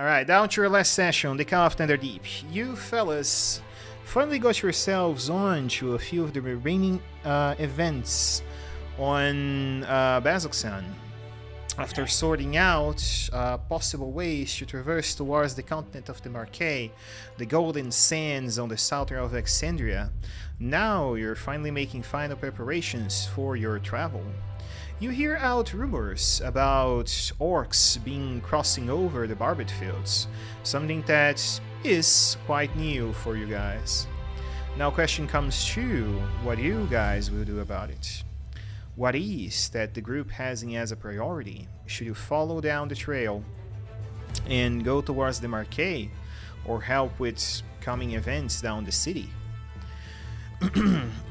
Alright, down to your last session, the Call of Netherdeep. You fellas finally got yourselves on to a few of the remaining events on Bazoxan. After sorting out possible ways to traverse towards the continent of the Marquet, the golden sands on the southern of Alexandria, now you're finally making final preparations for your travel. You hear out rumors about orcs crossing over the barbed fields, something that is quite new for you guys. Now question comes to what you guys will do about it. What is that the group has as a priority? Should you follow down the trail and go towards the Marquet, or help with coming events down the city?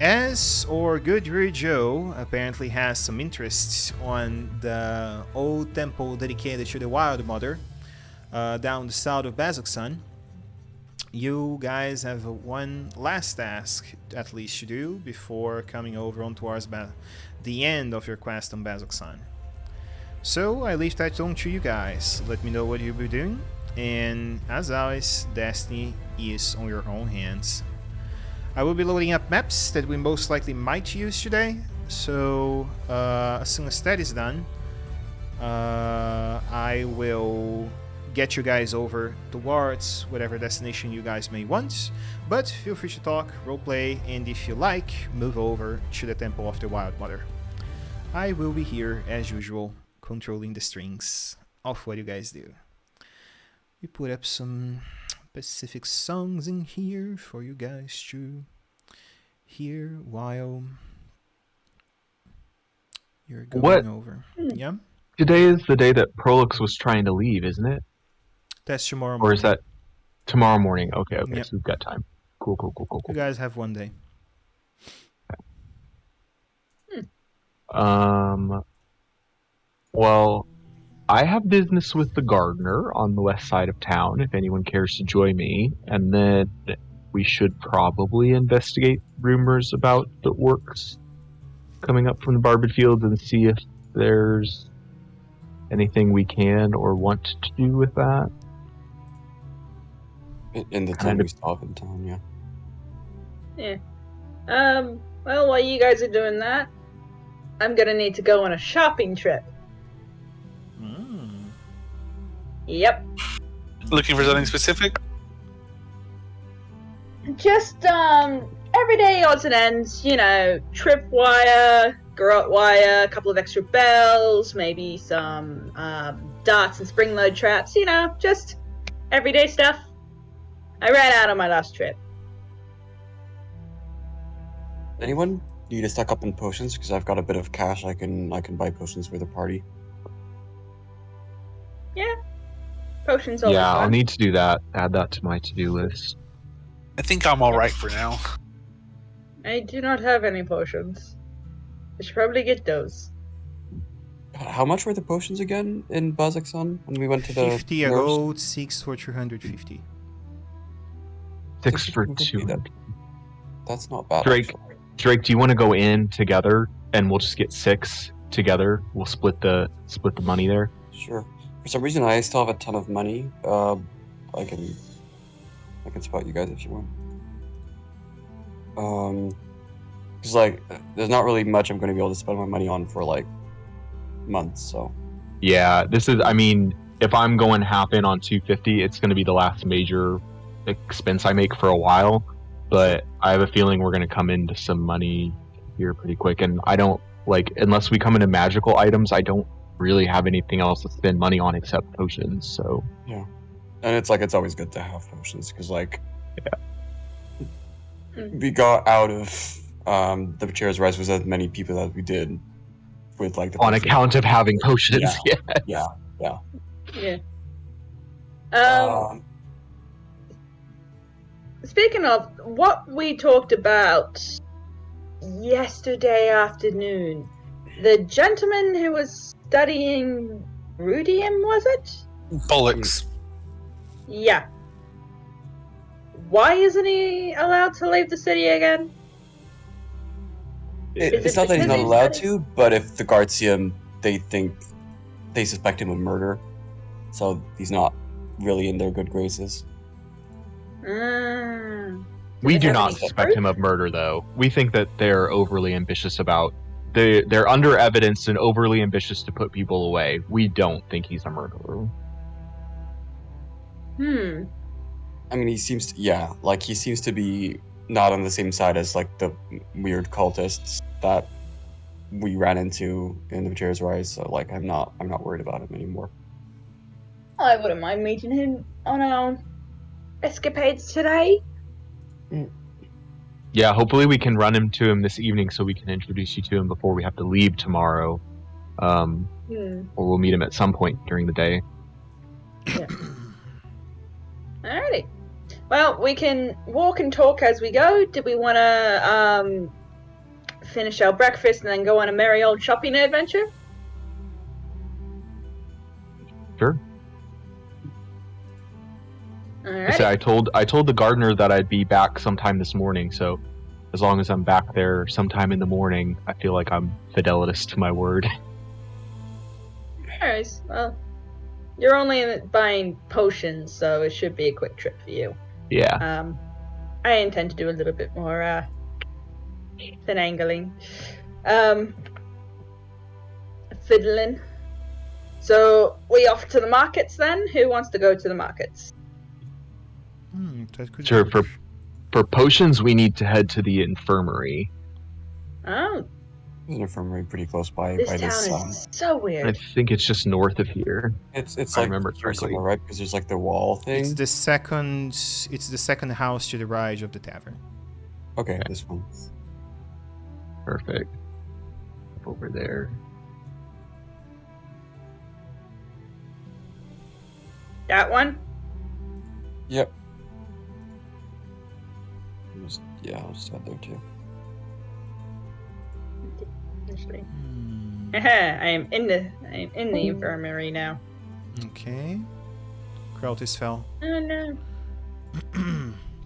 As our good Druid Joe apparently has some interest on the old temple dedicated to the Wild Mother down the south of Bazoxan, you guys have one last task at least to do before coming over on towards the end of your quest on Bazoxan. So I leave that on to you guys. Let me know what you'll be doing, and as always, destiny is on your own hands. I will be loading up maps that we most likely might use today, so as soon as that is done, I will get you guys over towards whatever destination you guys may want, but feel free to talk, roleplay, and if you like, move over to the Temple of the Wild Mother. I will be here, as usual, controlling the strings of what you guys do. We put up some specific songs in here for you guys to hear while you're going over. Yeah? Today is the day that Prolix was trying to leave, isn't it? That's tomorrow morning. Or is that tomorrow morning? Okay, Yep. So we've got time. Cool. You guys have one day. Well, I have business with the gardener on the west side of town, if anyone cares to join me, and then we should probably investigate rumors about the orcs coming up from the barbed fields and see if there's anything we can or want to do with that. In the time we stop in town, yeah. Yeah. Well, while you guys are doing that, I'm gonna need to go on a shopping trip. Yep. Looking for something specific? Just, everyday odds and ends, you know, tripwire, garrote wire, a couple of extra bells, maybe some, darts and spring load traps, you know, just everyday stuff. I ran out on my last trip. Anyone need to stock up on potions? Because I've got a bit of cash. I can buy potions for the party. Yeah. Potions always Yeah, fun. I'll need to do that. Add that to my to-do list. I think I'm alright for now. I do not have any potions. I should probably get those. How much were the potions again in Bazoxan when we went to the 50 a gold, 6 for 350. 6 for 200. That's not bad. Drake, actually. Drake, do you want to go in together and we'll just get 6 together? We'll split the money there. Sure. For some reason, I still have a ton of money. I can spot you guys if you want. Cause like, there's not really much I'm going to be able to spend my money on for like months. So. Yeah, this is. I mean, if I'm going half in on 250, it's going to be the last major expense I make for a while. But I have a feeling we're going to come into some money here pretty quick, and I don't like unless we come into magical items. I don't really have anything else to spend money on except potions. So yeah, and it's always good to have potions because like, we got out of the Chair's Rise with as many people as we did with like the on account of having potions. Yeah. Speaking of what we talked about yesterday afternoon, the gentleman who was studying rudium, was it? Bullocks. Yeah. Why isn't he allowed to leave the city again? It's not that he's not allowed to, but if the guards see him, they suspect him of murder, so he's not really in their good graces. Mm. We they do have not any suspect proof? him of murder, though. We think that they're overly ambitious about. They're under evidence and overly ambitious to put people away. We don't think he's a murderer. Hmm. I mean, he seems to be not on the same side as like the weird cultists that we ran into in the Materials Rise. So like, I'm not worried about him anymore. I wouldn't mind meeting him on our escapades today. Yeah, hopefully we can run into him this evening so we can introduce you to him before we have to leave tomorrow. Hmm. Or we'll meet him at some point during the day. Alrighty. Well, we can walk and talk as we go. Do we want to finish our breakfast and then go on a merry old shopping adventure? Sure. I said Alrighty. I told the gardener that I'd be back sometime this morning, so as long as I'm back there sometime in the morning, I feel like I'm fidelitous to my word. Alright. Well, you're only buying potions, so it should be a quick trip for you. Yeah. I intend to do a little bit more finagling. Fiddling. So we off to the markets then? Who wants to go to the markets? That could Sure, work. for potions we need to head to the infirmary. Oh, There's an infirmary pretty close by this this. town is so I weird. think it's just north of here. It's I like remember here correctly. somewhere, right? Because there's like the wall thing. It's the second house to the right of the tavern. Okay, this one. Perfect. Over there. That one? Yep. I'll just add there too. Hmm. I am in the infirmary now. Okay. Krautis fell. Oh no.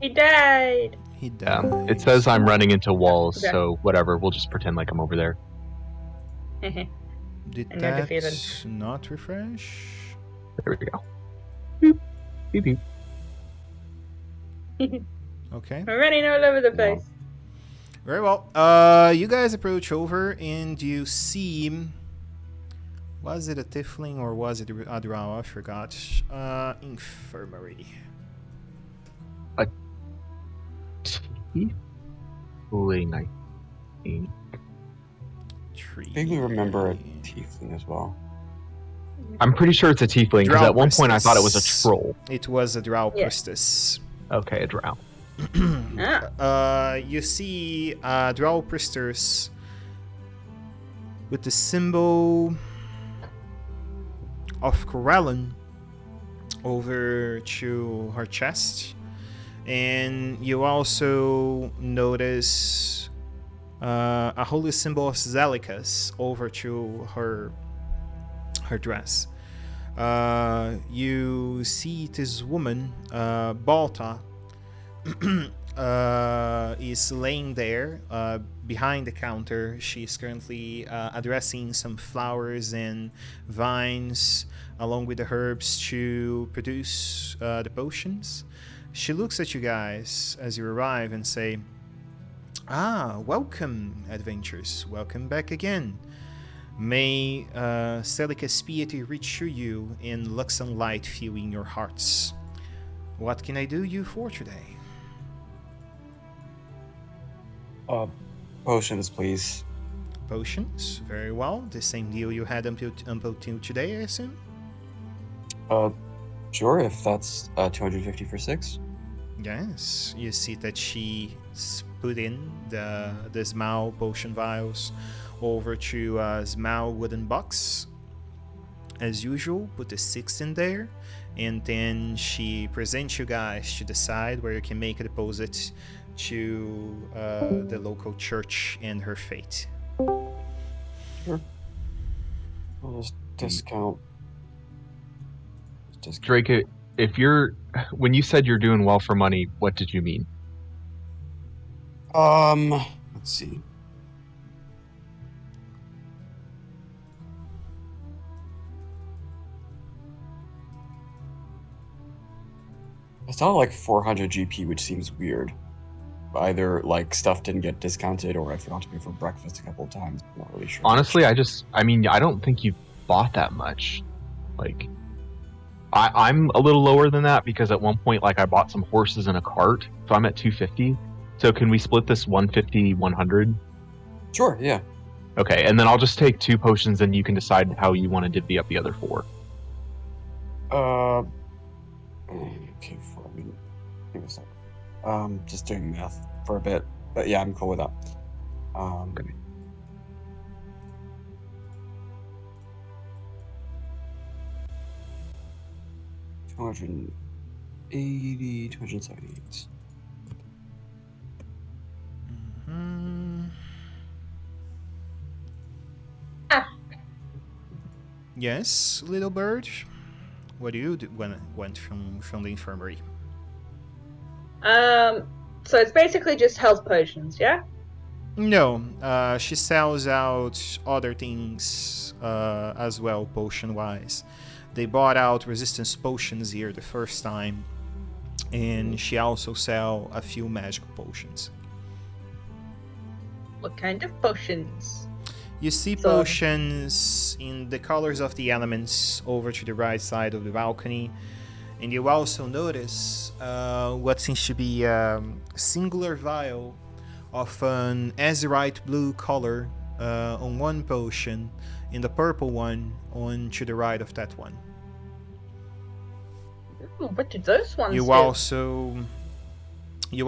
He died. He died. It says I'm running into walls, Okay. so whatever. We'll just pretend like I'm over there. Did And you're that defeated. not refresh? There we go. Boop. Beep beep. Okay. We're running all over the No. place. Very well. You guys approach over and you see. Was it a tiefling or was it a drow? I forgot. Infirmary. Tiefling, I think. Tree. I think we remember a tiefling as well. I'm pretty sure it's a tiefling, because Drow at one point I thought it was a priestess. troll. It was a drow Yeah. priestess. Okay, a drow. You see drow priestess with the symbol of Corellon over to her chest, and you also notice a holy symbol of Zelicus over to her dress. You see this woman, Balta, is laying there behind the counter. She's currently addressing some flowers and vines along with the herbs to produce the potions. She looks at you guys as you arrive and say, welcome, adventurers. Welcome back again. May Celica's piety reach to you in lux and light filling your hearts. What can I do you for today? Potions, please. Potions? Very well. The same deal you had until today, I assume? Sure, if that's 250 for 6. Yes. You see that she put in the Smau potion vials over to Smau wooden box. As usual, put the 6 in there, and then she presents you guys to decide where you can make a deposit to the local church and her fate. Sure. We'll just discount. Drake, when you said you're doing well for money, what did you mean? Let's see. It's not like 400 GP, which seems weird. Either like stuff didn't get discounted, or I forgot to pay for breakfast a couple of times. I'm not really sure. Honestly, I don't think you bought that much. Like, I'm a little lower than that because at one point, like, I bought some horses and a cart, so I'm at 250. So can we split this 150, 100? Sure, yeah. Okay, and then I'll just take 2 potions, and you can decide how you want to divvy up the other 4. Okay, give me a second. Just doing math for a bit, but yeah, I'm cool with that. Okay. 280, 278. Yes, little bird. What do you do when went from the infirmary? So it's basically just health potions, yeah? No, she sells out other things as well, potion-wise. They bought out resistance potions here the first time, and she also sell a few magical potions. What kind of potions? You see So- potions in the colors of the elements over to the right side of the balcony, and you also notice what seems to be a singular vial of an azurite blue color on one potion, and the purple one on to the right of that one. Ooh, what do those ones You do?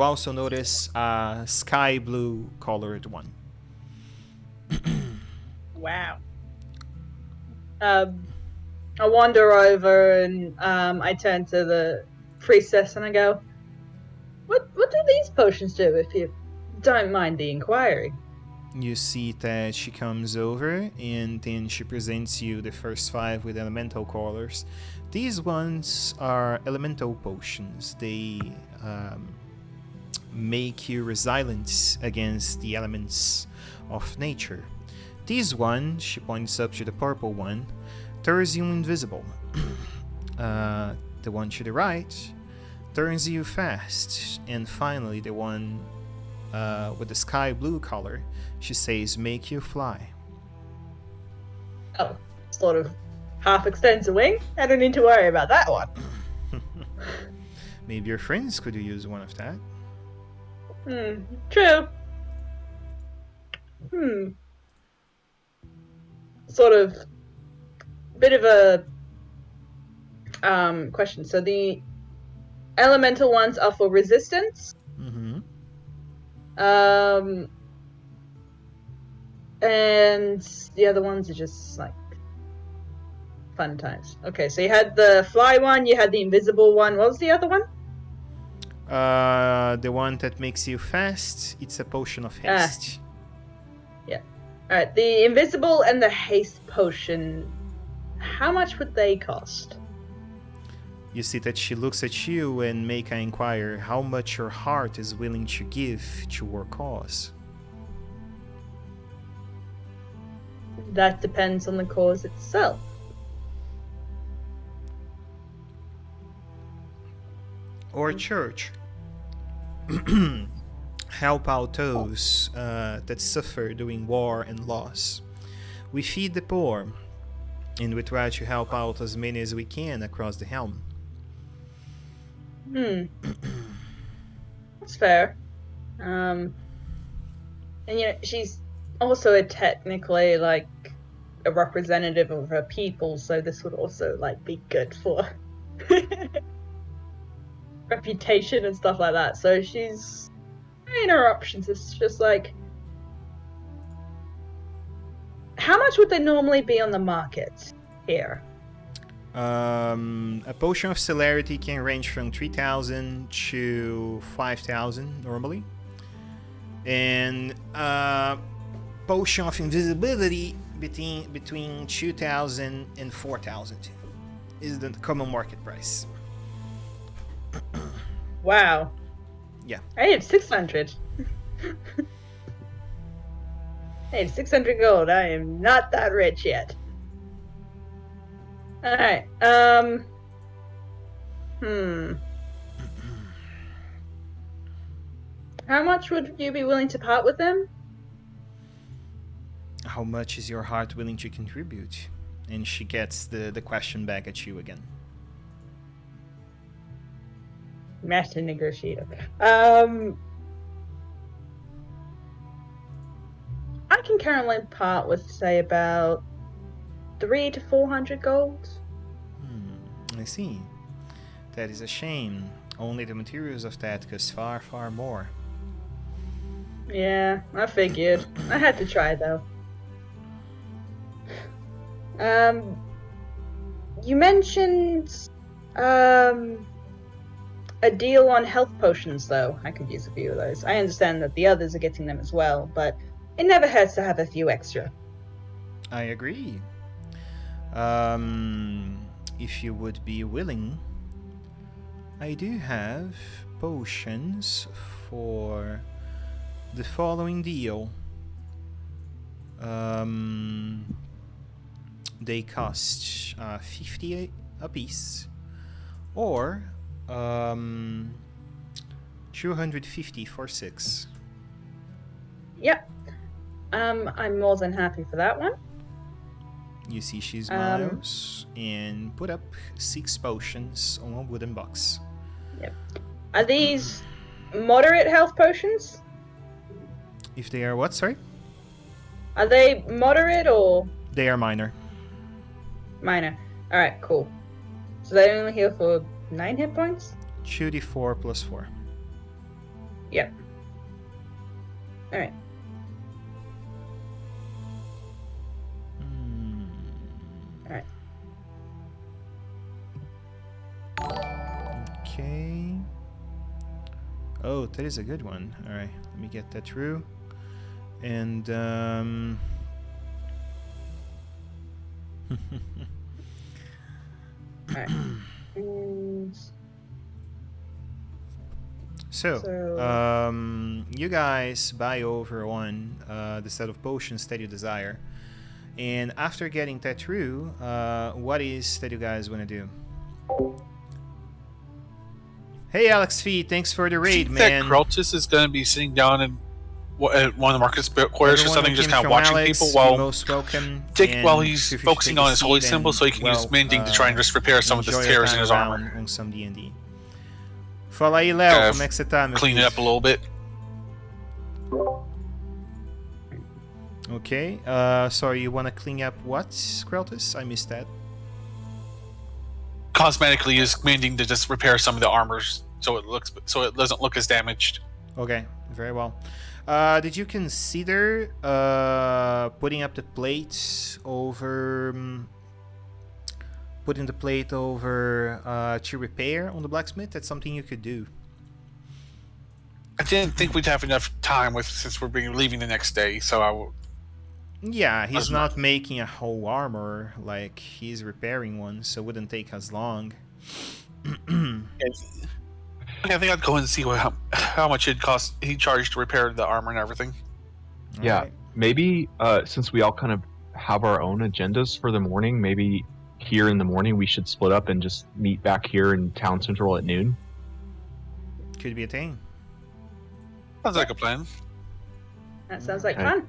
also notice a sky blue colored one. Wow. I wander over and I turn to the priestess and I go, What do these potions do, if you don't mind the inquiry? You see that she comes over and then she presents you the first 5 with elemental colors. These ones are elemental potions. They make you resilient against the elements of nature. This one, she points up to the purple one, turns you invisible. The one to the right turns you fast. And finally, the one with the sky blue color, she says, make you fly. Oh, sort of half extends a wing. I don't need to worry about that one. Maybe your friends could use one of that. True. Sort of bit of a question. So the elemental ones are for resistance. Mm-hmm. And the other ones are just like fun times. Okay, so you had the fly one, you had the invisible one. What was the other one? The one that makes you fast, it's a potion of haste. Alright, the invisible and the haste potion. How much would they cost? You see that she looks at you and make her inquire how much your heart is willing to give to her cause. That depends on the cause itself. Or church. Help out those that suffer during war and loss. We feed the poor, and we try to help out as many as we can across the helm. That's fair. And you know, she's also technically like a representative of her people, so this would also like be good for reputation and stuff like that. So she's weighing her options. It's just like, how much would they normally be on the market here? A potion of celerity can range from 3,000 to 5,000 normally. And potion of invisibility between 2,000 and 4,000 is the common market price. Wow. Yeah. I have 600. I have 600 gold. I am not that rich yet. Alright, How much would you be willing to part with them? How much is your heart willing to contribute? And she gets the question back at you again. Master negotiator. I can currently part with, say, about 300 to 400 gold. I see. That is a shame. Only the materials of that cost far, far more. Yeah, I figured. I had to try, though. You mentioned, a deal on health potions, though. I could use a few of those. I understand that the others are getting them as well, but it never hurts to have a few extra. I agree. If you would be willing, I do have potions for the following deal. They cost 50 a piece, or 250 for 6. Yep. I'm more than happy for that one. You see she smiles and put up 6 potions on a wooden box. Yep. Are these moderate health potions? If they are what, sorry? Are they moderate or They are minor. minor? Alright, cool. So they only heal for 9 hit points? 2d4 plus 4. Yep. Alright. Alright. Okay. Oh, that is a good one. Alright, let me get that through. And, Alright. And So, you guys buy over on the set of potions that you desire. And after getting that through, what is that you guys want to do? Hey, Alex Fee, thanks for the raid, man. That Kreltis is going to be sitting down in at one of the market squares or Everyone something, who just came kind of from watching Alex, people you're while most welcome. while And he's feel free to focusing take a on his holy seat symbol, and, so he can use mending to try and just repair some of the enjoy your tears in time his around armor. on some D&D. Fala aí, Léo, como é que você tá, meu Clean it filho? up a little bit. Okay, sorry, you want to clean up what, Kreltis? I missed that. Cosmetically is mending to just repair some of the armors so it doesn't look as damaged. Okay, very well. Did you consider putting up the plate over putting the plate over to repair on the blacksmith? That's something you could do. I didn't think we'd have enough time since we're leaving the next day, so I will. Yeah, he's not making a whole armor, like he's repairing one, so it wouldn't take as long. I think I'd go and see how much he charged to repair the armor and everything. Yeah, Alright. maybe since we all kind of have our own agendas for the morning, maybe here in the morning we should split up and just meet back here in Town Central at noon. Could be a thing. Sounds like a plan. that sounds like Okay. fun.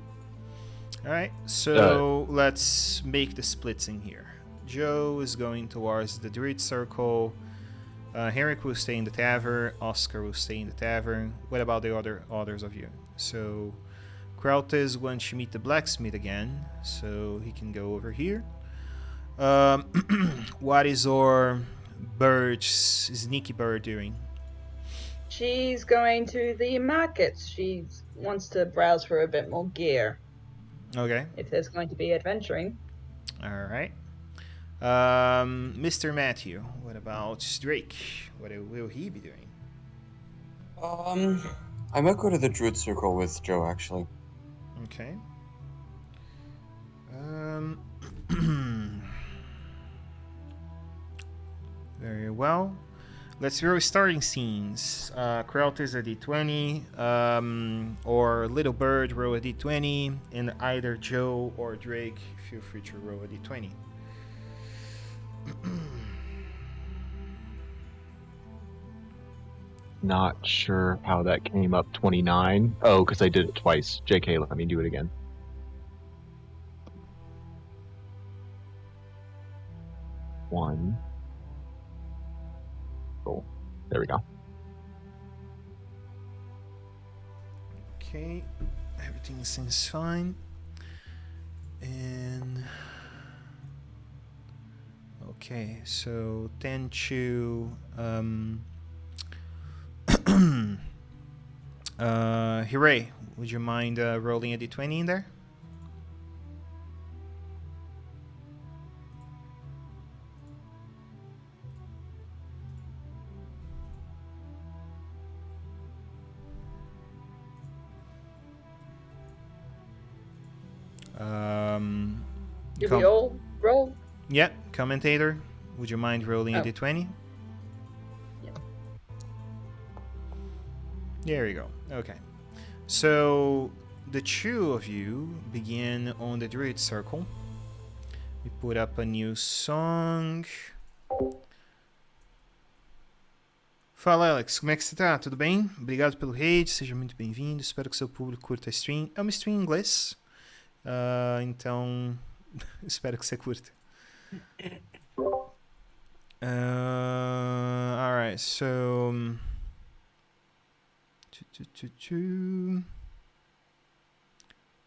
Alright, so let's make the splits in here. Joe is going towards the Druid Circle. Henrik will stay in the tavern. Oscar will stay in the tavern. What about the others of you? So, Kreltis wants to meet the blacksmith again, so he can go over here. What is our sneaky bird doing? She's going to the market. She wants to browse for a bit more gear. Okay, If there's going to be adventuring. alright. Mr. Matthew, what about Drake? What will he be doing? I might go to the Druid Circle with Joe, actually. Okay. Very well. Let's roll starting scenes. Kreltis a d20, or Little Bird roll a d20, and either Joe or Drake feel free to roll a d20. Not sure how that came up 29. Oh, because I did it twice. JK, let me do it again. One. Cool. There we go. Okay, everything seems fine. And okay, so 10 to Hooray, would you mind rolling a d20 in there? Did we all roll? Yeah, commentator, would you mind rolling a Oh. d20? Yeah. There you go. Okay. So the two of you begin on the druid circle. We put up a new song. Fala, Alex, como é que você tá? Tudo bem? Obrigado pelo raid, seja muito bem-vindo. Espero que seu público curta a stream. É uma stream em inglês, então espero que você curta. Alright, so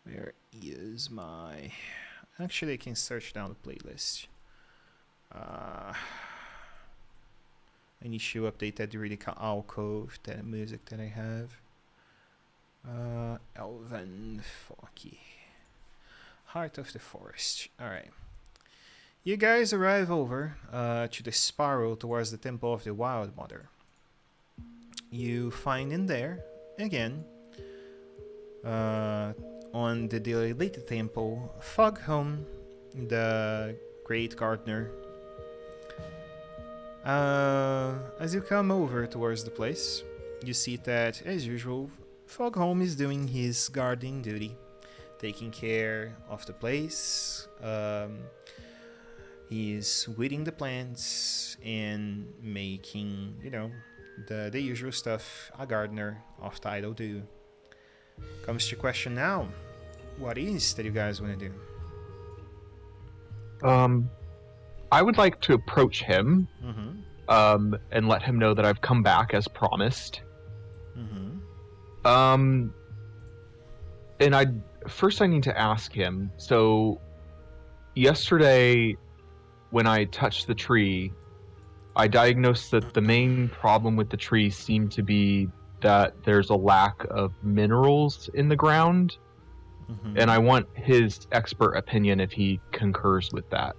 where is my... Actually, I can search down the playlist. I need to update that really alcove, that music that I have. Elven Focky. Heart of the Forest. Alright. You guys arrive over to the spiral towards the Temple of the Wild Mother. You find in there, again, on the dilated temple, Foghome, the great gardener. As you come over towards the place, you see that, as usual, Foghome is doing his gardening duty, taking care of the place. He's weeding the plants and making, the usual stuff a gardener of title do. Comes to question now, what is that you guys want to do? I would like to approach him, and let him know that I've come back as promised. And I need to ask him. So, yesterday, when I touched the tree, I diagnosed that the main problem with the tree seemed to be that there's a lack of minerals in the ground, and I want his expert opinion if he concurs with that.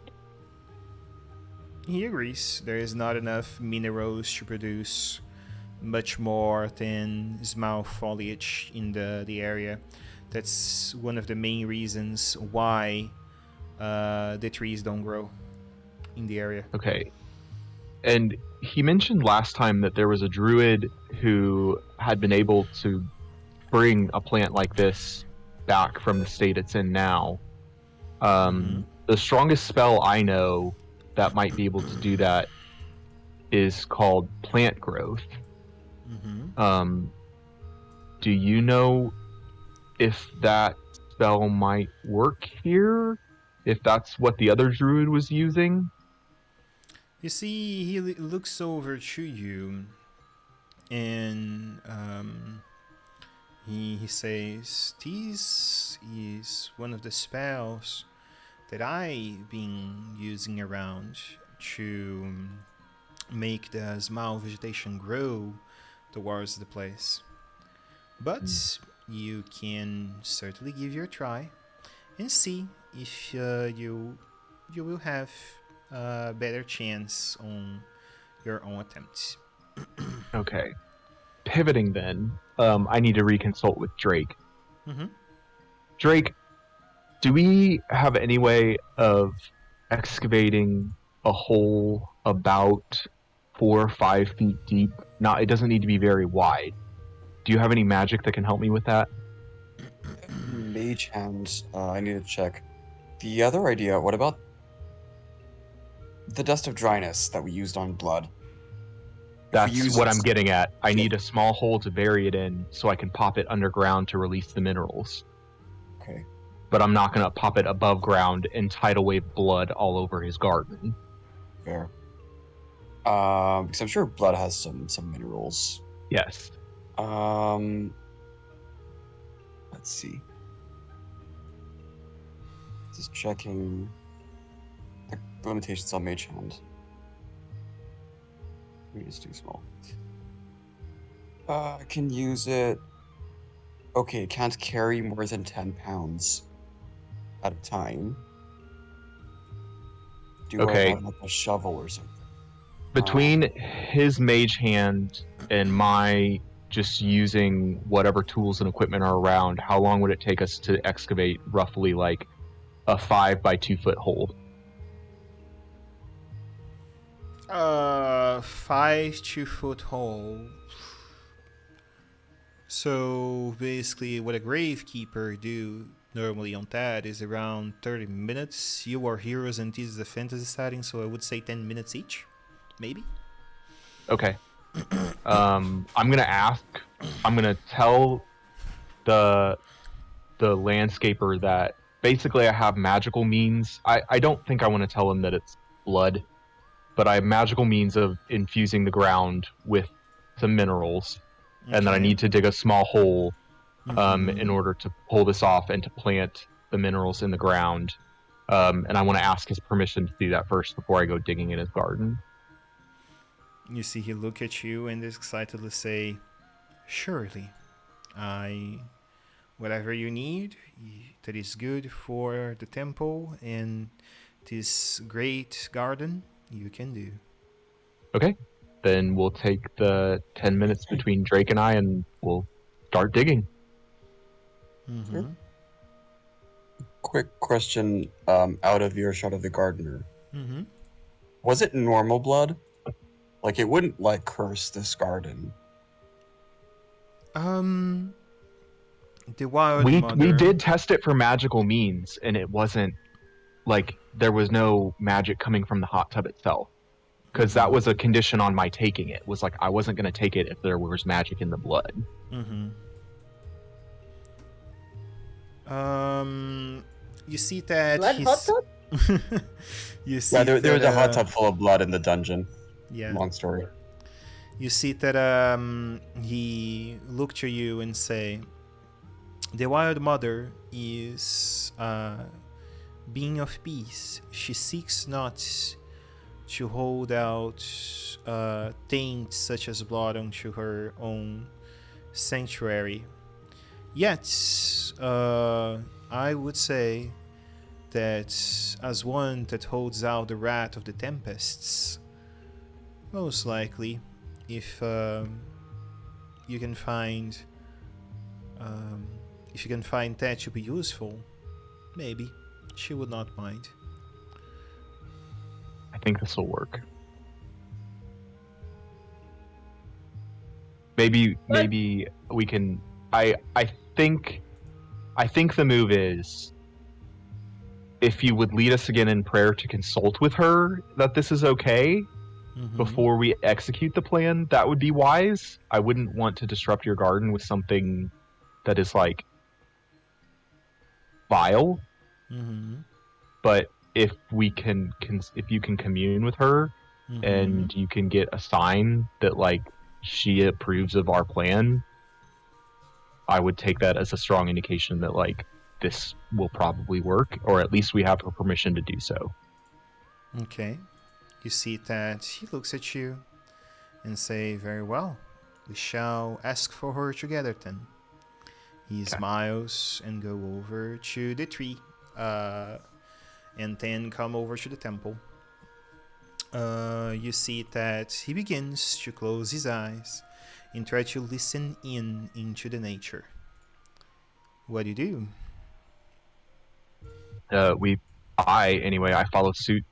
He agrees. There is not enough minerals to produce much more than small foliage in the area. That's one of the main reasons why the trees don't grow in the area. Okay. And he mentioned last time that there was a druid who had been able to bring a plant like this back from the state it's in now. The strongest spell I know that might be able to do that is called plant growth. Do you know if that spell might work here? If that's what the other druid was using? You see, he looks over to you, and he says, "This is one of the spells that I've been using around to make the small vegetation grow towards the place. But you can certainly give your a try and see if you will have a better chance on your own attempts." Okay. Pivoting then, I need to reconsult with Drake. Drake, do we have any way of excavating a hole about 4 or 5 feet deep? It doesn't need to be very wide. Do you have any magic that can help me with that? Mage hands. I need to check. The other idea, what about the dust of dryness that we used on blood? That's use what it- I'm getting at. I Yeah. need a small hole to bury it in so I can pop it underground to release the minerals. Okay. But I'm not going to pop it above ground and tidal wave blood all over his garden. Fair. Because I'm sure blood has some minerals. Yes. Let's see. Just checking the limitations on Mage Hand. Let me just do small. I can use it. Okay, can't carry more than 10 pounds at a time. Do I Okay. have like a shovel or something? Between his mage hand and my just using whatever tools and equipment are around, how long would it take us to excavate roughly like a 5 by 2 foot hole? 5 2-foot hole. So basically, what a gravekeeper do normally on that is around 30 minutes. You are heroes and this is a fantasy setting, so I would say 10 minutes each, maybe. Okay. I'm gonna tell the landscaper that basically I have magical means. I don't think I want to tell him that it's blood, but I have magical means of infusing the ground with some minerals, and that I need to dig a small hole in order to pull this off and to plant the minerals in the ground. And I want to ask his permission to do that first before I go digging in his garden. You see, he look at you and excitedly say, "Surely, whatever you need that is good for the temple and this great garden, you can do." Okay, then we'll take the 10 minutes between Drake and I, and we'll start digging. Mm-hmm. Quick question, out of earshot of the gardener. Mm-hmm. Was it normal blood? Like, it wouldn't, like, curse this garden. The wild We mother. did test it for magical means, and it wasn't like there was no magic coming from the hot tub itself. Because that was a condition on my taking it. Was like I wasn't going to take it if there was magic in the blood. Mm-hmm. You see that Blood he's... hot tub? You see Yeah, there was a hot that, tub full of blood in the dungeon. yeah. Long story. You see that he looked to you and say, "The wild mother is being of peace. She seeks not to hold out things such as blood onto her own sanctuary. Yet, I would say that as one that holds out the wrath of the tempests, most likely, if you can find that to be useful, maybe she would not mind." I think this will work. Maybe we can. I think the move is, if you would lead us again in prayer to consult with her that this is okay before we execute the plan, that would be wise. I wouldn't want to disrupt your garden with something that is like vile. But if we can if you can commune with her and you can get a sign that like she approves of our plan, I would take that as a strong indication that like this will probably work, or at least we have her permission to do so. Okay. You see that he looks at you and say, "Very well. We shall ask for her together then." He smiles and go over to the tree, and then come over to the temple. You see that he begins to close his eyes and try to listen into the nature. What do you do? I follow suit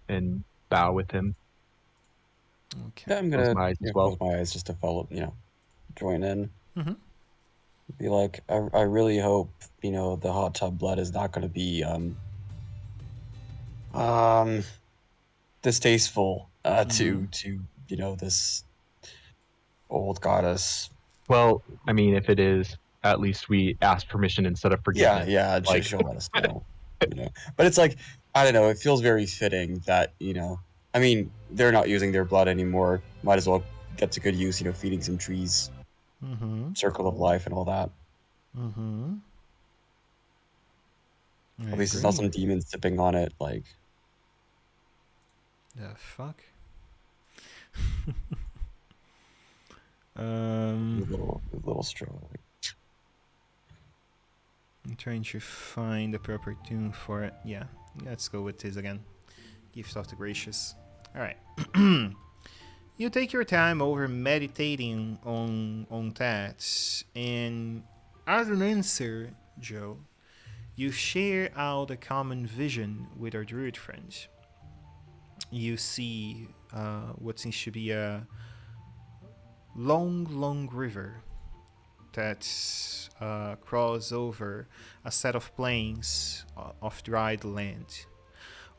and bow with him. Okay. Yeah, I'm Close gonna my eyes as well. close my eyes just to follow, join in. Mhm. Be like, I really hope, the hot tub blood is not gonna be, distasteful to this Old goddess. Well, I mean, if it is, at least we ask permission instead of Yeah, forgiveness. yeah, Like, she'll let us know. But it's like, I don't know, it feels very fitting that, I mean, they're not using their blood anymore. Might as well get to good use, feeding some trees, Mm-hmm. circle of life and all that. Mm-hmm. I At least it's not agree. some demon sipping on it, like The fuck? a little stroll. I'm trying to find the proper tune for it. Yeah, let's go with this again. Gift of the Gracious. Alright. You take your time over meditating on that, and as an answer, Joe, you share out a common vision with our druid friends. You see what seems to be a long river that cross over a set of plains of dried land.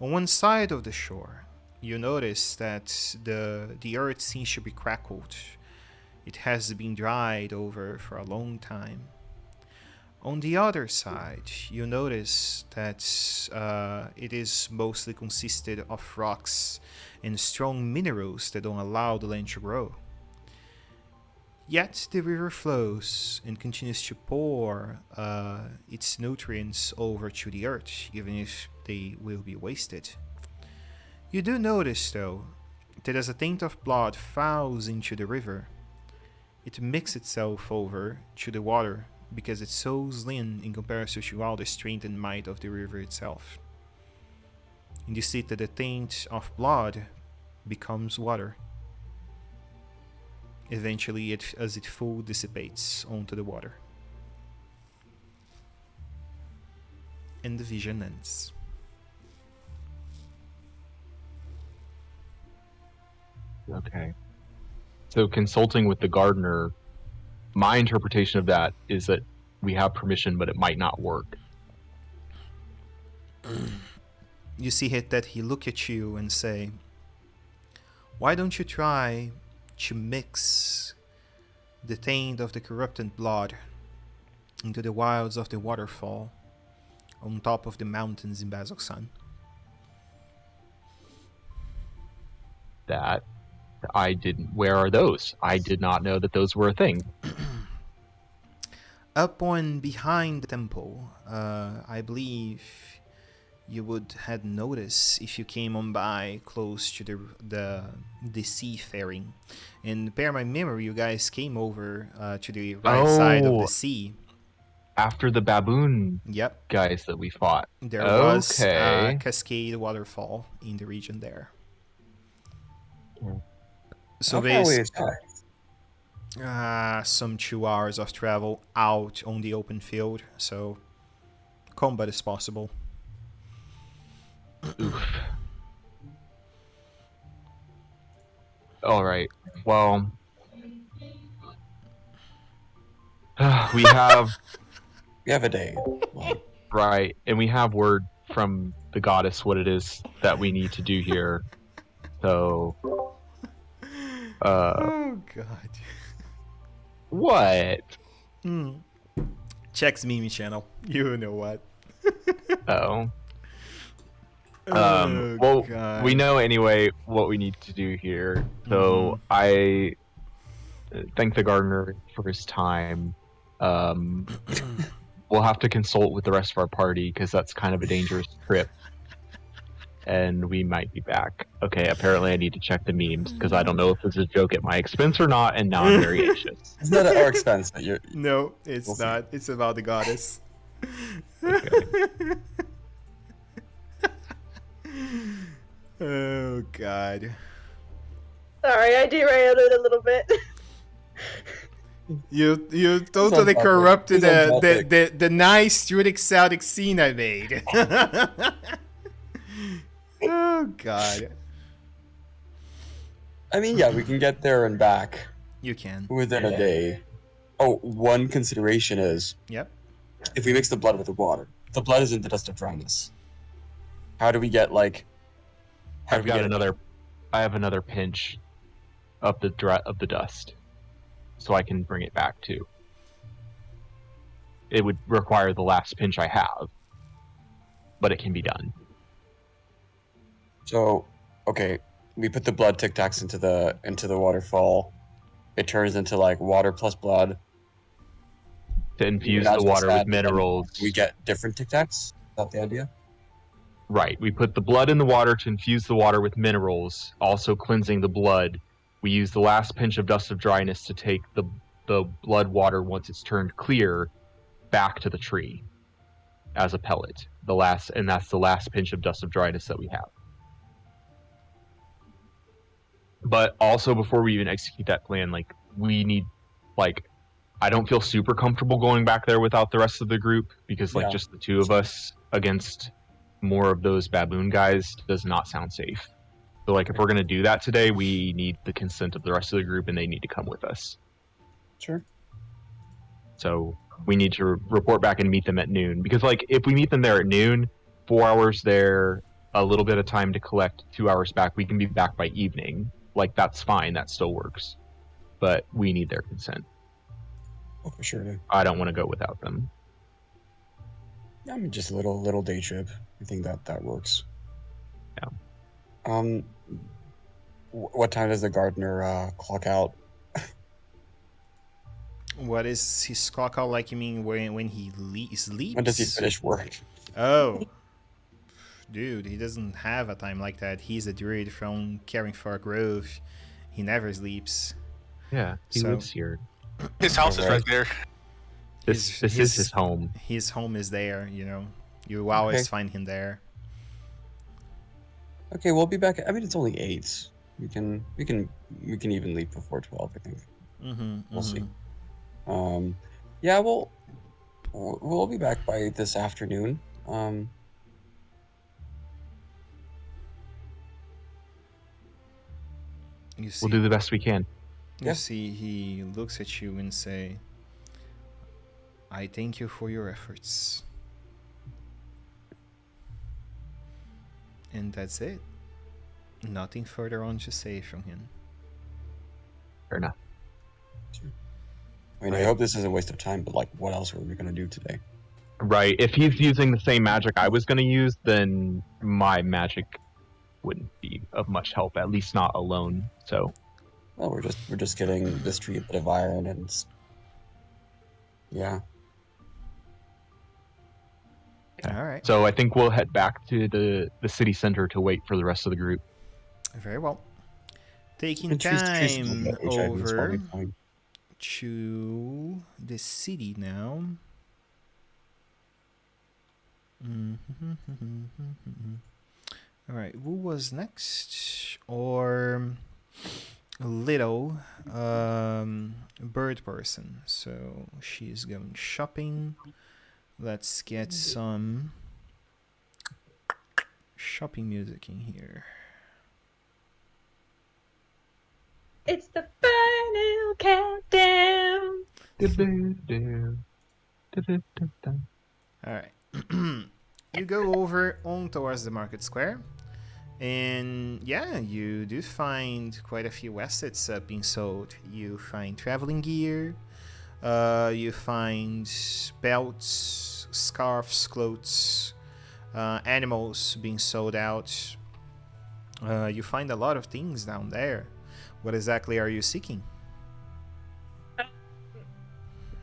On one side of the shore, you notice that the earth seems to be crackled. It has been dried over for a long time. On the other side, you notice that it is mostly consisted of rocks and strong minerals that don't allow the land to grow. Yet the river flows and continues to pour its nutrients over to the earth, even if they will be wasted. You do notice, though, that as a taint of blood falls into the river, it mixes itself over to the water because it's so slim in comparison to all the strength and might of the river itself. And you see that the taint of blood becomes water. Eventually, as it full dissipates onto the water. And the vision ends. okay. So consulting with the gardener, my interpretation of that is that we have permission, but it might not work. You see that he look at you and say, "Why don't you try to mix the taint of the corrupted blood into the wilds of the waterfall on top of the mountains in Bazoksan?" That I didn't. Where are those? I did not know that those were a thing. Up on behind the temple, I believe you would had noticed if you came on by close to the seafaring. And per my memory, you guys came over to the right side of the Oh. sea. After the baboon Yep, guys that we fought. there was a Okay. cascade waterfall in the region there. So How far away there's is that? some 2 hours of travel out on the open field, so combat is possible. Oof. All right. Well, we have We have a day. Like, right, and we have word from the goddess what it is that we need to do here. So, Oh god. what? Check's Mimi channel. You know what. Oh. Oh, Well, God. we know anyway what we need to do here. So I thank the gardener for his time. We'll have to consult with the rest of our party because that's kind of a dangerous trip. And we might be back. Okay, apparently I need to check the memes because I don't know if this is a joke at my expense or not, and now I'm very anxious. it's not at our expense, but you're. No, it's We'll see. not. It's about the goddess. Okay. Oh god. Sorry, I derailed it a little bit. You totally topic. corrupted He's on the nice druidic Celtic scene I made. Oh god. I mean, yeah, we can get there and back You can. within a day. Oh, one consideration is Yep. if we mix the blood with the water, the blood is in the dust of dryness. How do we get like? How do I've we got get another. I have another pinch of the dust. so I can bring it back too. It would require the last pinch I have, but it can be done. So, okay, we put the blood Tic Tacs into the waterfall. It turns into like water plus blood. To infuse Not the just water that, with but then minerals. we get different Tic Tacs. Is that the idea? Right. We put the blood in the water to infuse the water with minerals, also cleansing the blood. We use the last pinch of dust of dryness to take the blood water, once it's turned clear, back to the tree as a pellet. And that's the last pinch of dust of dryness that we have. But also, before we even execute that plan, like, we need, like, I don't feel super comfortable going back there without the rest of the group, because like Yeah. just the two of us against more of those baboon guys does not sound safe. So like, if we're gonna do that today, we need the consent of the rest of the group, and they need to come with us. Sure. So we need to report back and meet them at noon, because like, if we meet them there at noon, 4 hours there, a little bit of time to collect, 2 hours back, we can be back by evening. Like, that's fine, that still works, but we need their consent. Oh, for sure, dude. I don't want to go without them. I mean, just a little day trip. I think that works. Yeah. What time does the gardener clock out? What is his clock out like? You mean when he sleeps? When does he finish work? Oh, dude, he doesn't have a time like that. He's a druid from Caring for Grove. He never sleeps. Yeah, he lives here. His house is right there. This is his home. His home is there, you know. You always find him there. Okay, we'll be back. I mean, it's only 8. We can even leave before 12. I think. We'll see. Yeah, we'll be back by this afternoon. You see, We'll do the best we can. You see, he looks at you and say, "I thank you for your efforts." And that's it. Nothing further on to say from him. Fair enough. I mean, I hope this isn't a waste of time, but like, what else were we gonna do today? Right. If he's using the same magic I was going to use, then my magic wouldn't be of much help, at least not alone. So, Well, we're just getting this tree a bit of iron and yeah. All right. So I think we'll head back to the city center to wait for the rest of the group. Very well. Taking And trees still time get HIV, it's over probably fine. to the city now. All right, who was next? Or little bird person. So she's going shopping. Let's get some shopping music in here. It's the final countdown. All right. You go over on towards the market square, and yeah, you do find quite a few assets being sold. You find traveling gear, you find belts, scarves, clothes, animals being sold out. You find a lot of things down there. What exactly are you seeking?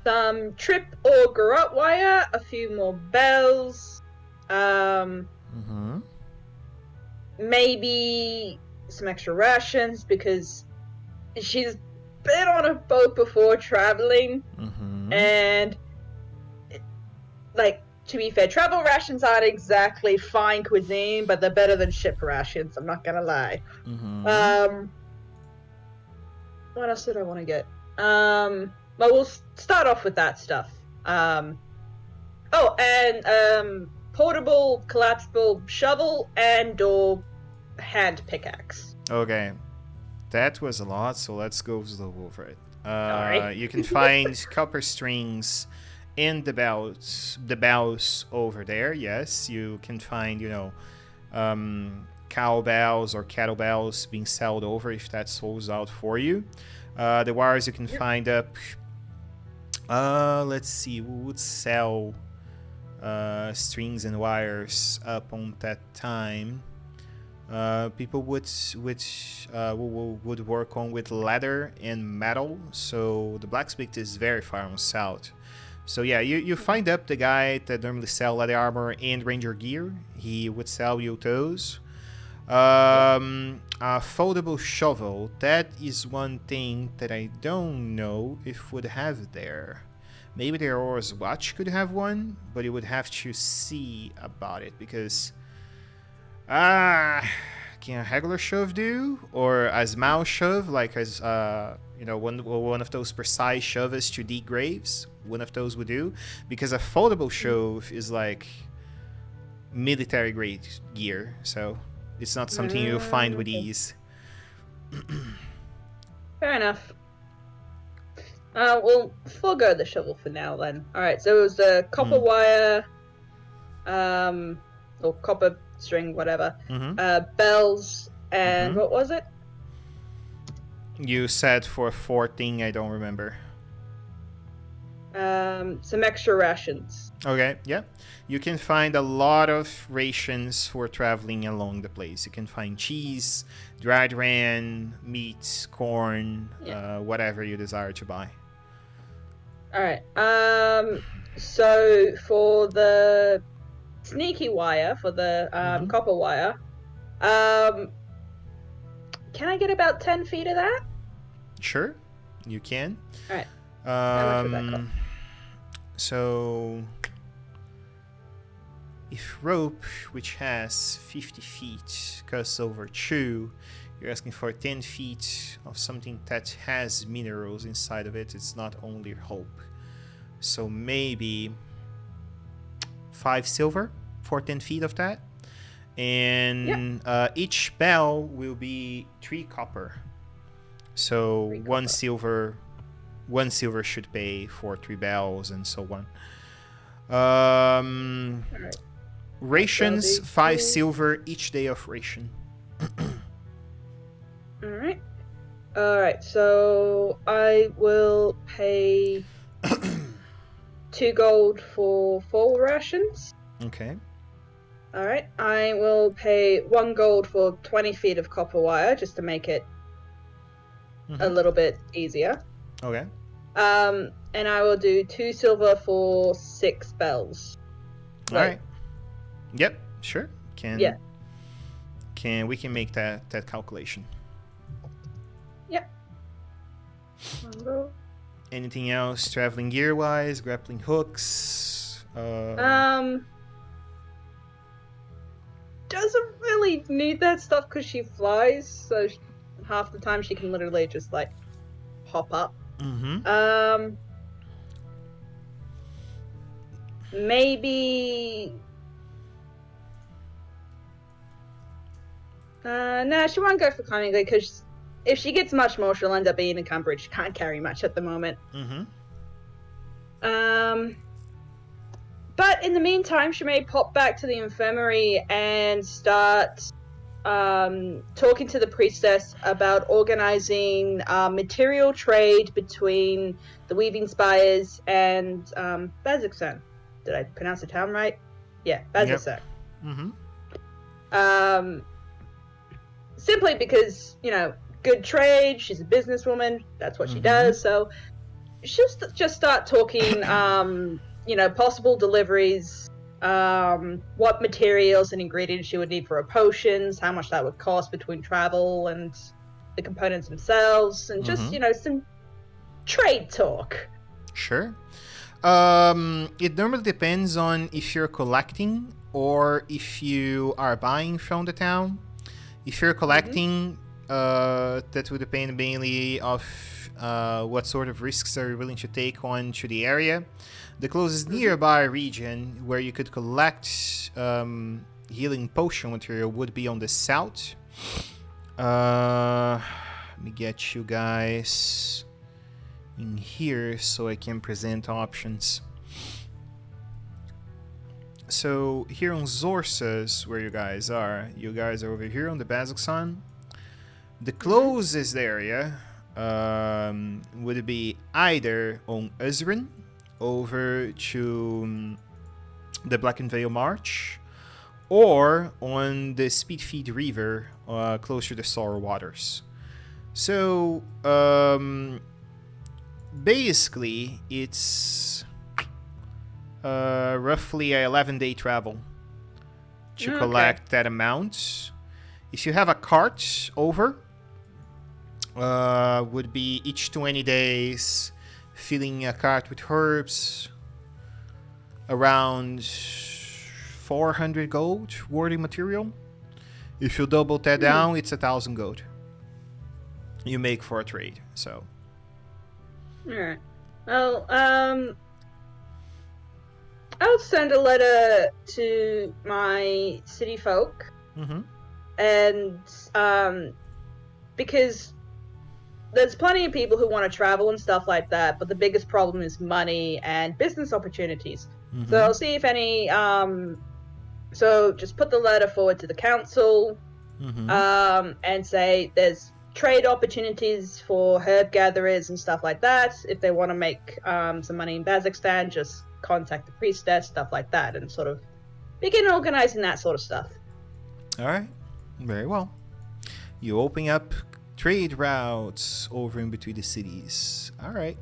Some trip or garrote wire, a few more bells, maybe some extra rations because she's been on a boat before traveling, and like, to be fair, travel rations aren't exactly fine cuisine, but they're better than ship rations, I'm not gonna lie. What else did I want to get? Well, we'll start off with that stuff. Portable, collapsible shovel and/or hand pickaxe. Okay, that was a lot, so let's go slow over it. Sorry. You can find copper strings in the bells over there. Yes, you can find, cow bells or cattle bells being sold over if that sold out for you. The wires you can find up. Let's see, who would sell strings and wires up on that time? People would work on with leather and metal, so the blacksmith is very far on south. So yeah, you find up the guy that normally sell leather armor and ranger gear. He would sell you those. A foldable shovel, that is one thing that I don't know if would have there. Maybe the Aurora's Watch could have one, but you would have to see about it, because can a regular shove do? Or a small shove, like as one of those precise shoves to dig graves? One of those would do, because a foldable shove is like military grade gear, so it's not something you'll find with ease. Fair enough. We'll forego the shovel for now then. Alright, so it was the copper wire, or copper string, whatever, bells, and what was it? You said for a fourth thing, I don't remember. Some extra rations. Okay, yeah. You can find a lot of rations for traveling along the place. You can find cheese, dried ran, meat, corn, whatever you desire to buy. Alright, so for the sneaky wire, for the copper wire, can I get about 10 feet of that? Sure, you can. Alright. How much would that cost? So, if rope, which has 50 feet, costs over 2, you're asking for 10 feet of something that has minerals inside of it. It's not only rope. So maybe 5 silver for 10 feet of that. And each bell will be 3 copper. So 3 1 copper. One silver should pay for 3 bells, and so on. Alright. Rations, 5 silver each day of ration. Alright. Alright, so I will pay 2 gold for 4 rations. Okay. Alright, I will pay 1 gold for 20 feet of copper wire, just to make it a little bit easier. Okay. And I will do 2 silver for 6 bells. All right. Yep. Sure. We can make that calculation. Yep. Anything else traveling gear wise? Grappling hooks. Doesn't really need that stuff because she flies, so half the time she can literally just like hop up. Maybe. No, she won't go for climbing because if she gets much more, she'll end up being encumbered. She can't carry much at the moment. But in the meantime, she may pop back to the infirmary and start talking to the priestess about organizing material trade between the Weaving Spires and Baziksan. Did I pronounce the town right? Yeah, Baziksan. Yep. Simply because, good trade, she's a businesswoman, that's what she does, so she'll just start talking, possible deliveries, what materials and ingredients she would need for her potions, how much that would cost between travel and the components themselves, and just, some trade talk. Sure. It normally depends on if you're collecting or if you are buying from the town. If you're collecting, that would depend mainly of what sort of risks are you willing to take on to the area. The closest nearby region where you could collect healing potion material would be on the south. Let me get you guys in here so I can present options. So here on Zorsas, where you guys are over here on the Baziksan. The closest area would be either on Uzrin over to the Black and Veil March, or on the Speedfeed River closer to Sorrow Waters. So, basically, it's roughly a 11-day travel to collect that amount. If you have a cart over, would be each 20 days filling a cart with herbs, around 400 gold worthy material. If you double that down, it's 1,000 gold you make for a trade. So Alright. Well, I'll send a letter to my city folk, and because there's plenty of people who want to travel and stuff like that, but the biggest problem is money and business opportunities. So I'll see if any. So just put the letter forward to the council, and say there's trade opportunities for herb gatherers and stuff like that. If they want to make some money in Kazakhstan, just contact the priestess, stuff like that, and sort of begin organizing that sort of stuff. All right, very well. You open up trade routes over in between the cities. All right.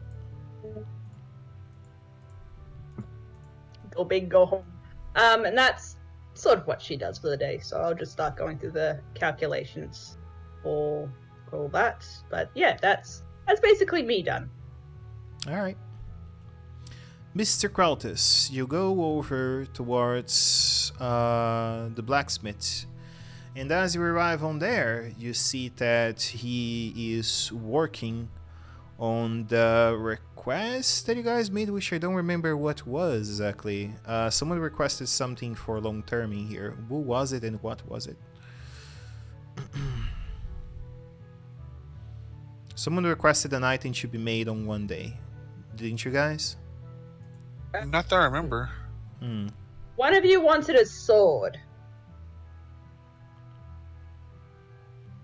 Go big, go home. And that's sort of what she does for the day. So I'll just start going through the calculations for all that. But yeah, that's basically me done. All right. Mr. Kraltus, you go over towards the blacksmith. And as you arrive on there, you see that he is working on the request that you guys made, which I don't remember what was exactly. Someone requested something for long-terming here. Who was it and what was it? Someone requested an item to be made on one day. Didn't you guys? Not that I remember. One of you wanted a sword.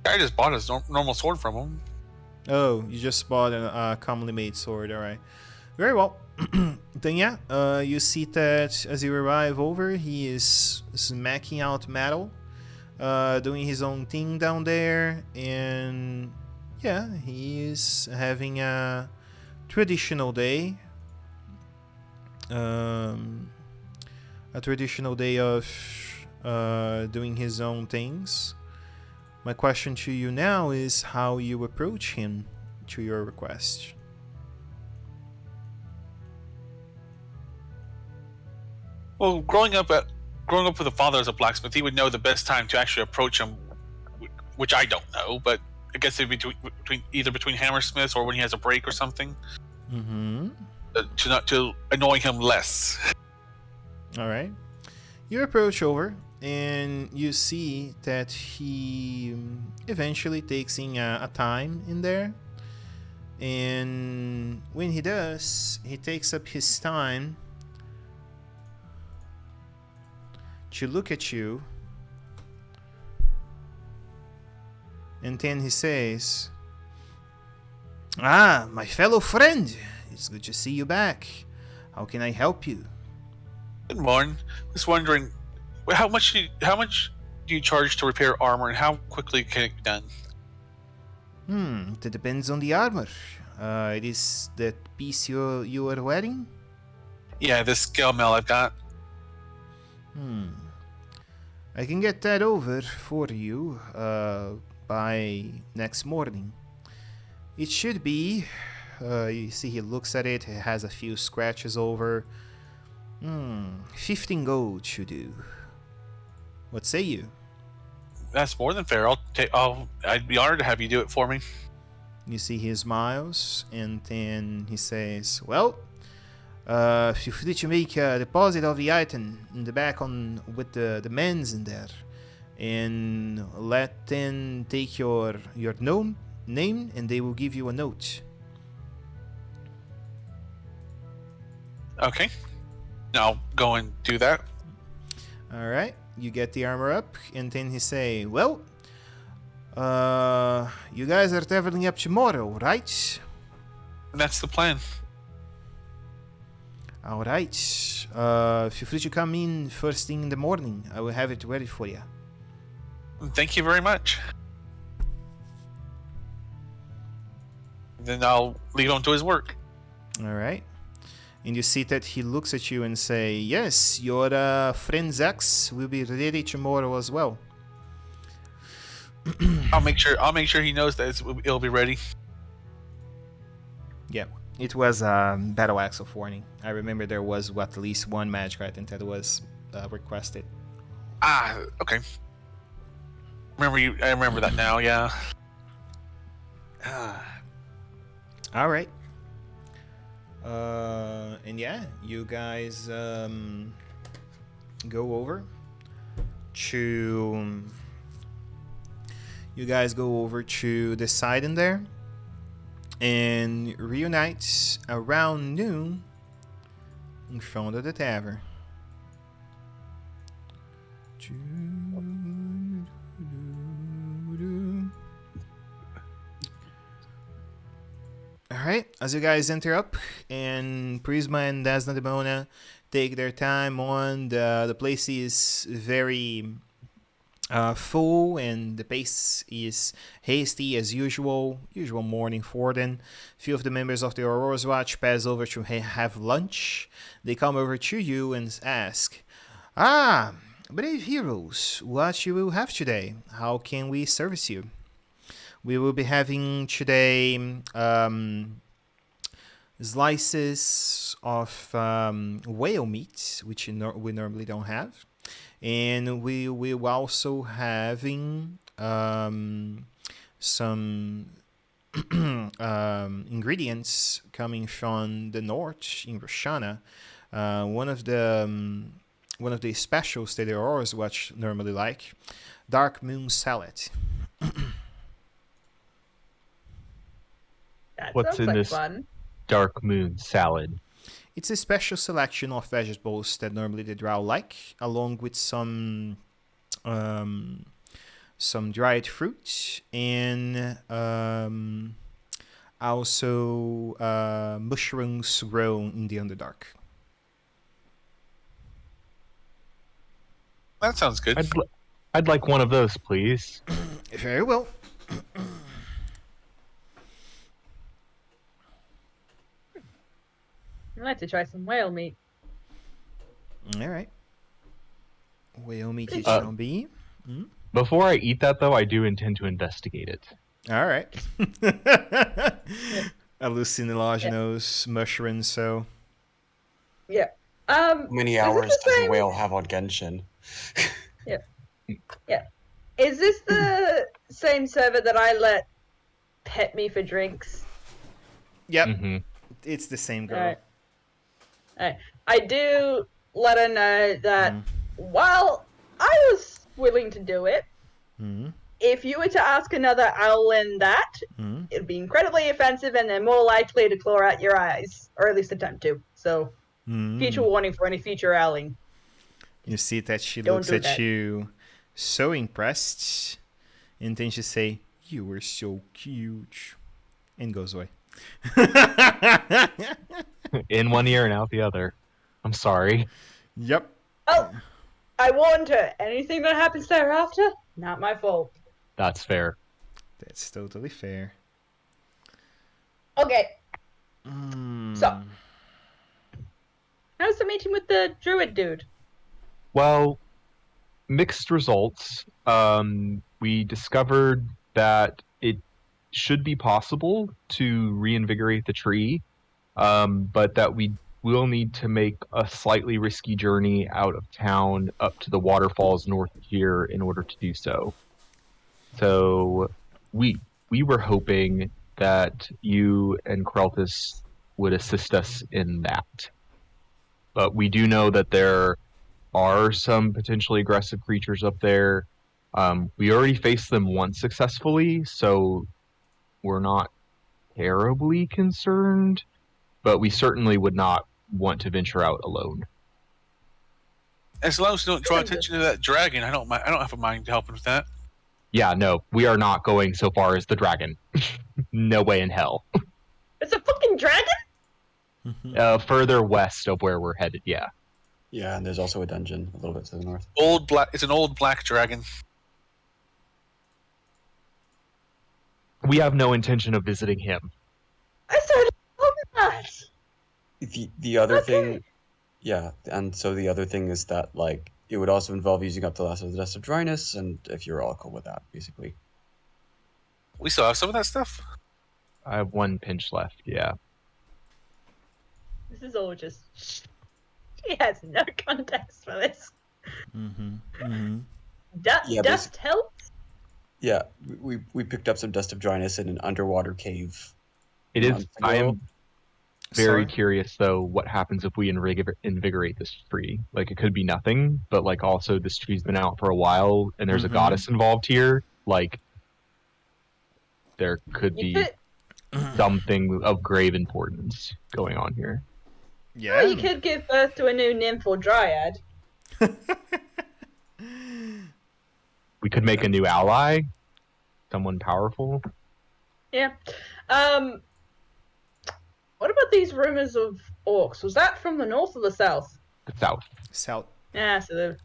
I just bought his normal sword from him. Oh, you just bought a commonly made sword. All right. Very well. Then yeah, you see that as you arrive over, he is smacking out metal, doing his own thing down there, and yeah, he is having a traditional day. A traditional day of doing his own things. My question to you now is how you approach him to your request. Well, growing up with a father as a blacksmith, he would know the best time to actually approach him, which I don't know, but I guess it'd be between hammersmiths or when he has a break or something. To annoy him less. All right. You approach over, and you see that he eventually takes in a time in there. And when he does, he takes up his time to look at you. And then he says, "Ah, my fellow friend, it's good to see you back. How can I help you?" Good morning. Just wondering, how much do you charge to repair armor, and how quickly can it be done? That depends on the armor. It is that piece you are wearing? Yeah, this scale mail I've got. I can get that over for you by next morning. It should be. You see, he looks at it. It has a few scratches over. 15 gold should do. What say you? That's more than fair. I'd be honored to have you do it for me. You see he smiles, and then he says, "Well, feel free to make a deposit of the item in the back with the men's in there, and let them take your name, and they will give you a note." Okay. I'll go and do that. All right. You get the armor up, and then he say, "Well, You guys are traveling up tomorrow, right? That's the plan. All right. Feel free to come in first thing in the morning. I will have it ready for you. Thank you very much. Then I'll leave him to his work. All right. And you see that he looks at you and say, "Yes, your friend Zax will be ready tomorrow as well." I'll make sure he knows that it'll be ready. Yeah, it was battle axe of warning. I remember there was at least one magic item that was requested. Ah, okay. I remember that now. Yeah. All right. And yeah, you guys go over to. You guys go over to the side in there and reunite around noon in front of the tavern. Alright, as you guys enter up and Prisma and Desdemona take their time on, the place is very full and the pace is hasty as usual morning for them. Few of the members of the Aurora's Watch pass over to have lunch. They come over to you and ask, brave heroes, what you will have today? How can we service you? We will be having today slices of whale meat, which we normally don't have. And we will also having some ingredients coming from the north in Roshana. One of the specials that the Aurora's Watch normally like, dark moon salad. That What's sounds in like this fun. dark moon salad? It's a special selection of vegetables that normally the drow like, along with some dried fruit and also mushrooms grown in the Underdark. That sounds good. I'd like one of those, please. Very well. I'd like to try some whale meat. All right. Whale meat it shall be. Before I eat that, though, I do intend to investigate it. All right. Hallucinogenous mushrooms, so. Yeah. How many is hours this the does a same- whale have on Genshin? Is this the same server that I let pet me for drinks? Yep. Mm-hmm. It's the same girl. Alright. I do let her know that while I was willing to do it, if you were to ask another owlin that, it'd be incredibly offensive and they're more likely to claw out your eyes, or at least attempt to. So, future warning for any future owling. You see that she Don't looks do at that. you so impressed and then she say, "You were so cute," and goes away. In one ear and out the other. I'm sorry. Yep. Oh, I warned her. Anything that happens thereafter, not my fault. That's fair. That's totally fair. Okay, so how's the meeting with the druid dude? Well, mixed results. We discovered that it should be possible to reinvigorate the tree, but that we will need to make a slightly risky journey out of town up to the waterfalls north of here in order to do so. So we were hoping that you and Kreltis would assist us in that. But we do know that there are some potentially aggressive creatures up there. We already faced them once successfully, so we're not terribly concerned, but we certainly would not want to venture out alone. As long as you don't draw attention to that dragon, I don't have a mind helping with that. Yeah, no, we are not going so far as the dragon. No way in hell. It's a fucking dragon. Further west of where we're headed, yeah. Yeah, and there's also a dungeon a little bit to the north. It's an old black dragon. We have no intention of visiting him. I said not. The other Okay. thing, yeah, and so the other thing is that like it would also involve using up the last of the dust of dryness, and if you're all cool with that, basically. We still have some of that stuff. I have 1 pinch left, yeah. This is all just. She has no context for this. Yeah, Dust helps. Yeah, we picked up some dust of dryness in an underwater cave. It is. months I ago. am very Sorry? curious, though, what happens if we invigorate this tree. Like, it could be nothing, but, like, also this tree's been out for a while, and there's a goddess involved here. Like, there could You be could, something of grave importance going on here. Yeah. you could give birth to a new nymph or dryad. We could make a new ally, someone powerful. Yeah. What about these rumors of orcs? Was that from the north or the south? The south. South. Yeah, so they're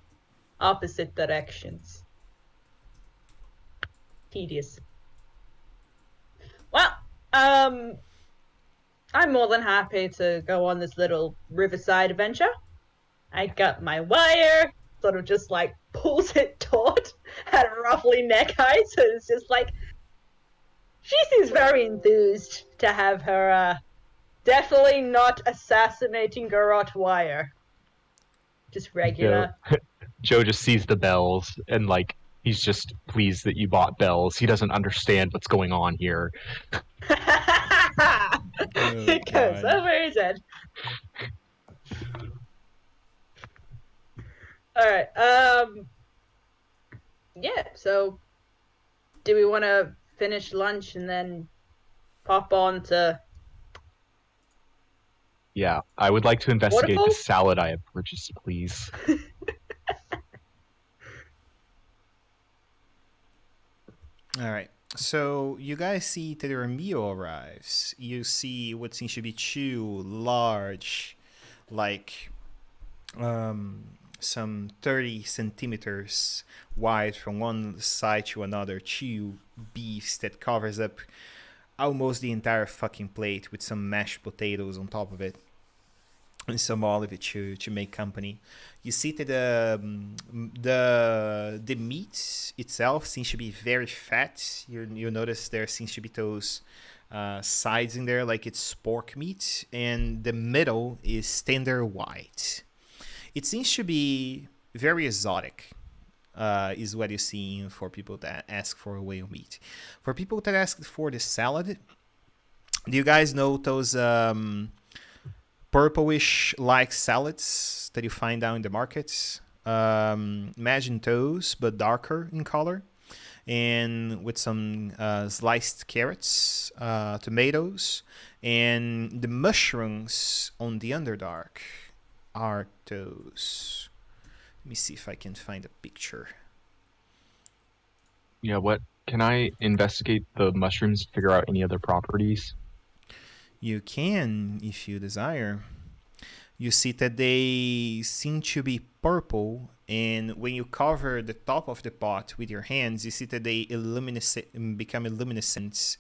opposite directions. Tedious. Well, I'm more than happy to go on this little riverside adventure. I got my wire, sort of just like pulls it taut at roughly neck height, so it's just like she seems very enthused to have her definitely not assassinating garrote wire. Just regular. Joe just sees the bells and like he's just pleased that you bought bells. He doesn't understand what's going on here. It goes God. over his head. Alright, yeah, so do we want to finish lunch and then pop on to Yeah, I would like to investigate Waterfall? the salad I have purchased, please. All right. So you guys see that your meal arrives. You see what seems to be 2 large, like some 30 centimeters wide from one side to another, 2 beefs that covers up almost the entire fucking plate with some mashed potatoes on top of it. And some olive to make company. You see that the meat itself seems to be very fat. You notice there seems to be those sides in there like it's pork meat, and the middle is tender white. It seems to be very exotic. Is what you're seeing for people that ask for whale meat. For people that ask for the salad, do you guys know those purplish like salads that you find down in the markets? Imagine those, but darker in color, and with some sliced carrots, tomatoes, and the mushrooms on the underdark are those. Let me see if I can find a picture. Yeah, what can I investigate the mushrooms to figure out any other properties? You can, if you desire. You see that they seem to be purple, and when you cover the top of the pot with your hands, you see that they become luminescent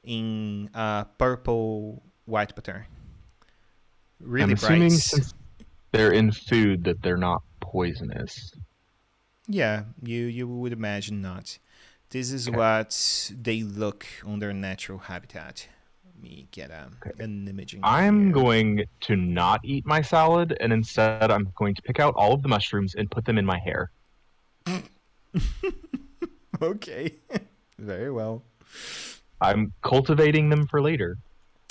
in purple white pattern. Really I'm assuming bright. since they're in food that they're not poisonous. Yeah, you would imagine not. This is Okay. what they look on their natural habitat. Let me get an imaging. I'm here. going to not eat my salad, and instead I'm going to pick out all of the mushrooms and put them in my hair. Okay. Very well. I'm cultivating them for later.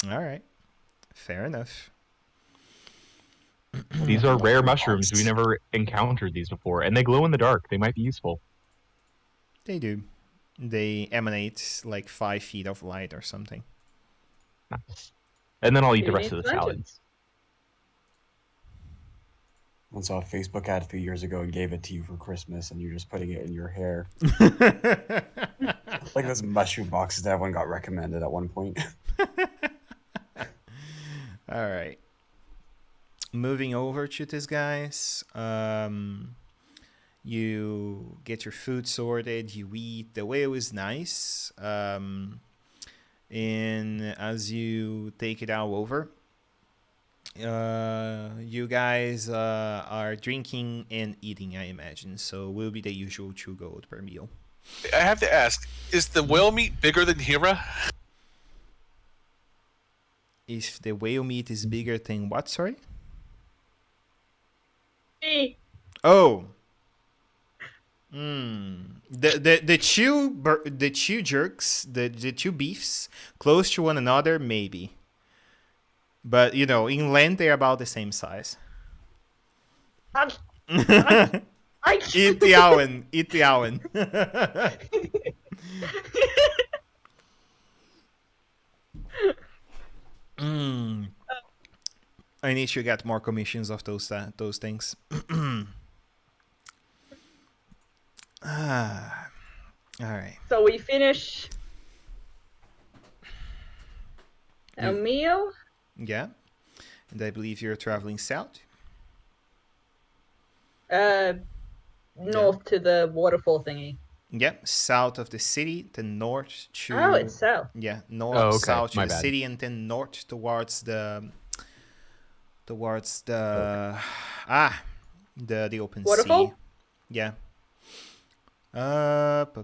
All right. Fair enough. These are rare mushrooms. We never encountered these before, and they glow in the dark. They might be useful. They do. They emanate like 5 feet of light or something. Nice. And then I'll eat the Who rest of needs the salad. lanterns? Once saw a Facebook ad 3 years ago and gave it to you for Christmas, and you're just putting it in your hair. Like those mushroom boxes that everyone got recommended at one point. All right. Moving over to this, guys. You get your food sorted. You eat. The whale is nice. And as you take it all over, you guys are drinking and eating, I imagine. So will be the usual 2 gold per meal. I have to ask: is the whale meat bigger than Hira? If the whale meat is bigger than what? Sorry. Me. Oh. The two jerks, the two beefs close to one another, maybe. But you know, in length they're about the same size. Eat the owen. Eat the owen. I need to get more commissions of those things. All right. So we finish a meal. Yeah. And I believe you're traveling south. North to the waterfall thingy. Yep, south of the city, then north to... Oh, it's south. Yeah, north, okay. south to My the bad. city, and then north towards the the open Waterfall? sea. Yeah. Let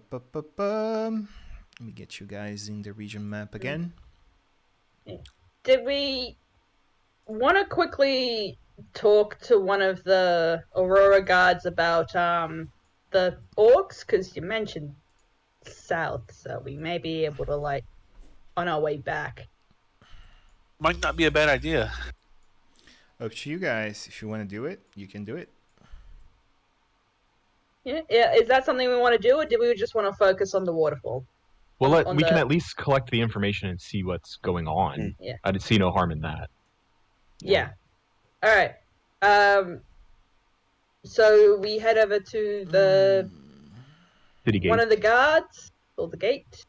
me get you guys in the region map again. Did we want to quickly talk to one of the Aurora guards about the orcs? Because you mentioned south, so we may be able to, like, on our way back. Might not be a bad idea. Up to you guys. If you want to do it, you can do it. Yeah, is that something we want to do, or do we just want to focus on the waterfall? Well, On we can the- at least collect the information and see what's going on. Yeah. I'd see no harm in that. Yeah. All right. So we head over to the City gate. one of the guards or the gate.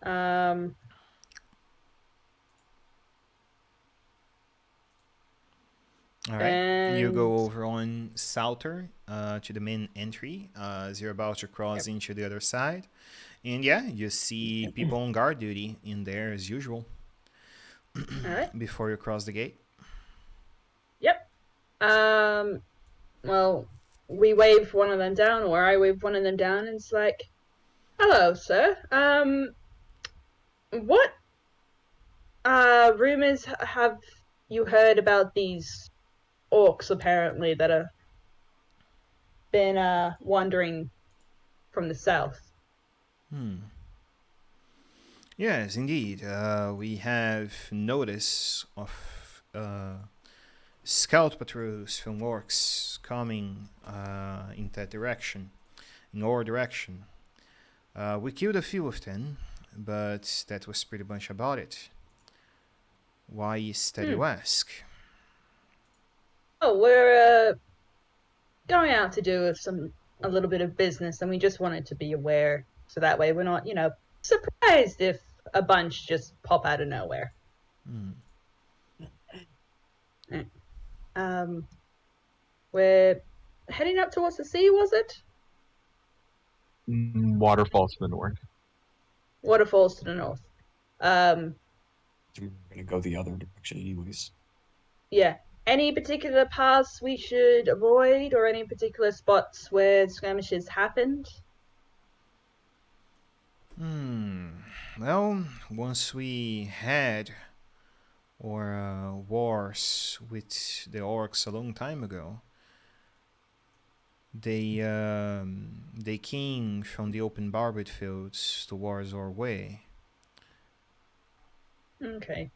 All right. You go And- over on Souter to the main entry as you're about to cross into the other side. And yeah, you see people on guard duty in there as usual All right. before you cross the gate. Yep. Well, we wave one of them down, or I wave one of them down, and it's like, "Hello, sir. What rumors have you heard about these orcs apparently that have been wandering from the south?" Yes, indeed. We have notice of scout patrols from orcs coming in that direction, in our direction. We killed a few of them, but that was pretty much about it. Why is that you ask? Oh, we're going out to do a little bit of business, and we just wanted to be aware, so that way we're not, surprised if a bunch just pop out of nowhere. We're heading up towards the sea, was it? Waterfalls to the north. Waterfalls to the north. We're gonna go the other direction anyways. Yeah. Any particular paths we should avoid, or any particular spots where skirmishes happened? Well, once we had our wars with the orcs a long time ago, they came from the open barbed fields towards our way. Okay.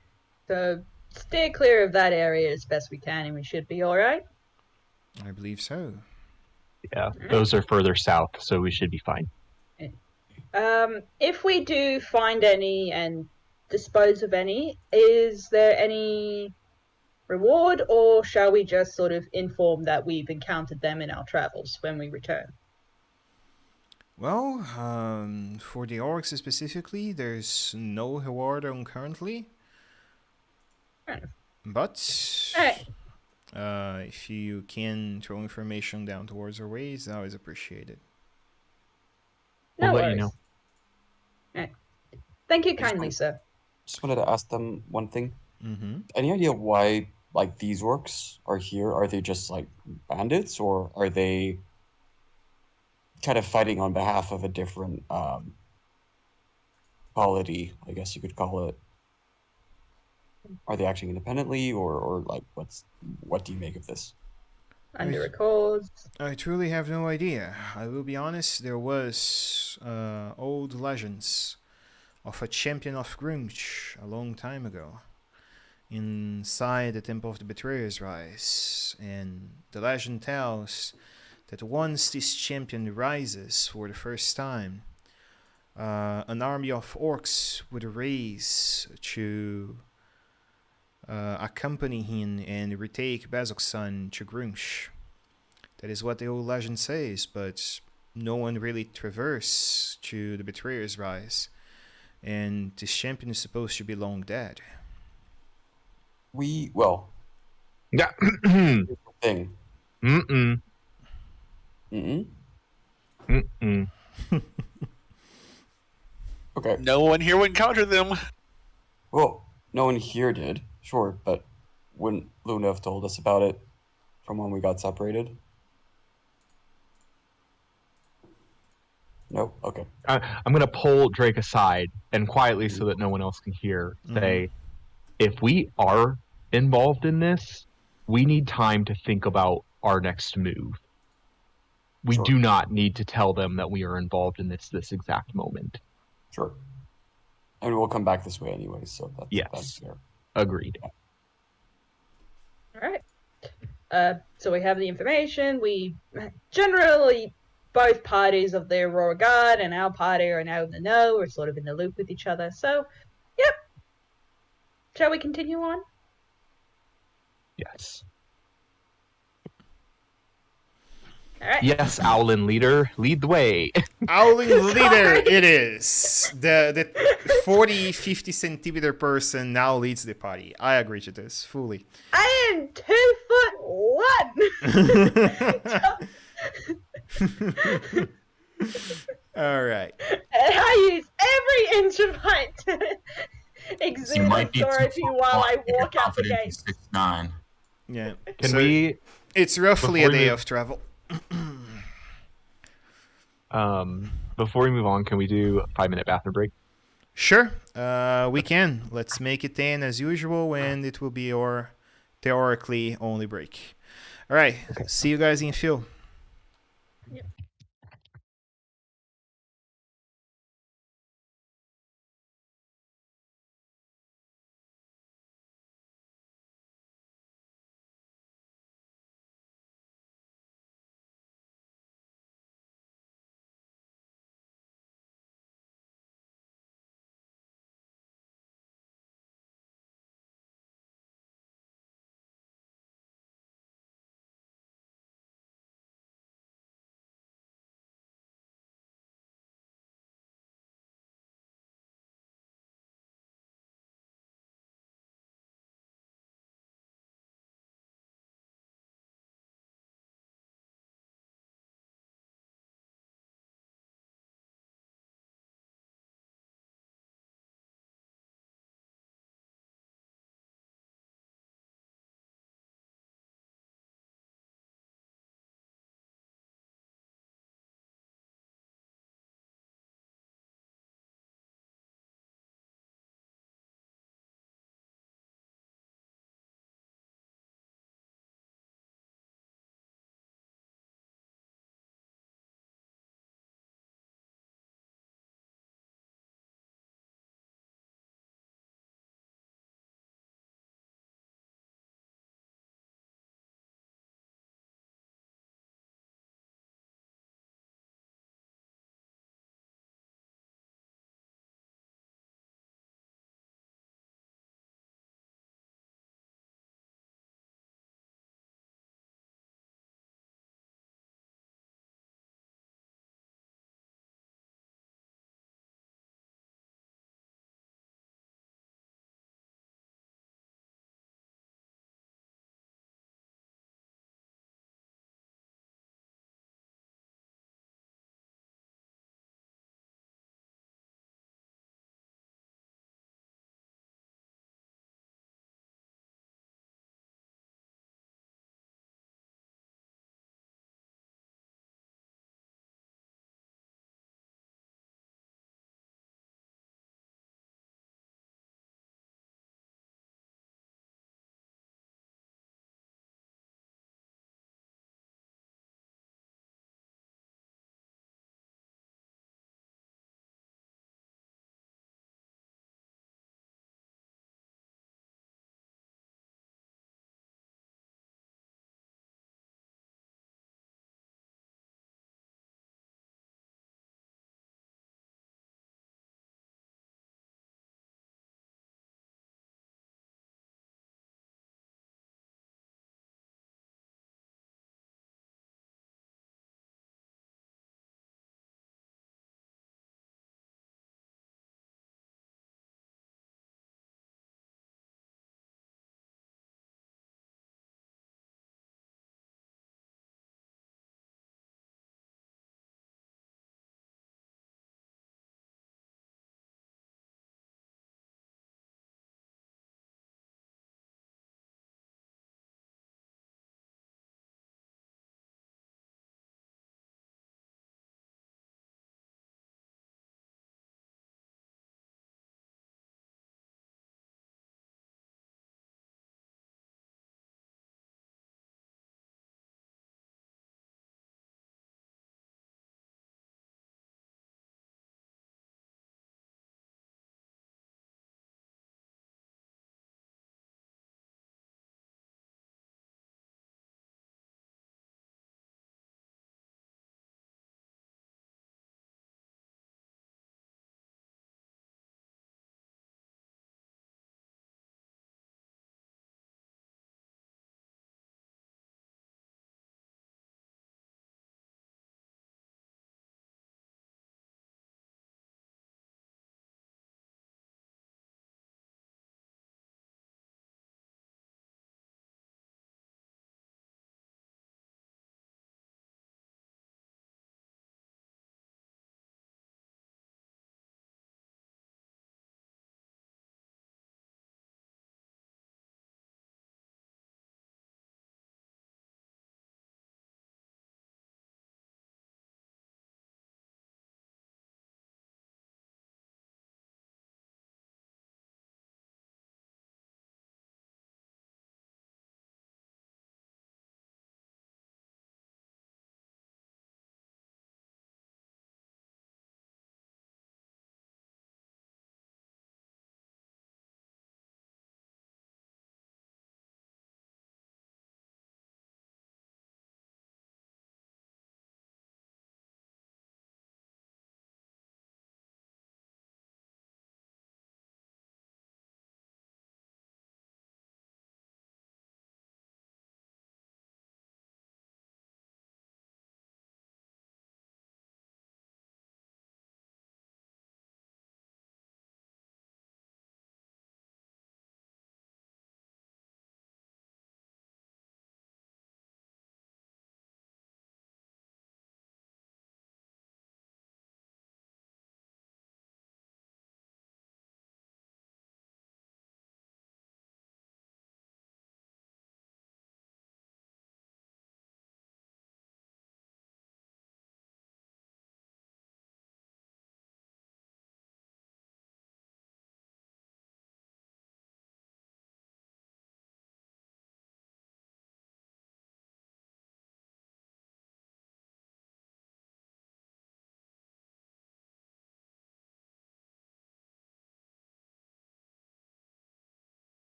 So steer clear of that area as best we can, and we should be all right. I believe so. Yeah, those are further south, so we should be fine. If we do find any and dispose of any, is there any reward, or shall we just sort of inform that we've encountered them in our travels when we return? Well, for the orcs specifically, there's no reward on currently, Fair enough. but Alright, if you can throw information down towards our ways, I always appreciate it. no We'll let worries. you know. Alright. Thank you I just kindly, want- sir. Just wanted to ask them one thing. Mm-hmm. Any idea why like these orcs are here? Are they just like bandits, or are they kind of fighting on behalf of a different polity, I guess you could call it? Are they acting independently, or like what do you make of this? Under records. I truly have no idea. I will be honest, there was old legends of a champion of Grunch a long time ago inside the Temple of the Betrayer's Rise, and the legend tells that once this champion rises for the first time, an army of orcs would raise to accompany him and retake Bazoksan to Grunch. That is what the old legend says, but no one really traverses to the Betrayer's Rise, and this champion is supposed to be long dead. Yeah. Here's the thing. Mm-mm. Mm-mm. Mm-mm. Okay. No one here would encounter them. Well, no one here did, sure, but wouldn't Luna have told us about it from when we got separated? Nope. Okay. I'm going to pull Drake aside and quietly, so that no one else can hear, say, if we are involved in this, we need time to think about our next move. We Sure. do not need to tell them that we are involved in this exact moment. Sure. And we'll come back this way anyway, so that's Yes. fair. Agreed. Alright. So we have the information. We generally, both parties of the Aurora Guard and our party are now in the know. We're sort of in the loop with each other. So, yep. Shall we continue on? Yes. Alright. Yes, Owlin leader, lead the way. Owling leader it is. The 40, 50 centimeter person now leads the party. I agree to this fully. I am 2'1". Alright. And I use every inch of height to exude might be authority 2'1", while I but you're walk out the confident gate. he's 6'9". Yeah. Can So we, it's roughly before a day we- of travel. before we move on, can we do a 5-minute bathroom break? Sure. We can. Let's make it 10 as usual, and it will be our theoretically only break. Alright. See you guys in Phil.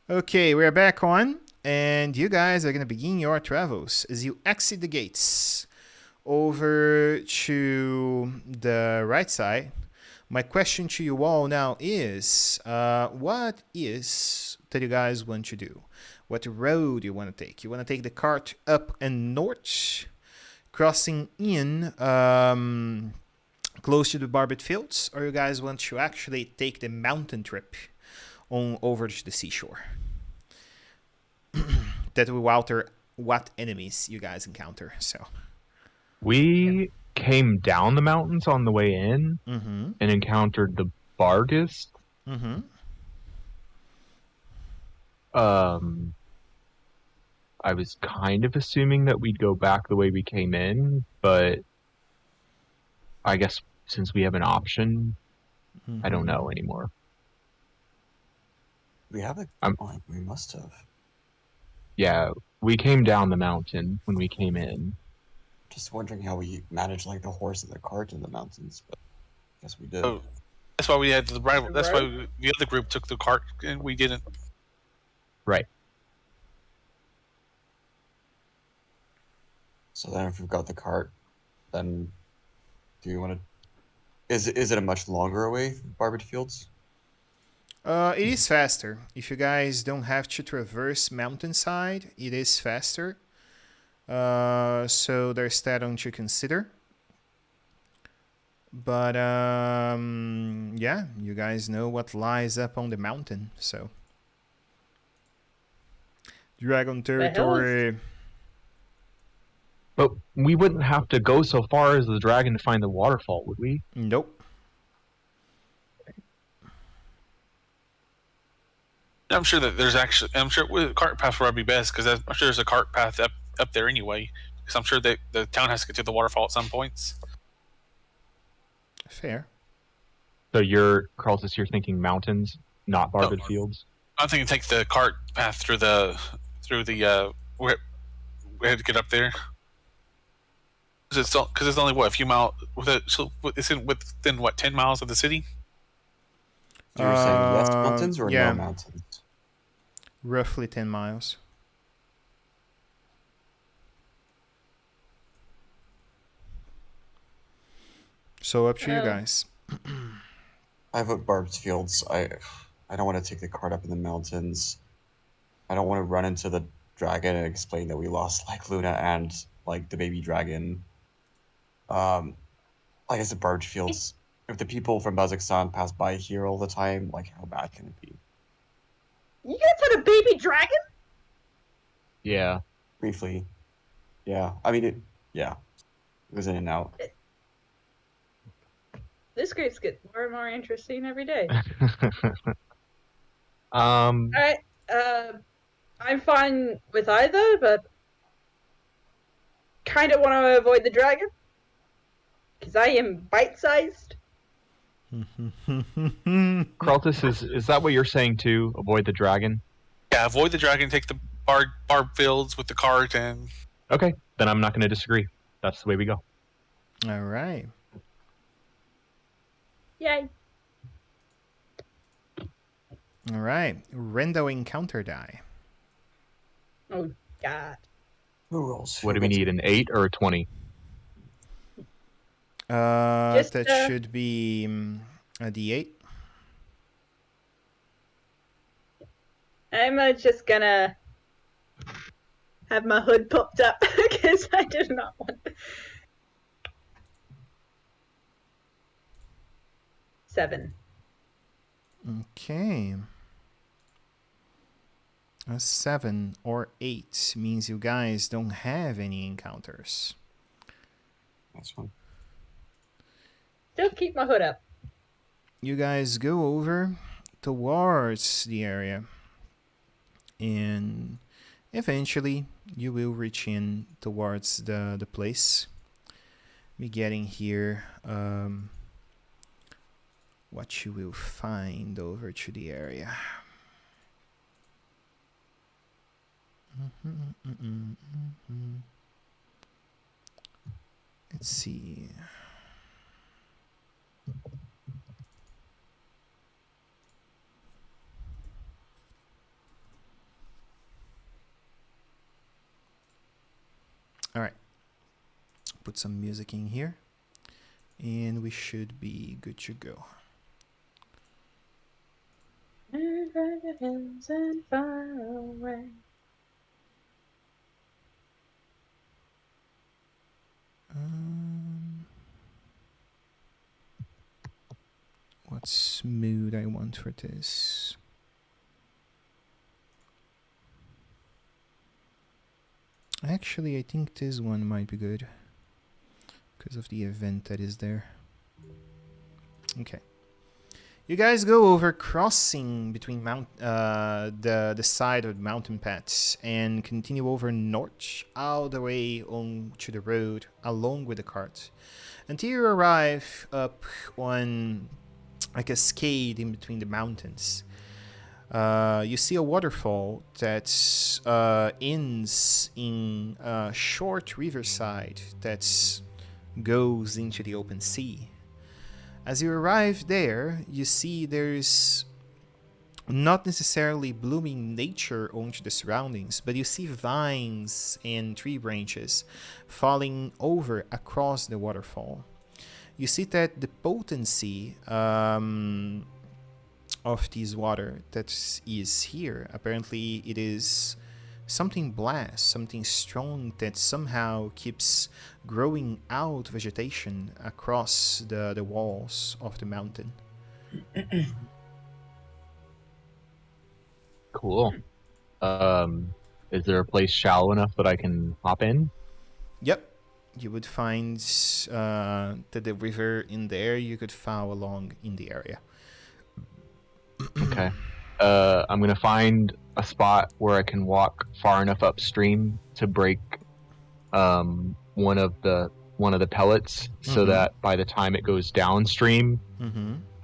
Okay, we're back on, and you guys are going to begin your travels as you exit the gates over to the right side. My question to you all now is, what is that you guys want to do? What road you want to take? You want to take the cart up and north, crossing in close to the Barbet Fields, or you guys want to actually take the mountain trip on over to the seashore? That will alter what enemies you guys encounter. So We came down the mountains on the way in and encountered the Bargist. I was kind of assuming that we'd go back the way we came in, but I guess since we have an option, I don't know anymore. We have a. We must have. Yeah, we came down the mountain when we came in. Just wondering how we managed like the horse and the cart in the mountains, but I guess we did. Oh, that's why we had the rival. That's why the other group took the cart and we didn't. Right. So then, if we've got the cart, then do you want to? Is it a much longer away from Barbet Fields? It is faster. If you guys don't have to traverse mountainside, it is faster. So there's that on to consider. But yeah, you guys know what lies up on the mountain, so dragon territory. But we wouldn't have to go so far as the dragon to find the waterfall, would we? Nope. I'm sure that there's actually. I'm sure the cart path would be best because I'm sure there's a cart path up there anyway. Because I'm sure that the town has to get to the waterfall at some points. Fair. So Carltus, you're thinking mountains, not Barbet Fields? I'm thinking take the cart path through the where we had to get up there. Because it's only what, a few miles. It's within what, 10 miles of the city. So you're saying yes mountains or no mountains? Roughly 10 miles. So up to you guys. I vote Barb's Fields. I don't want to take the cart up in the mountains. I don't want to run into the dragon and explain that we lost like Luna and like the baby dragon. Like I said, Barb's Fields. If the people from Kazakhstan pass by here all the time, like how bad can it be? You guys had a baby dragon? Yeah. Briefly. Yeah. I mean, it was in and out. This group's get more and more interesting every day. Alright, I'm fine with either, but kind of want to avoid the dragon. Because I am bite-sized. Carltus, is that what you're saying too? Avoid the dragon? Yeah, avoid the dragon, take the barb fields with the cart, and... Okay, then I'm not going to disagree. That's the way we go. All right. Yay. All right. Rendo encounter die. Oh, God. Who rolls? What do we need, an 8 or a 20? That should be a D8. I'm just gonna have my hood popped up because I did not want. 7. Okay. A 7 or 8 means you guys don't have any encounters. That's one. Still keep my hood up. You guys go over towards the area, and eventually you will reach in towards the place. Be getting here. What you will find over to the area. Let's see. put some music in here, and we should be good to go. Over the hills and far away. What mood I want for this? Actually, I think this one might be good because of the event that is there. Okay. You guys go over crossing between the side of the mountain paths and continue over north all the way on to the road along with the cart until you arrive up on a cascade in between the mountains. You see a waterfall that ends in a short riverside that goes into the open sea. As you arrive there, you see there's not necessarily blooming nature onto the surroundings, but you see vines and tree branches falling over across the waterfall. You see that the potency of this water that is here, apparently it is something blast, something strong that somehow keeps growing out vegetation across the walls of the mountain. Cool. Is there a place shallow enough that I can hop in? Yep. You would find that the river in there, you could follow along in the area. Okay. I'm gonna find a spot where I can walk far enough upstream to break one of the pellets, so that by the time it goes downstream,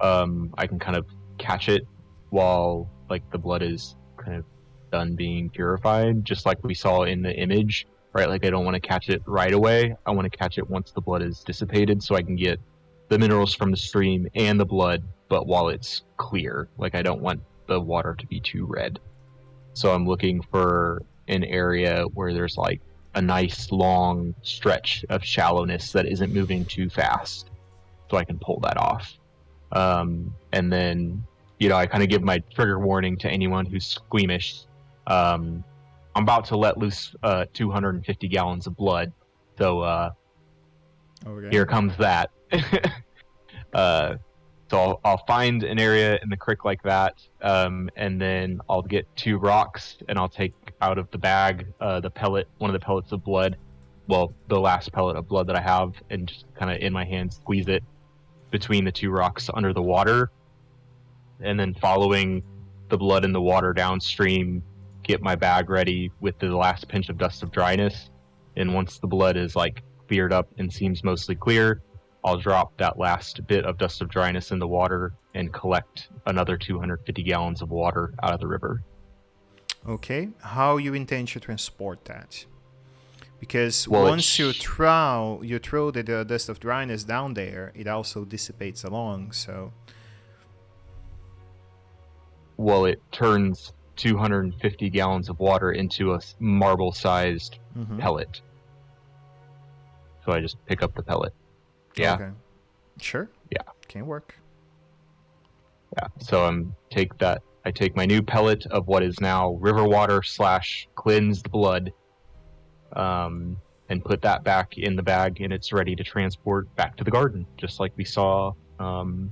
I can kind of catch it while like the blood is kind of done being purified, just like we saw in the image, right? Like I don't want to catch it right away. I want to catch it once the blood is dissipated, so I can get the minerals from the stream and the blood, but while it's clear. Like I don't want the water to be too red. So I'm looking for an area where there's like a nice long stretch of shallowness that isn't moving too fast, so I can pull that off. And then, I kind of give my trigger warning to anyone who's squeamish. I'm about to let loose 250 gallons of blood, so here comes that. So I'll find an area in the creek like that, and then I'll get 2 rocks, and I'll take out of the bag one of the pellets of blood, well, the last pellet of blood that I have, and just kind of in my hand squeeze it between the 2 rocks under the water, and then following the blood in the water downstream, get my bag ready with the last pinch of dust of dryness, and once the blood is like cleared up and seems mostly clear, I'll drop that last bit of dust of dryness in the water and collect another 250 gallons of water out of the river. Okay, how you intend to transport that? Because once you throw the dust of dryness down there, it also dissipates along, so... Well, it turns 250 gallons of water into a marble-sized pellet. So I just pick up the pellet. Yeah. Okay. Sure. Yeah. Can work. Yeah. So I take my new pellet of what is now river water / cleansed blood, and put that back in the bag, and it's ready to transport back to the garden, just like we saw in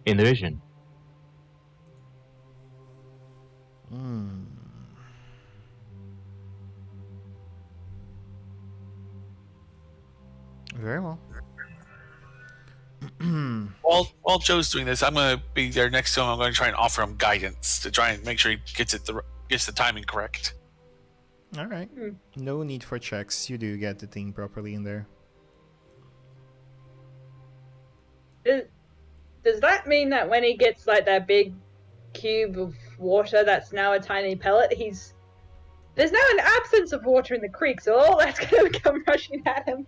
the vision. Very well. While Joe's doing this, I'm going to be there next to him. I'm going to try and offer him guidance to try and make sure he gets the timing correct. All right. No need for checks. You do get the thing properly in there. Does that mean that when he gets like that big cube of water that's now a tiny pellet, there's now an absence of water in the creek, so all that's going to come rushing at him?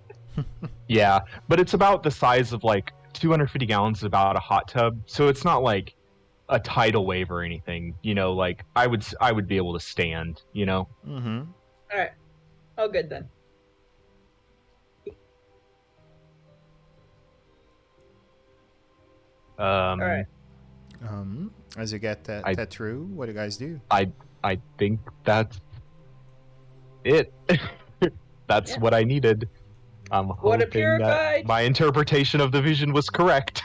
Yeah, but it's about the size of like 250 gallons is about a hot tub, so it's not like a tidal wave or anything. Like I would be able to stand. Mm-hmm. All right. Oh, good then. Alright. As you get that through, what do you guys do? I think that's it. That's Yeah. what I needed. I'm Water hoping that purified. my interpretation of the vision was correct.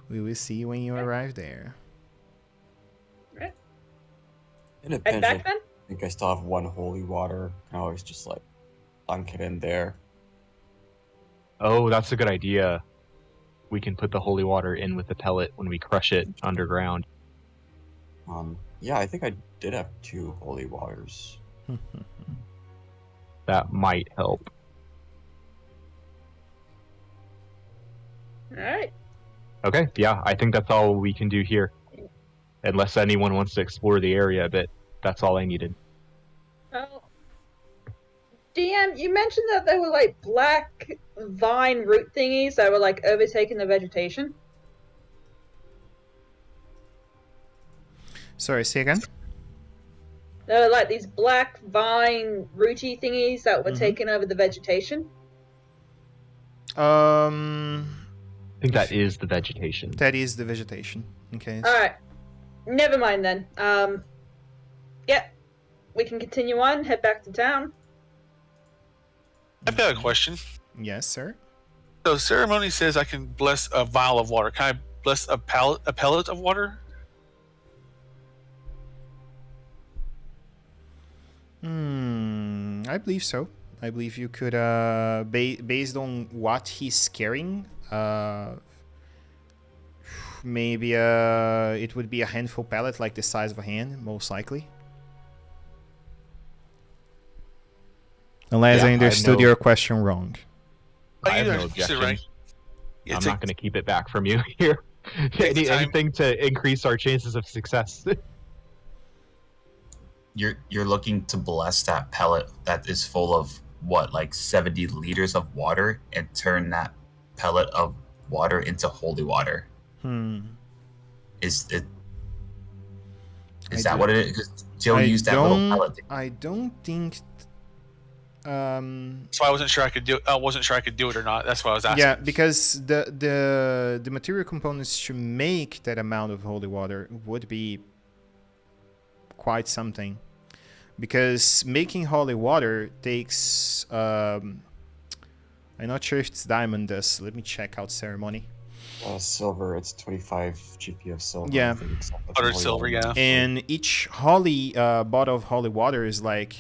We will see when you arrive there. Right. In a Head pinch, I back then? think I still have one holy water. I can always just like dunk it in there. Oh, that's a good idea. We can put the holy water in with the pellet when we crush it underground. Yeah, I think I did have 2 holy waters. That might help. Alright. Okay, yeah, I think that's all we can do here. Unless anyone wants to explore the area a bit. That's all I needed. Well, DM, you mentioned that there were like black vine root thingies that were like overtaking the vegetation. Sorry, say again? There were like these black vine rooty thingies that were Mhm. taking over the vegetation. I think that is the vegetation. That is the vegetation. Okay. Alright. Never mind then. Yeah. We can continue on, head back to town. I've got a question. Yes, sir. So ceremony says I can bless a vial of water. Can I bless a pellet of water? I believe so. I believe you could, based on what he's carrying, maybe it would be a handful pellet, like the size of a hand, most likely. Unless Yeah, I I have understood no- your question wrong. I have you no said objection. right. Yeah, I'm take- not going to keep it back from you here. Take the time. Anything to increase our chances of success. You're looking to bless that pellet that is full of what, like 70 liters of water, and turn that pellet of water into holy water. Is I that do- what it is? 'Cause Joe used that little pellet. I don't think. So I wasn't sure I could do. I wasn't sure I could do it or not. That's why I was asking. Yeah, because the material components to make that amount of holy water would be quite something. Because making holy water takes I'm not sure if it's diamond dust. Let me check out ceremony. Silver, it's 25 GP of silver. Yeah. I think, except for Buttered holy silver, water. yeah. And each holy bottle of holy water is like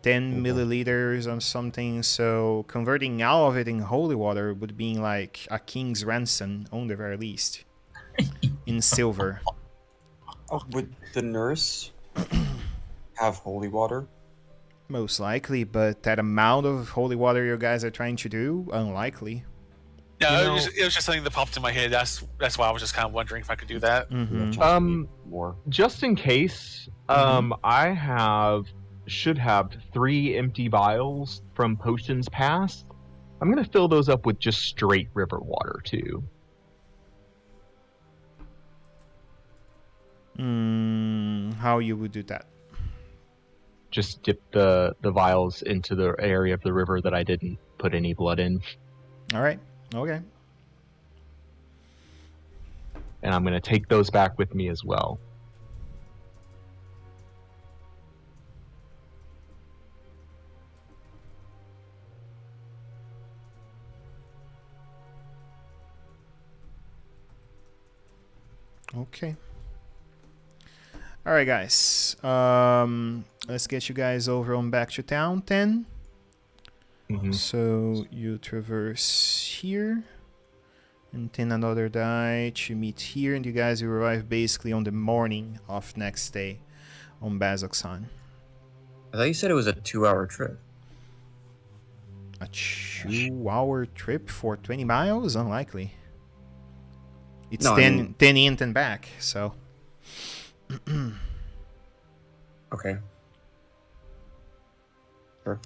10 milliliters or something. So converting all of it in holy water would be like a king's ransom on the very least in silver. Oh, would the nurse have holy water? Most likely, but that amount of holy water you guys are trying to do, unlikely. No, You know- it was just something that popped in my head. That's why I was just kind of wondering if I could do that. More. Just in case, I should have 3 empty vials from potions past. I'm gonna fill those up with just straight river water too. How you would do that? Just dip the vials into the area of the river that I didn't put any blood in, All right. Okay. and I'm gonna take those back with me as well. Okay. All right, guys. Let's get you guys over on back to town then. So you traverse here, and then another die to meet here, and you guys will arrive basically on the morning of next day on Bazoxan. I thought you said it was a 2-hour trip. A 2-hour trip for 20 miles? Unlikely. It's No, I 10, mean- 10 in, 10 back, so. Okay. Sure.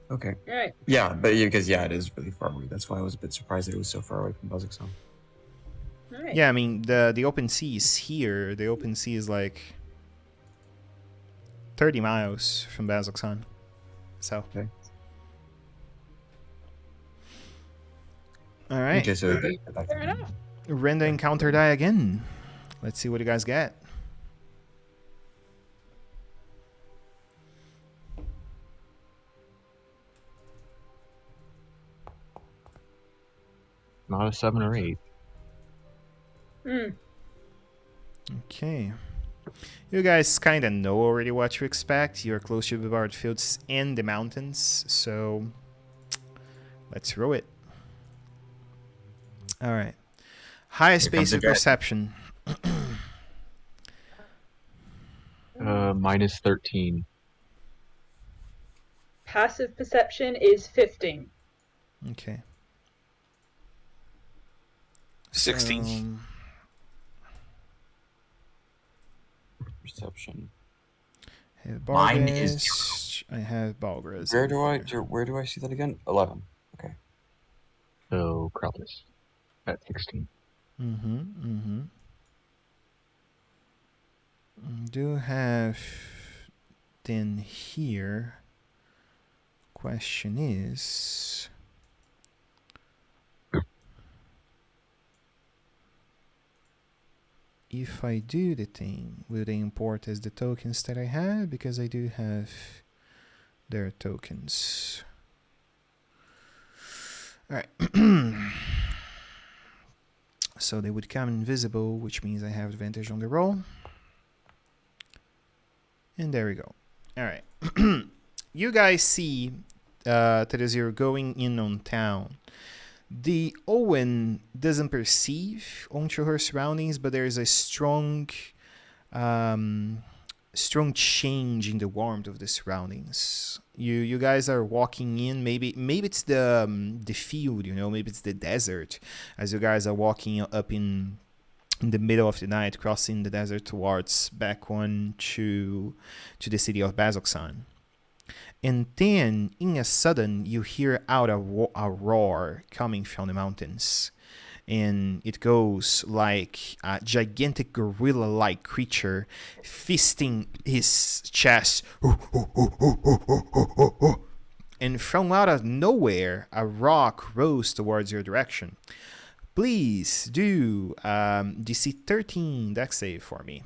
Okay. Alright. Yeah, but because it is really far away. That's why I was a bit surprised that it was so far away from Kazakhstan. Alright. Yeah, I mean, the open sea is here. The open sea is like 30 miles from Bazoxan. So. Okay. All right. Okay, so get back to Fair me. enough. Render encounter die again. Let's see what you guys get. Not a 7 or 8. Hmm. Okay. You guys kind of know already what to expect. You're close to the barred fields and the mountains, so let's roll it. All right. Highest Here comes the basic dragon. perception. Minus 13. Passive perception is 15. Okay. 16. So, Perception. I have Mine is Bargas. I have Balgras. Where do I see that again? 11. Okay. So Krellis at 16. Do have then here. Question is, if I do the thing, will they import as the tokens that I have? Because I do have their tokens. All right. So they would come invisible, which means I have advantage on the roll. And there we go. All right. You guys see that as you're going in on town, the Owen doesn't perceive onto her surroundings, but there's a strong change in the warmth of the surroundings. You guys are walking in. Maybe it's the field, maybe it's the desert, as you guys are walking up in the middle of the night, crossing the desert towards back on to the city of Bazoxan. And then, in a sudden, you hear out a roar coming from the mountains. And it goes like a gigantic gorilla-like creature fisting his chest. And from out of nowhere, a rock rose towards your direction. Please do DC 13 dex save for me.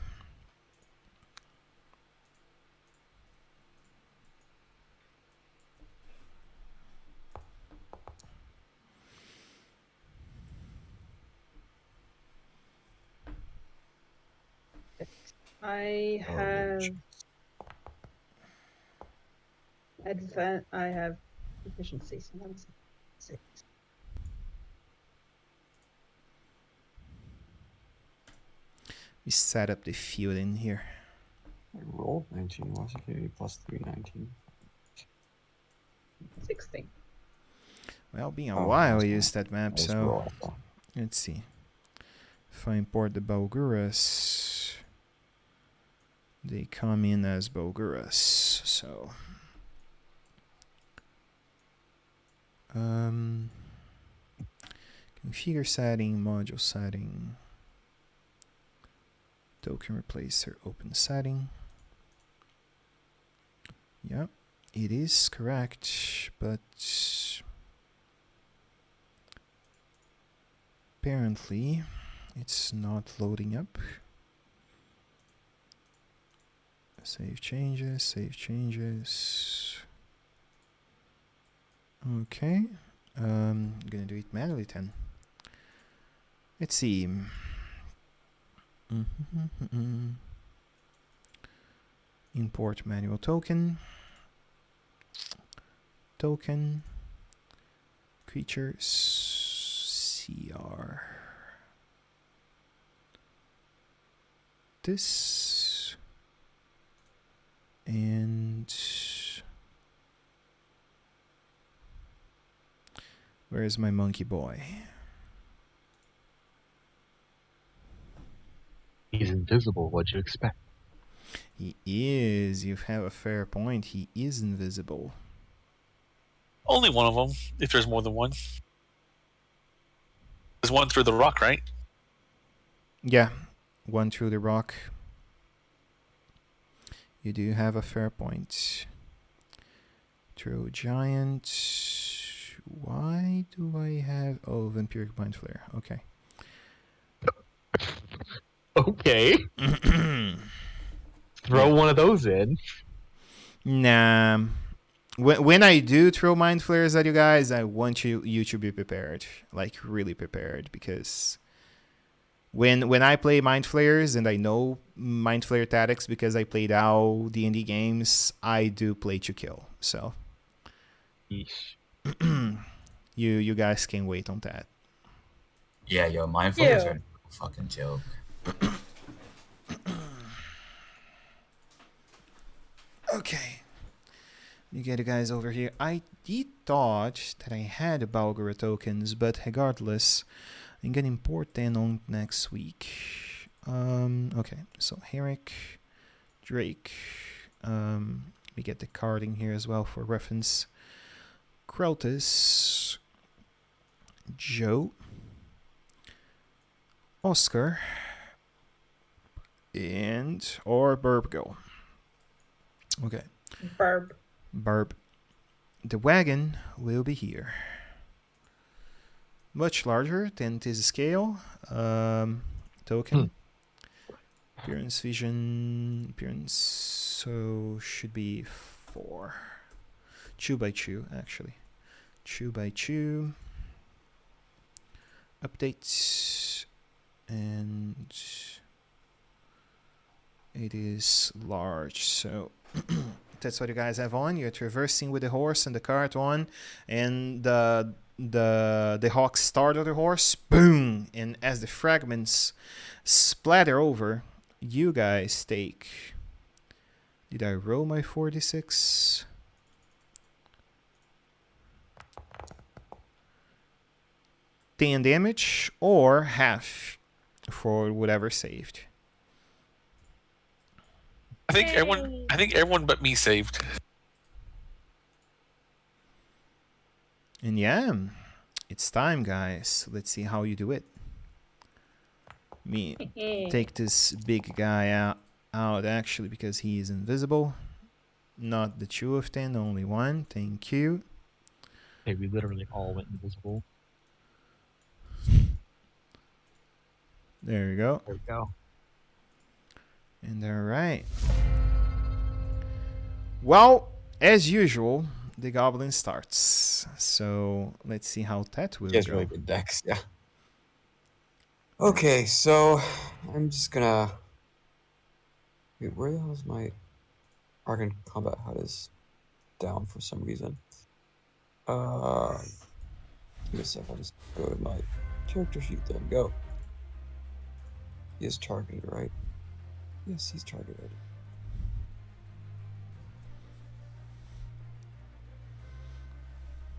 I have I have efficiency, so that's 6. We set up the field in here. I rolled 19. Was it plus 3, 19? 16. Well, been a Oh, while that's I fine. used that map, Let's so roll that. let's see. If I import the Bulguras, they come in as Bulguras. So, configure setting, module setting, token replacer, open setting. Yep, it is correct, but apparently it's not loading up. Save changes, save changes. Okay, I'm gonna do it manually then. Let's see. Import manual token. Token. Creatures. CR. This. And where's my monkey boy? He's invisible. What'd you expect? He is. You have a fair point. He is invisible. Only one of them, if there's more than one. There's one through the rock, right? Yeah, one through the rock. You do have a fair point. Throw giant. Why do I have... Oh, Vampiric Mind Flare. Okay. Okay. Throw one of those in. Nah. When I do throw Mind Flares at you guys, I want you to be prepared. Like, really prepared. Because when I play Mind Flayers, and I know Mind Flayer tactics because I played all D&D games, I do play to kill. So... Yeesh. You guys can wait on that. Yeah, yo, mind flayers Ew. are a fucking joke. Okay. You get you guys over here. I did thought that I had Balgora tokens, but regardless, I'm gonna import them on next week. Okay, so Herrick, Drake. We get the card in here as well for reference. Kreltis, Joe, Oscar, or Burb. Okay. Burb. The wagon will be here. Much larger than this scale. Token. Appearance, vision, appearance. So should be 4. 2 by 2 actually. 2 by 2. Updates. And it is large. So that's what you guys have on. You're traversing with the horse and the cart on, and the hawk startle the horse. Boom! And as the fragments splatter over, you guys take... Did I roll my 46? $10 damage or half for whatever saved. I think everyone but me saved. And yeah, it's time, guys. Let's see how you do it. Me take this big guy out actually because he is invisible. Not the 2 of 10, only 1. Thank you. Hey, we literally all went invisible. There you go. There we go. And all right. Well, as usual, the goblin starts. So let's see how that will He has go. really good decks, yeah. Okay, so I'm just gonna... Wait, where the hell is my Arcane Combat HUD is down for some reason. Give me a sec, I'll just go to my character sheet then. Go. He is targeted, right? Yes, he's targeted.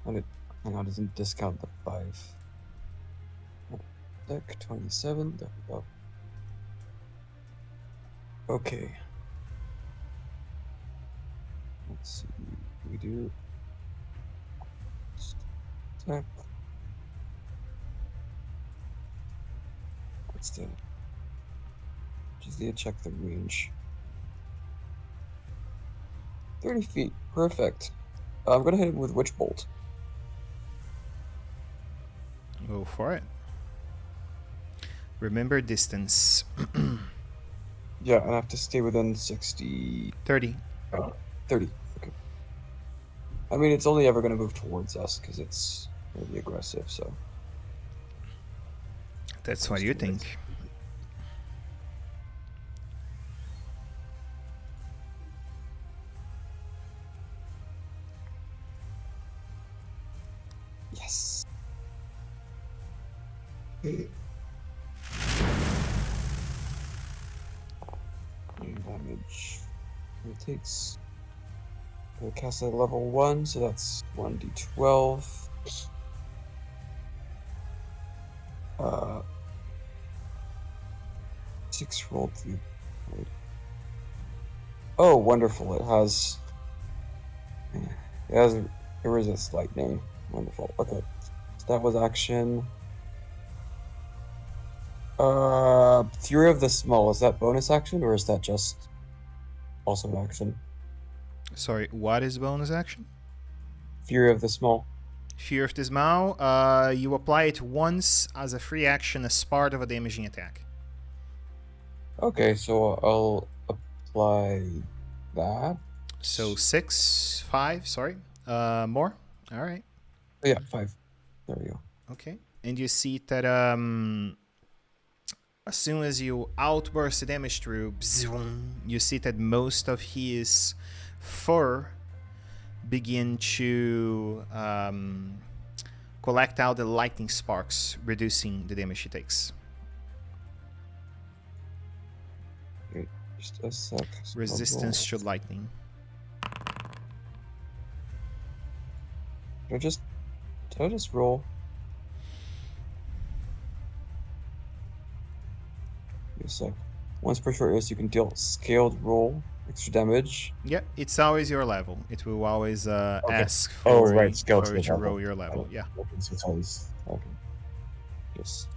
And it, hang on, doesn't discount the 5. Deck 27, there we go. Okay. Let's see, we do attack. What's the... Just need to check the range. 30 feet, perfect. I'm gonna hit him with Witch Bolt. Go for it. Remember distance. Yeah, and I have to stay within 60... 30. 30, okay. I mean, it's only ever gonna move towards us, because it's gonna be aggressive, so... That's what you think. Yes! Damage. It takes... We'll cast at level 1, so that's 1d12. 6 rolled through. Oh, wonderful! It has a resist lightning. Wonderful. Okay, so that was action. Fury of the Small, is that bonus action or is that just also an action? Sorry, what is bonus action? Fury of the Small. Fear of Dismal. You apply it once as a free action as part of a damaging attack. Okay, so I'll apply that. So 6, 5, sorry. More? All right. Oh, yeah, 5. There we go. Okay. And you see that as soon as you outburst the damage through, you see that most of his fur begin to collect out the lightning sparks, reducing the damage he takes. Wait, just a sec. Resistance to lightning. Did I just roll? Give me a sec. Once per short rest, you can deal scaled roll, extra damage. Yeah, it's always your level. It will always ask Oh, for, right, scaled for to you to level. roll your level. Yeah. Okay, so it's always okay. Just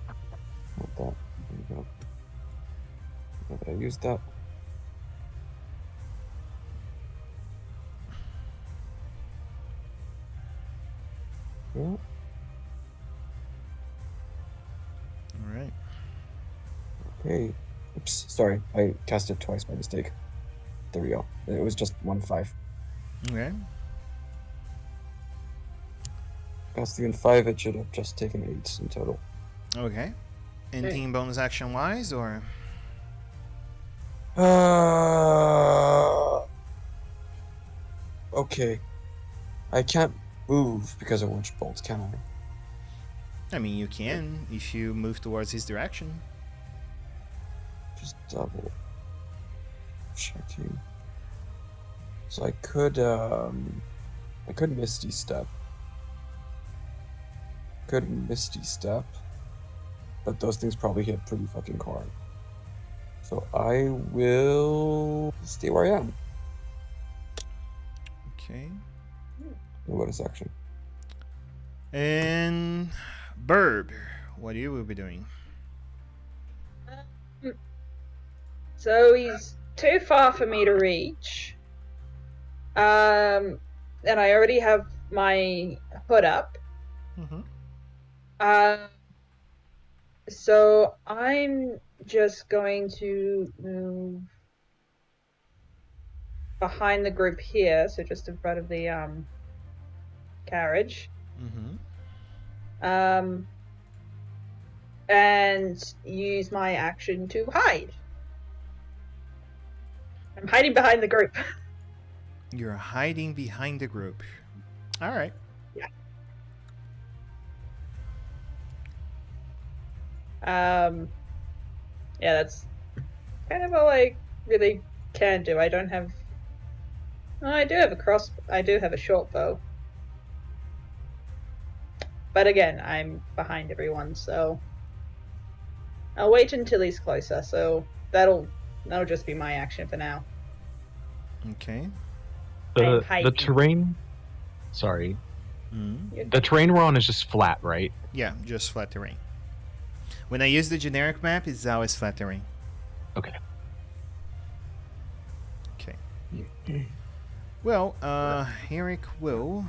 want that. There we go. Did I use that? Yeah. All right. Okay. Oops, sorry. I cast it twice by mistake. There we go. It was just 1/5. Okay. Casting in 5, it should have just taken 8 in total. Okay. Anything bonus action wise or? Okay. I can't move because of Witch Bolt, can I? I mean, you can if you move towards his direction. Just double checking. So I could Misty Step. But those things probably hit pretty fucking hard. So I will stay where I am. Okay. And go to section. And Burb, what you will be doing? So he's too far for me to reach. And I already have my hood up. Mm-hmm. So I'm just going to move behind the group here, so just in front of the carriage. Mm-hmm. And use my action to hide. I'm hiding behind the group. You're hiding behind the group. All right. Yeah. Yeah, that's kind of all I really can do. I don't have. Oh, I do have a I do have a short bow. But again, I'm behind everyone, so I'll wait until he's closer. So that'll just be my action for now. Okay. The terrain. Sorry. Mm-hmm. The terrain we're on is just flat, right? Yeah, just flat terrain. When I use the generic map, it's always flat terrain. Okay. Okay. Well, Eric will.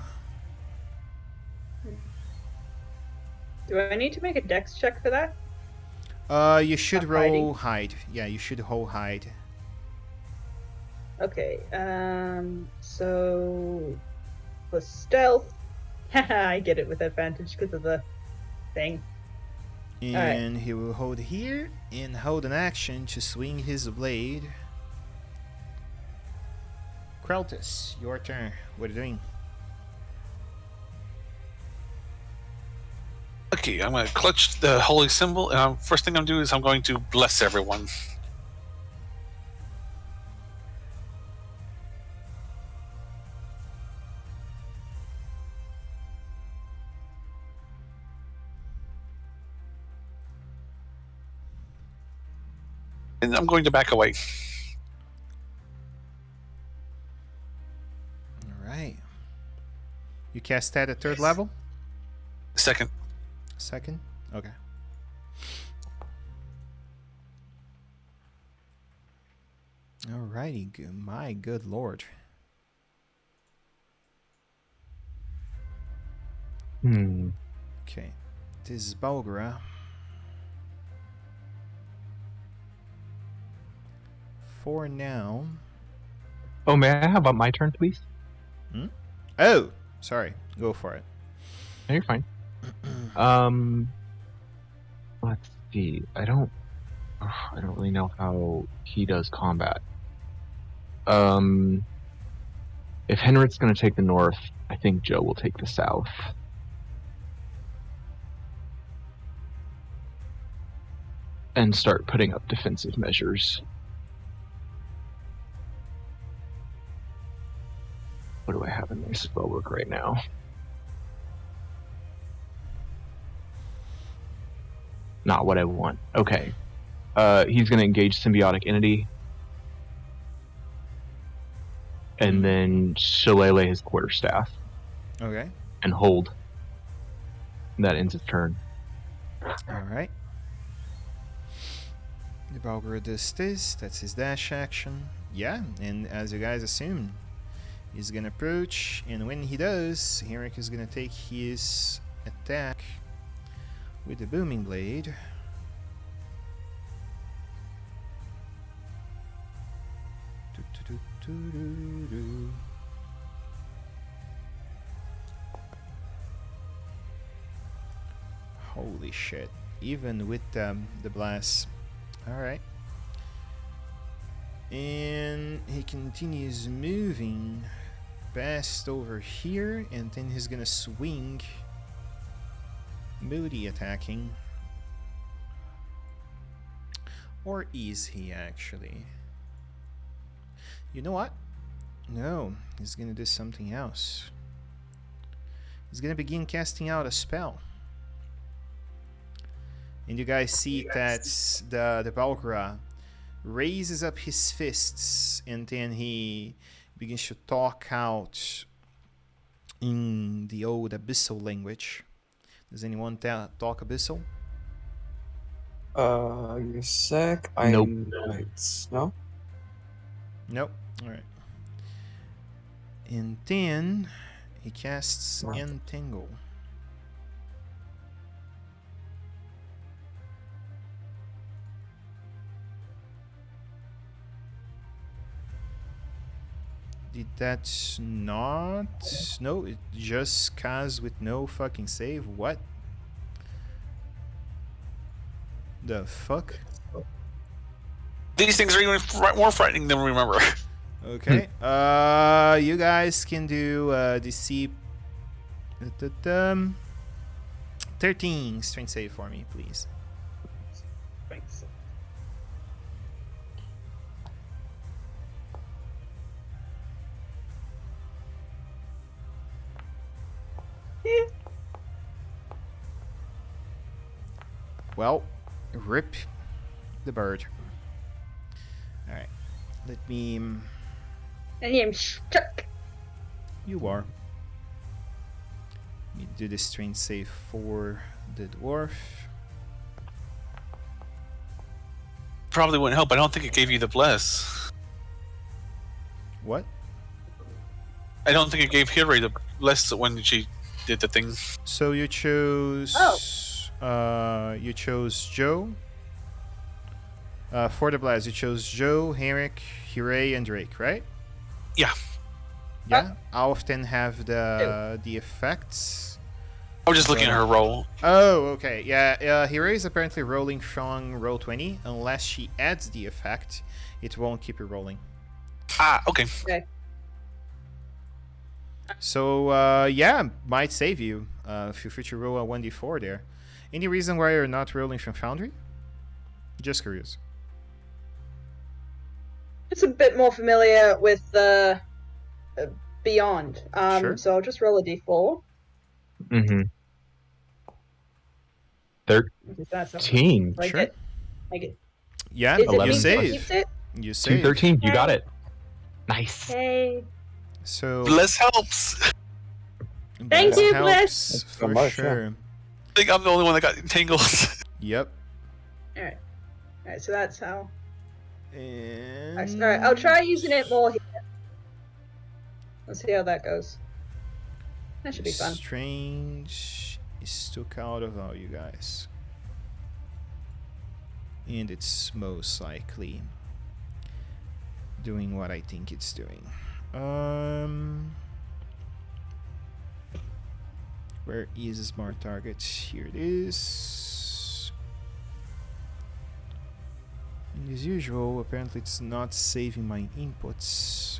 Do I need to make a dex check for that? You should roll hide. Yeah, you should roll hide. Okay. So for stealth, I get it with advantage because of the thing. And he will hold here and hold an action to swing his blade. Kreltis, your turn. What are you doing? Okay, I'm going to clutch the holy symbol, and first thing I'm doing is I'm going to bless everyone. And I'm going to back away. All right. You cast that at third level? Second. Second? Okay. Alrighty, my good lord. Okay. This is Bulgra. For now. Oh, may I have my turn, please? Oh, sorry. Go for it. No, you're fine. Let's see. I don't really know how he does combat. If Henrik's going to take the north, I think Joe will take the south. And start putting up defensive measures. What do I have in my spell book right now? Not what I want. Okay. He's going to engage Symbiotic Entity. And then Shillelagh his quarterstaff. Okay. And hold. And that ends his turn. Alright. The Bulgra does this. That's his dash action. Yeah, and as you guys assumed, he's gonna approach, and when he does, Henrik is gonna take his attack with the Booming Blade. Holy shit. Even with the blast. Alright. And he continues moving past over here, and then he's gonna swing. Moody attacking. Or is he actually? You know what? No, he's gonna do something else. He's gonna begin casting out a spell. And you guys see that the Bulgra raises up his fists, and then he begins to talk out in the old Abyssal language. Does anyone talk Abyssal? You're sick. Nope. No? Nope. Alright. And then he casts Entangle. Did that not? No, it just casts with no fucking save. What? The fuck? These things are even more frightening than we remember. Okay. You guys can do DC. 13 strength save for me, please. Thanks. Well, rip the bird. Alright. Let me. And I'm stuck. You are. Let me do the strength save for the dwarf. Probably wouldn't help. I don't think it gave you the bless. What? I don't think it gave Hillary the bless when she did the thing. So you chose. You chose Joe. For the blast, you chose Joe, Henrik, Hooray, and Drake, right? Yeah. Yeah. I often have the effects. I was just looking at her roll. Oh, okay. Yeah. Hooray is apparently rolling from roll 20. Unless she adds the effect, it won't keep you rolling. Ah, okay. So yeah, might save you. Feel free to roll a 1d4 there. Any reason why you're not rolling from Foundry? Just curious. It's a bit more familiar with Beyond. Sure. So I'll just roll a d4. Mm-hmm. 13. Like Sure. it. Like it. Yeah, Is it 11 you me save. keeps it? You save. 213. You got it. Nice. Hey. So Bless helps. Thank you, helps Bless. for So much, sure. I think I'm the only one that got entangled. Yep. Alright. Alright, so that's how. And Alright, I'll try using it more here. Let's see how that goes. That should be fun. Strange is took out of all you guys. And it's most likely doing what I think it's doing. Where is the smart target? Here it is. And as usual, apparently it's not saving my inputs.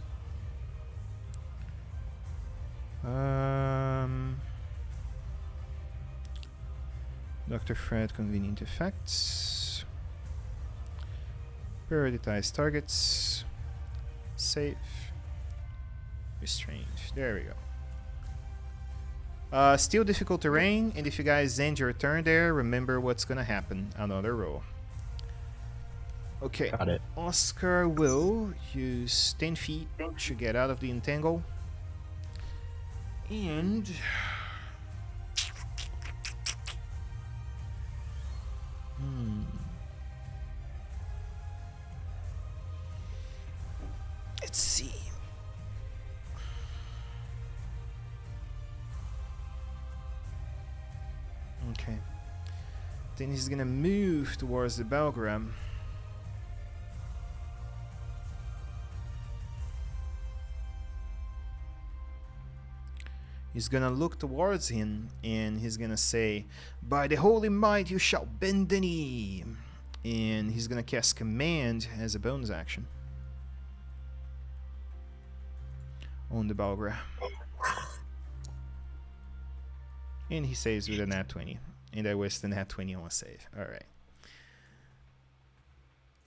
Dr. Fred, convenient effects. Prioritize targets. Save. Restrained. There we go. Still difficult terrain, and if you guys end your turn there, remember what's gonna happen. Another roll. Okay. Got it. Oscar will use 10 feet to get out of the entangle. And let's see. Okay. Then he's gonna move towards the Belgram. He's gonna look towards him and he's gonna say, "By the holy might you shall bend the knee." And he's gonna cast command as a bonus action on the Balgra. And he saves with a nat 20. And I waste the nat 20 on a save. Alright.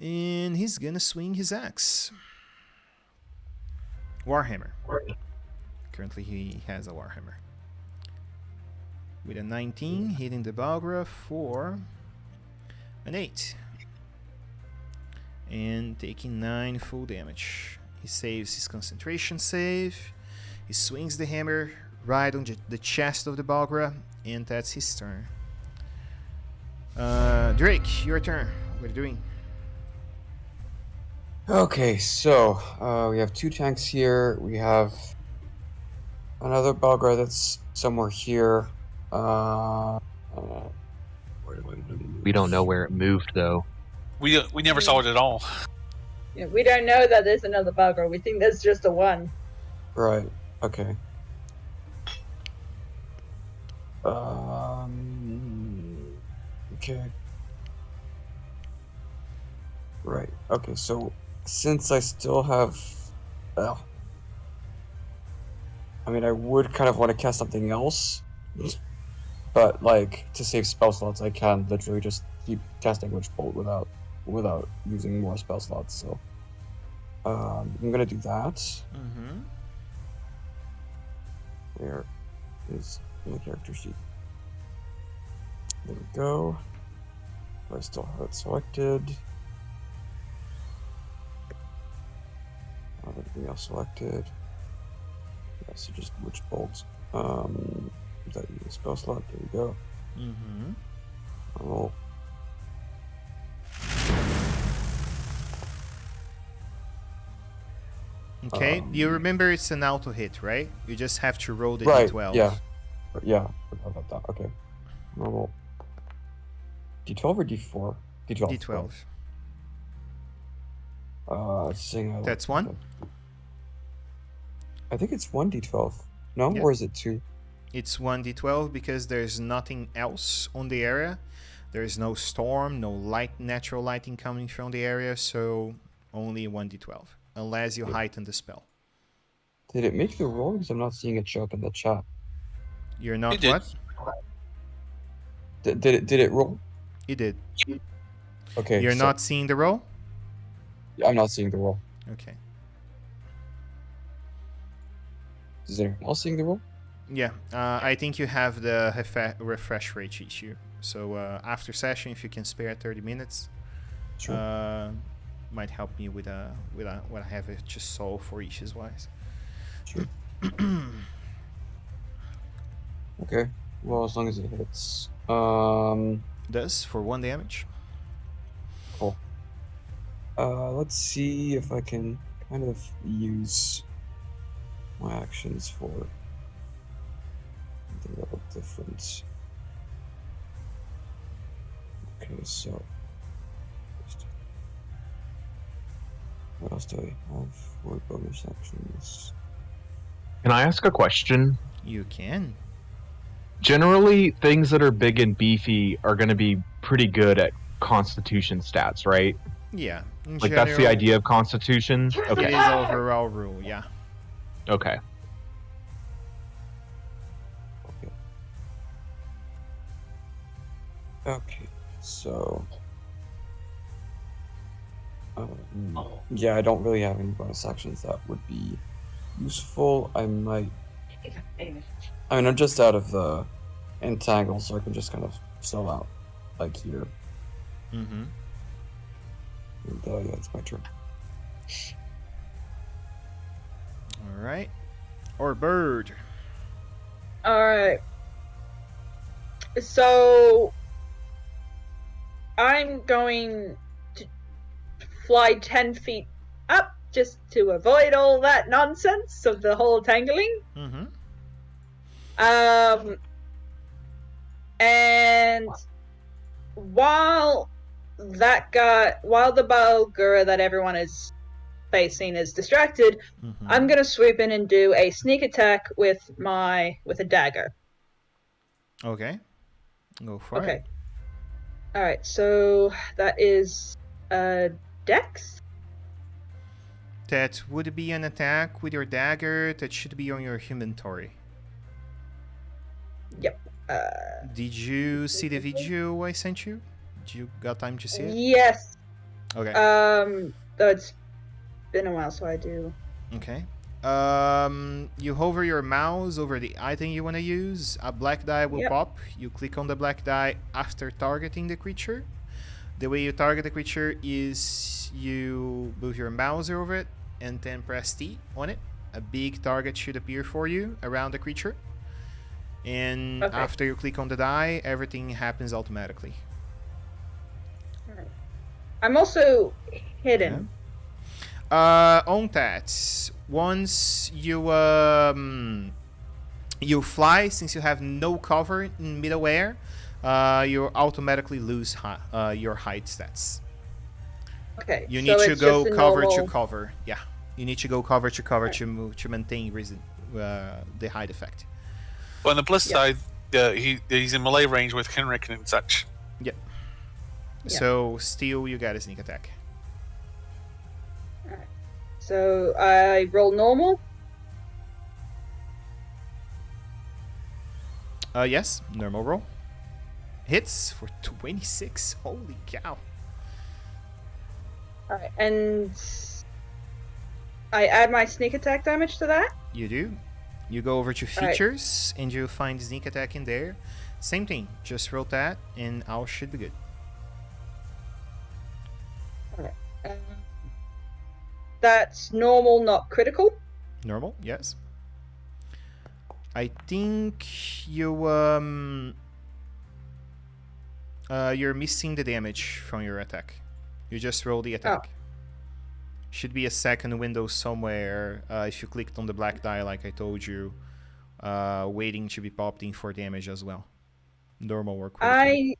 And he's gonna swing his axe. Warhammer. Currently he has a Warhammer. With a 19, hitting the Balgra for an 8. And taking 9 full damage. He saves his concentration save. He swings the hammer right on the chest of the Balgra, and that's his turn. Drake, your turn. What are you doing? Okay, so we have 2 tanks here. We have another Balgra that's somewhere here. Where do I move? We don't know where it moved though. We never saw it at all. Yeah, we don't know that there's another bugger. We think there's just a one. Right. Okay. Okay. Right. Okay. So since I still have, well, I mean, I would kind of want to cast something else, but like to save spell slots, I can literally just keep casting Witch Bolt without using more spell slots. So I'm gonna do that. Mm-hmm. Where is my character sheet? There we go. I still have it selected. Everything else selected. Yeah, so just Witch Bolt. Is that a spell slot? There we go. Mm-hmm. Roll. Okay, you remember it's an auto hit, right? You just have to roll the Right. d12. Yeah. Forgot about that. Okay. Roll. D12 or D4? D12. D12. Sing. That's one? I think it's 1d12. No? Yeah. Or is it 2? It's 1d12 because there's nothing else on the area. There's no storm, no natural lighting coming from the area, so only 1d12. Unless you heighten the spell. Did it make the roll? Because I'm not seeing it show up in the chat. You're not It did. what? Did it roll? It did. Okay. You're so not seeing the roll? I'm not seeing the roll. Okay. Is anyone else seeing the roll? Yeah, I think you have the refresh rate issue. So after session, if you can spare 30 minutes, Sure. might help me with what I have to solve for issues wise. Sure. Okay. Well, as long as it hits. Does for 1 damage. Cool. Let's see if I can kind of use my actions for something a little different. Okay, so what else do I have for bonus actions? Can I ask a question? You can. Generally, things that are big and beefy are going to be pretty good at Constitution stats, right? Yeah. In Like that's the general, idea of Constitution. It Okay. is overall rule, yeah. Okay. Okay, so yeah, I don't really have any bonus actions that would be useful. I might. I mean, I'm just out of the entangle, so I can just kind of sell out, like here. Mm-hmm. And, yeah, it's my turn. All right. Or bird. Alright. So I'm going to fly 10 feet up just to avoid all that nonsense of the whole tangling. Mm-hmm. And while the Balgura that everyone is facing is distracted, Mm-hmm. I'm gonna swoop in and do a sneak attack with a dagger. Okay. Go for Okay. it. Alright, so that is Dex? That would be an attack with your dagger that should be on your inventory. Yep. Did you see the video I sent you? Did you got time to see it? Yes. Okay. Though it's been a while, so I do. Okay. You hover your mouse over the item you want to use. A black die will Yep. pop. You click on the black die after targeting the creature. The way you target the creature is you move your mouse over it and then press T on it. A big target should appear for you around the creature. And Okay. after you click on the die, everything happens automatically. Alright. I'm also hidden. On that, once you fly, since you have no cover in midair, you automatically lose your height stats. Okay. You so need to it's go just a cover normal... to cover. Yeah, you need to go cover to cover Right. to maintain the height effect. But on the plus Yeah. side, he's in melee range with Henrik and such. Yep. Yeah. So still, you got a sneak attack. Alright. So I roll normal. Yes, normal roll. Hits for 26. Holy cow. Alright, and I add my sneak attack damage to that. You do. You go over to Alright. features and you find sneak attack in there. Same thing. Just roll that and all should be good. That's normal, not critical. Normal, yes. I think you're missing the damage from your attack. You just roll the attack. Should be a second window somewhere if you clicked on the black die like I told you, waiting to be popped in for damage as well. Normal or critical. I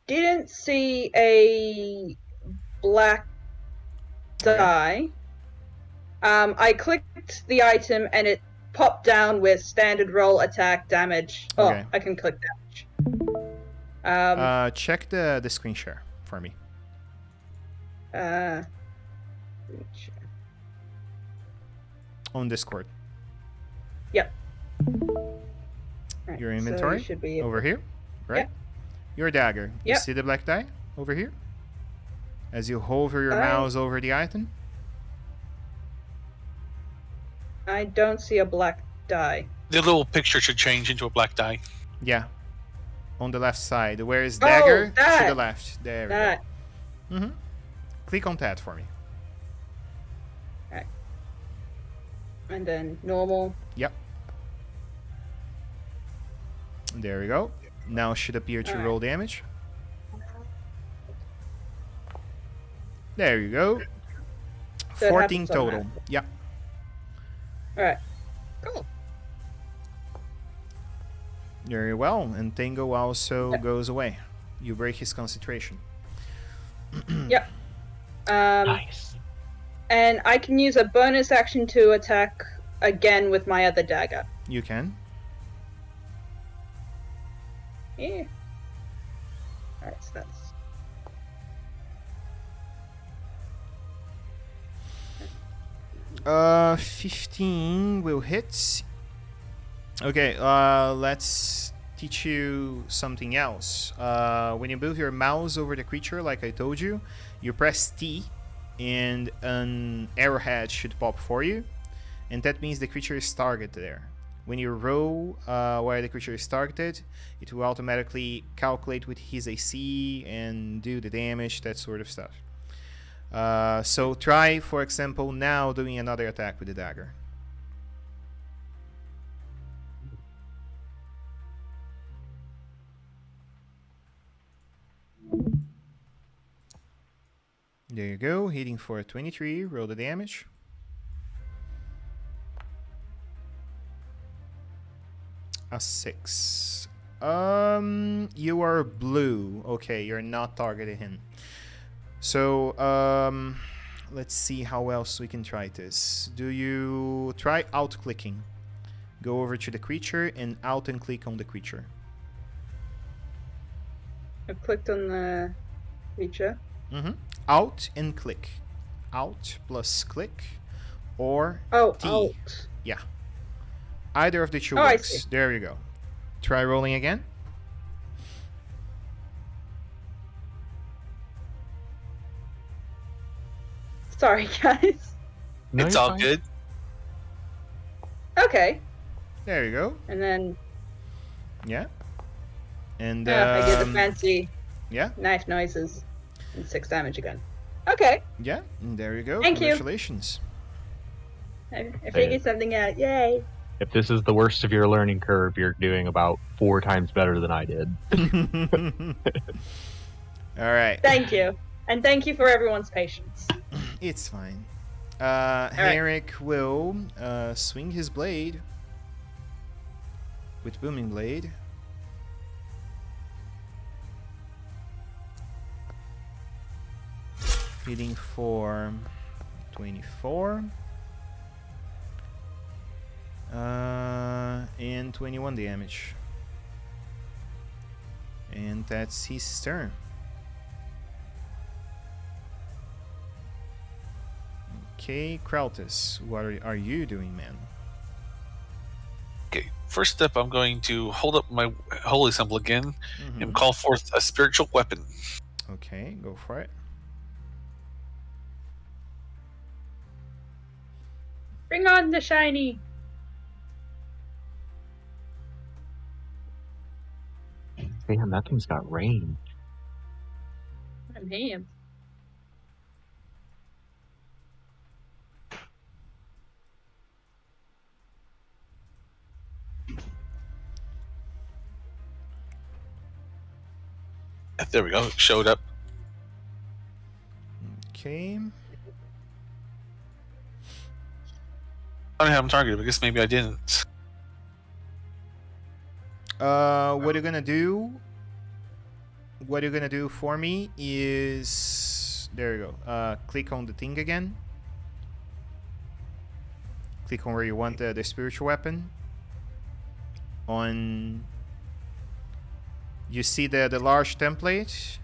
didn't see a black Okay. die. I clicked the item and it popped down with standard roll attack damage. Oh, Okay. I can click damage. Check the screen share for me. On Discord. Yep. Right, Your so inventory you should be able- over here, right? Yep. Your dagger. You Yep. see the black die over here? As you hover your I- mouse over the item. I don't see a black die. The little picture should change into a black die. Yeah. On the left side. Where is Oh, dagger? To that. the left. There That. we go. Click on that for me. And then normal. Yep. There we go. Now should appear to Alright. roll damage. There you go. So it 14 happens total. Yep. Alright. Cool. Very well. And Tango also goes away. You break his concentration. Yep. Nice. And I can use a bonus action to attack again with my other dagger. You can. Yeah. Alright, so that's... 15 will hit. Okay, let's teach you something else. When you move your mouse over the creature, like I told you, you press T and an arrowhead should pop for you. And that means the creature is targeted there. When you roll where the creature is targeted, it will automatically calculate with his AC and do the damage, that sort of stuff. So try, for example, now doing another attack with the dagger. There you go, hitting for a 23, roll the damage. A 6. You are blue. Okay, you're not targeting him. So, let's see how else we can try this. Do you try out-clicking? Go over to the creature and out and click on the creature. I've clicked on the creature. Out and click. Out plus click or T. Out. Yeah. Either of the two I works. see. There you go. Try rolling again. Sorry, guys. No, It's you're all fine. good. Okay. There you go. And then Yeah. And I did the fancy yeah. knife noises. And 6 damage again. Okay. Yeah. And there you go. Thank you. Congratulations. I figured something out. Yay. If this is the worst of your learning curve, you're doing about 4 times better than I did. All right. Thank you. And thank you for everyone's patience. It's fine. right. Henrik will swing his blade with booming blade. Hitting for 24. And 21 damage. And that's his turn. Okay, Krautus, what are you doing, man? Okay, first step, I'm going to hold up my holy symbol again Mhm. and call forth a spiritual weapon. Okay, go for it. Bring on the shiny. Damn, that thing's got range. I'm him. There we go, it showed up. Okay. I don't have him targeted, I guess maybe I didn't. What you're gonna do? What you're gonna do for me is there you go. Click on the thing again. Click on where you want the spiritual weapon. On. You see the large template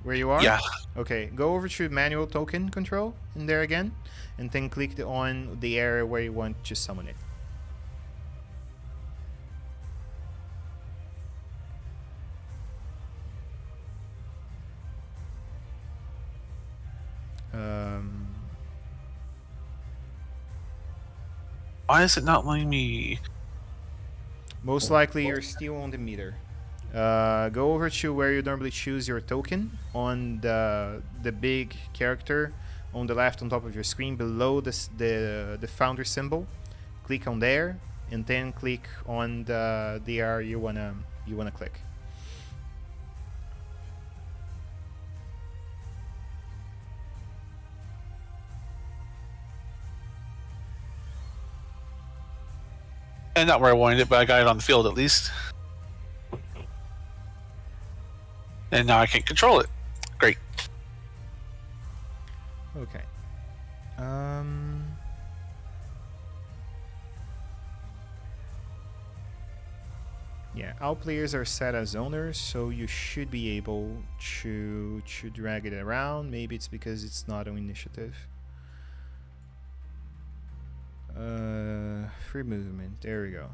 where you are? Yeah. Okay, go over to manual token control in there again, and then click on the area where you want to summon it. Why is it not letting me? Most likely you're still on the meter. Go over to where you normally choose your token on the big character on the left on top of your screen below the founder symbol. Click on there and then click on the area you wanna click. And not where I wanted it, but I got it on the field at least. And now I can control it. Great. Okay. Yeah, all players are set as owners, so you should be able to drag it around. Maybe it's because it's not on initiative. Free movement. There we go.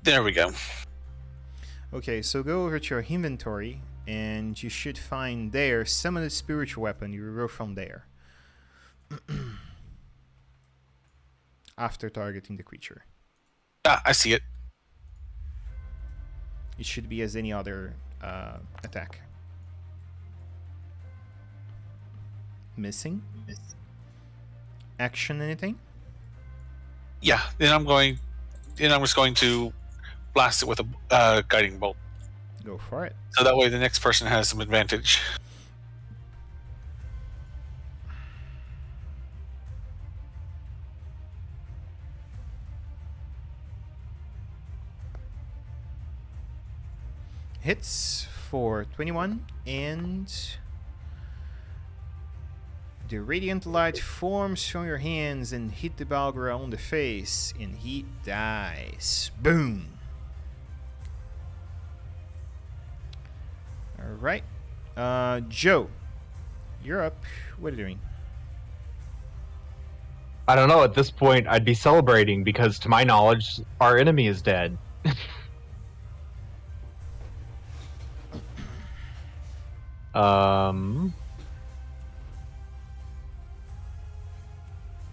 There we go. Okay, so go over to your inventory, and you should find there summon a spiritual weapon. You roll from there. After targeting the creature. Ah, I see it. It should be as any other attack. Missing? Action anything? Yeah. Then I'm just going to blast it with a guiding bolt. Go for it. So that way the next person has some advantage. Hits for 21, and the radiant light forms from your hands and hit the Balgura on the face, and he dies. Boom! Alright. Joe, you're up. What are you doing? I don't know. At this point, I'd be celebrating because, to my knowledge, our enemy is dead.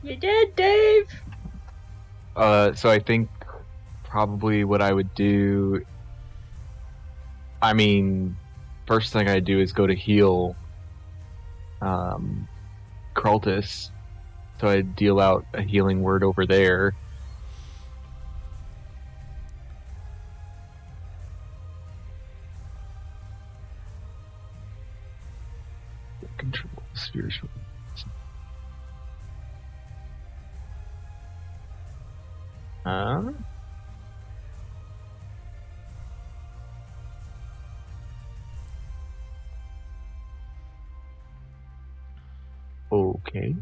You did, Dave. So I think probably what I would do. I mean, first thing I do is go to heal Krultus. So I deal out a healing word over there. Control spiritual. Okay.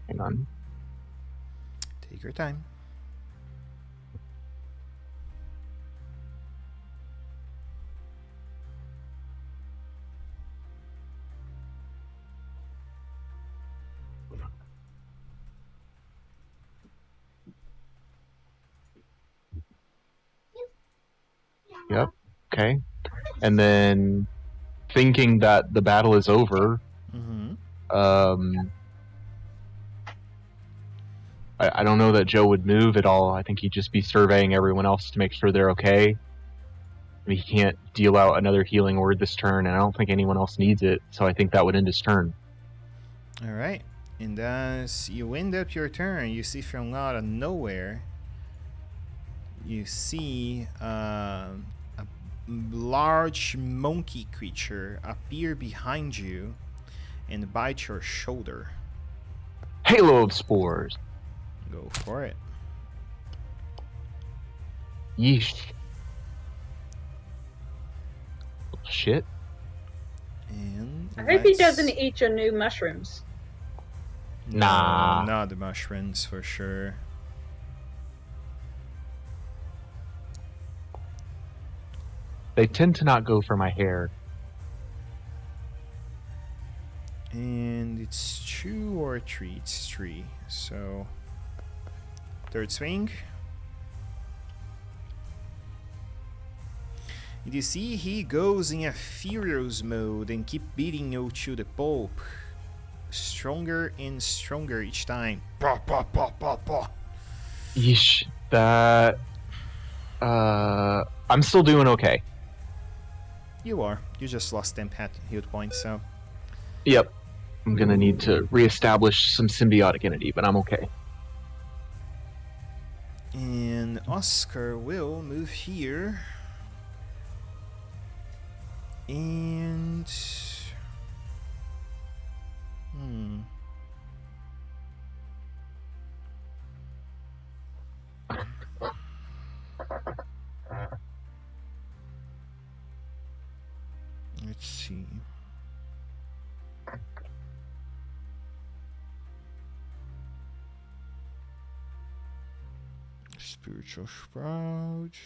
Hang on. Take your time. Yep. Okay. And then, thinking that the battle is over, I don't know that Joe would move at all. I think he'd just be surveying everyone else to make sure they're okay. I mean, he can't deal out another healing word this turn, and I don't think anyone else needs it, so I think that would end his turn. Alright. And as you end up your turn, you see from out of nowhere, you see a large monkey creature appear behind you and bite your shoulder. Halo of Spores. Go for it. Yeesh. Shit. And I hope he let's- doesn't eat your new mushrooms. Nah. No, not the mushrooms for sure. They tend to not go for my hair. And it's 2 or 3. It's 3. So third swing. And you see he goes in a furious mode and keep beating you to the pulp. Stronger and stronger each time. Bah, bah, bah, bah, bah. Yeesh. That... I'm still doing okay. You are. You just lost 10 hit points, so... Yep. I'm gonna need to reestablish some symbiotic entity, but I'm okay. And Oscar will move here. And... Let's see. Spiritual Sprout.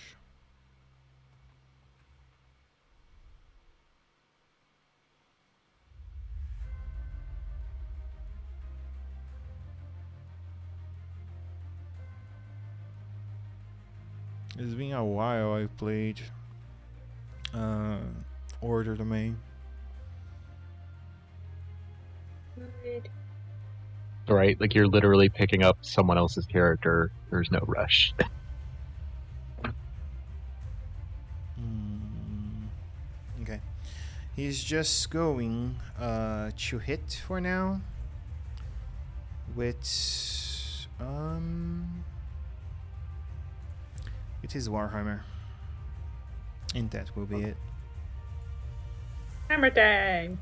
It's been a while I played Order Domain. Right? Like you're literally picking up someone else's character. There's no rush. Okay. He's just going to hit for now with his Warhammer. And that will be it. Hammer time.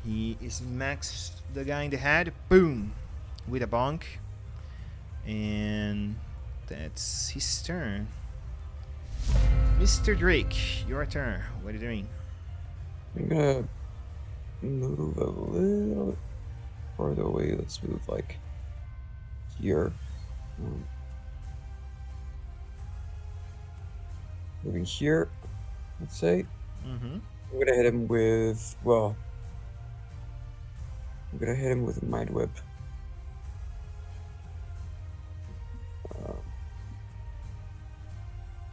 He is maxed the guy in the head, boom, with a bonk. And that's his turn. Mr. Drake, your turn. What are you doing? I'm gonna move a little bit farther away. Let's move like here. Moving here, let's say. Mm-hmm. I'm gonna hit him with, well, I'm gonna hit him with a Mind Whip.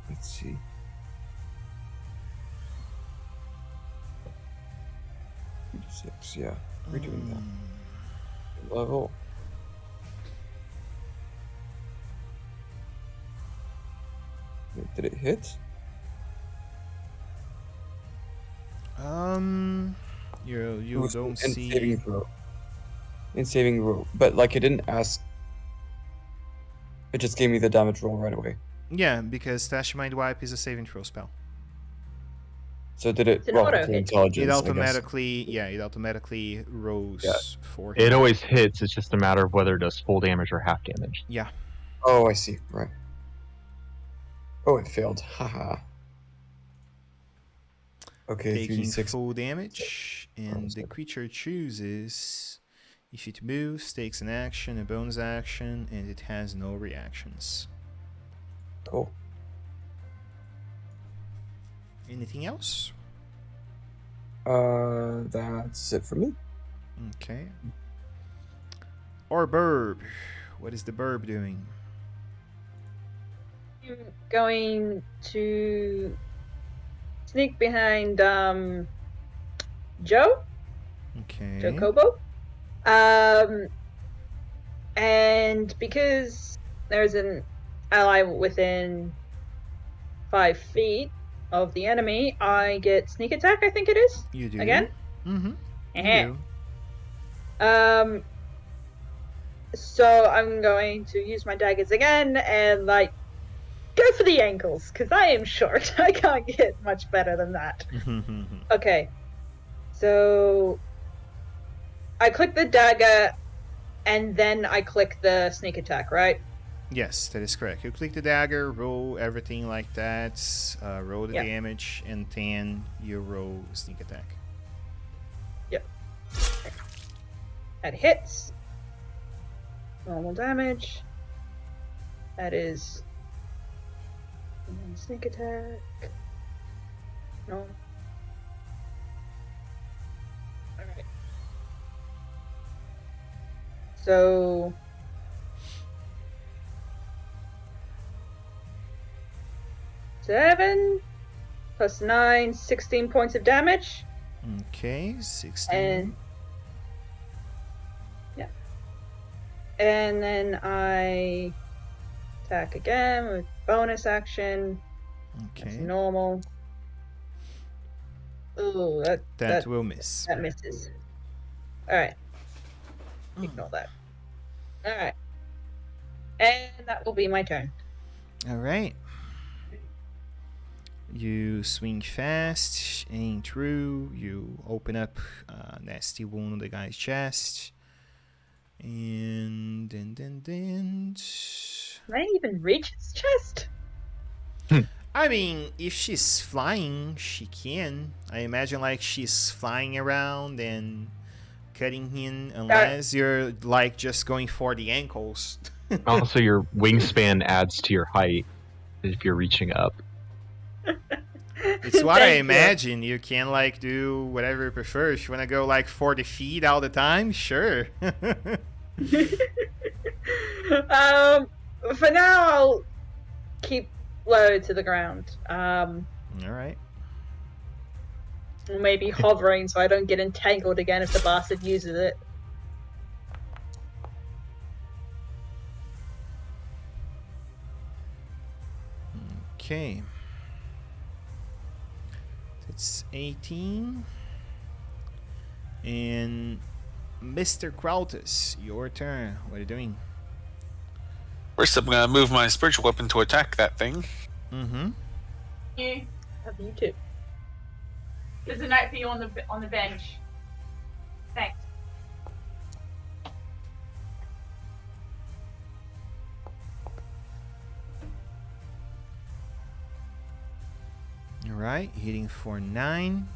Let's see. Six, yeah, we're doing that. Level. Did it hit? You was don't in see. saving throw. In saving throw, but like it didn't ask. It just gave me the damage roll right away. Yeah, because Stash Mind Wipe is a saving throw spell. So did it? It's an Well, auto it's an hit. intelligence. It I guess. automatically, it automatically rolls Yeah. for him. It always hits. It's just a matter of whether it does full damage or half damage. Yeah. Oh, I see. Right. Oh, it failed. Haha. Okay, Taking 3d6. full damage, and the creature chooses if it moves, takes an action, a bonus action, and it has no reactions. Cool. Anything else? That's it for me. Okay. Or Burb. What is the Burb doing? I'm going to sneak behind Joe Okay. Kobo. And because there's an ally within 5 feet of the enemy, I get sneak attack, I think it is. You do. Again? Mm-hmm. Eh. You do. So I'm going to use my daggers again and like go for the ankles because I am short. I can't get much better than that. Okay. So I click the dagger and then I click the sneak attack, right? Yes, that is correct. You click the dagger, roll everything like that, roll the Yep. damage, and then you roll sneak attack. Yep. That hits. Normal damage. That is. And then sneak attack. No. Alright. So. Seven plus 9, 16 points of damage. Okay, 16. And yeah. And then I attack again with bonus action. That's Okay. normal. Ooh, That will miss. that misses. Alright. Ignore that. Alright. And that will be my turn. All right. You swing fast, aim through, you open up a nasty wound on the guy's chest. And then. Can I even reach his chest? I mean, if she's flying, she can. I imagine like she's flying around and cutting in, unless you're like just going for the ankles. Also, your wingspan adds to your height if you're reaching up. It's what I Thank you. imagine. You can like do whatever you prefer. If you want to go like 40 feet all the time, sure. For now, I'll keep low to the ground. All right. Or maybe hovering so I don't get entangled again if the bastard uses it. Okay. That's 18. And Mr. Krautus, your turn. What are you doing? First, I'm gonna move my spiritual weapon to attack that thing. Mm-hmm. You. Have you too? There's a note for you on the bench. Thanks. All right, hitting for 9.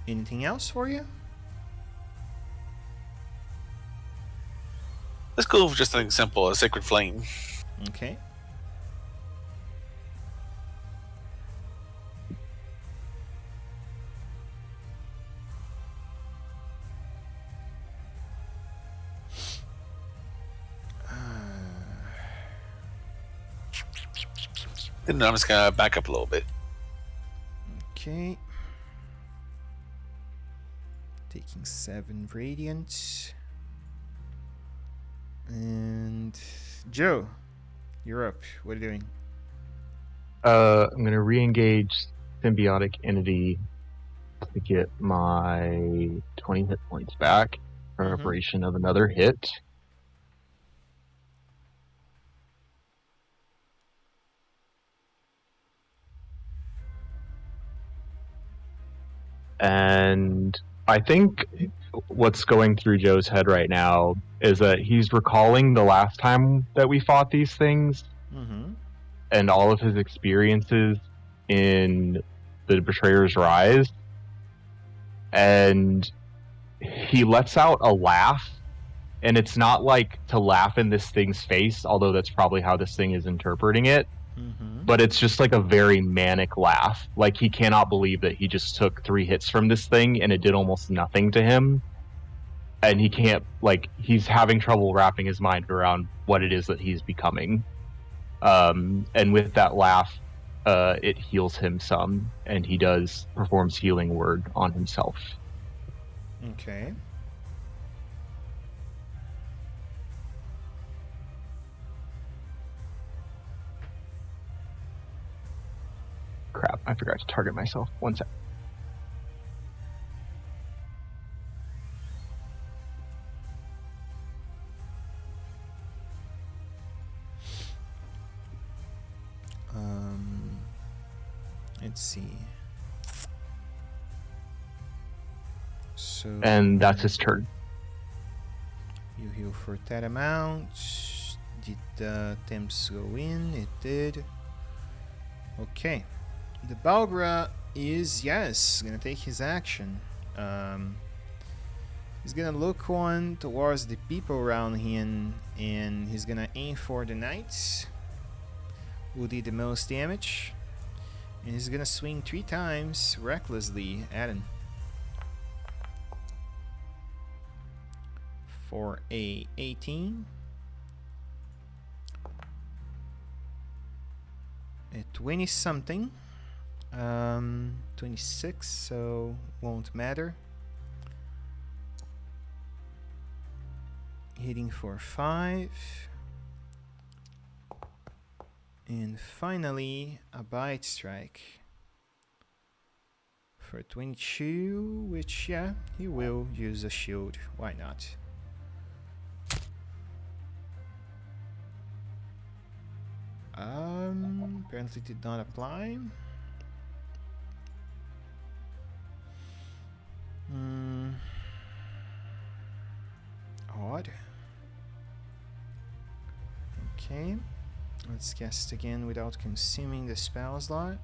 Anything else for you? Let's go for just something simple, a sacred flame. Okay. And I'm just gonna back up a little bit. Okay. Taking 7 radiant. And Joe, you're up. What are you doing? I'm gonna re-engage symbiotic entity to get my 20 hit points back. Preparation of another hit. And I think what's going through Joe's head right now is that he's recalling the last time that we fought these things Mm-hmm. and all of his experiences in the Betrayer's Rise. And he lets out a laugh, and it's not like to laugh in this thing's face, although that's probably how this thing is interpreting it. Mm-hmm. But it's just like a very manic laugh. Like he cannot believe that he just took 3 hits from this thing and it did almost nothing to him. And he can't, like, he's having trouble wrapping his mind around what it is that he's becoming. And with that laugh, it heals him some, and he performs healing word on himself. Okay. Crap, I forgot to target myself. 1 sec. Let's see. So And that's his turn. you heal for that amount. Did the temps go in? It did. Okay. The Balgra is, yes, gonna take his action. He's gonna look on towards the people around him, and he's gonna aim for the knights who did the most damage. And he's gonna swing 3 times recklessly at him. For a 18. A 20 something. 26, so won't matter. Hitting for 5. And finally, a bite strike. For 22, which, yeah, he will use a shield. Why not? Apparently did not apply. Odd. Okay. Let's cast again without consuming the spell slot.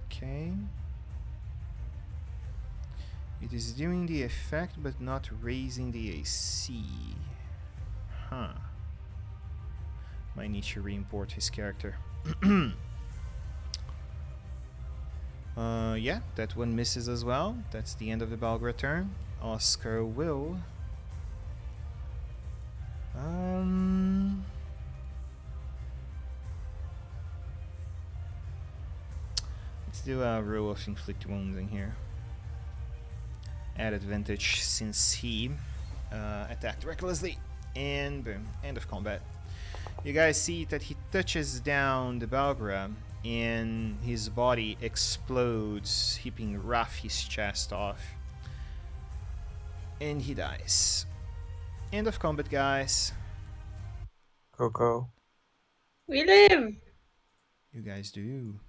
Okay. It is doing the effect but not raising the AC. Huh. Might need to re-import his character. Yeah, that one misses as well. That's the end of the Balgra turn. Oscar will... Let's do a roll of inflict wounds in here. Add advantage since he attacked recklessly. And boom, end of combat. You guys see that he touches down the Balgra and his body explodes, ripping his chest off. And he dies. End of combat, guys. Coco. We live. You guys do.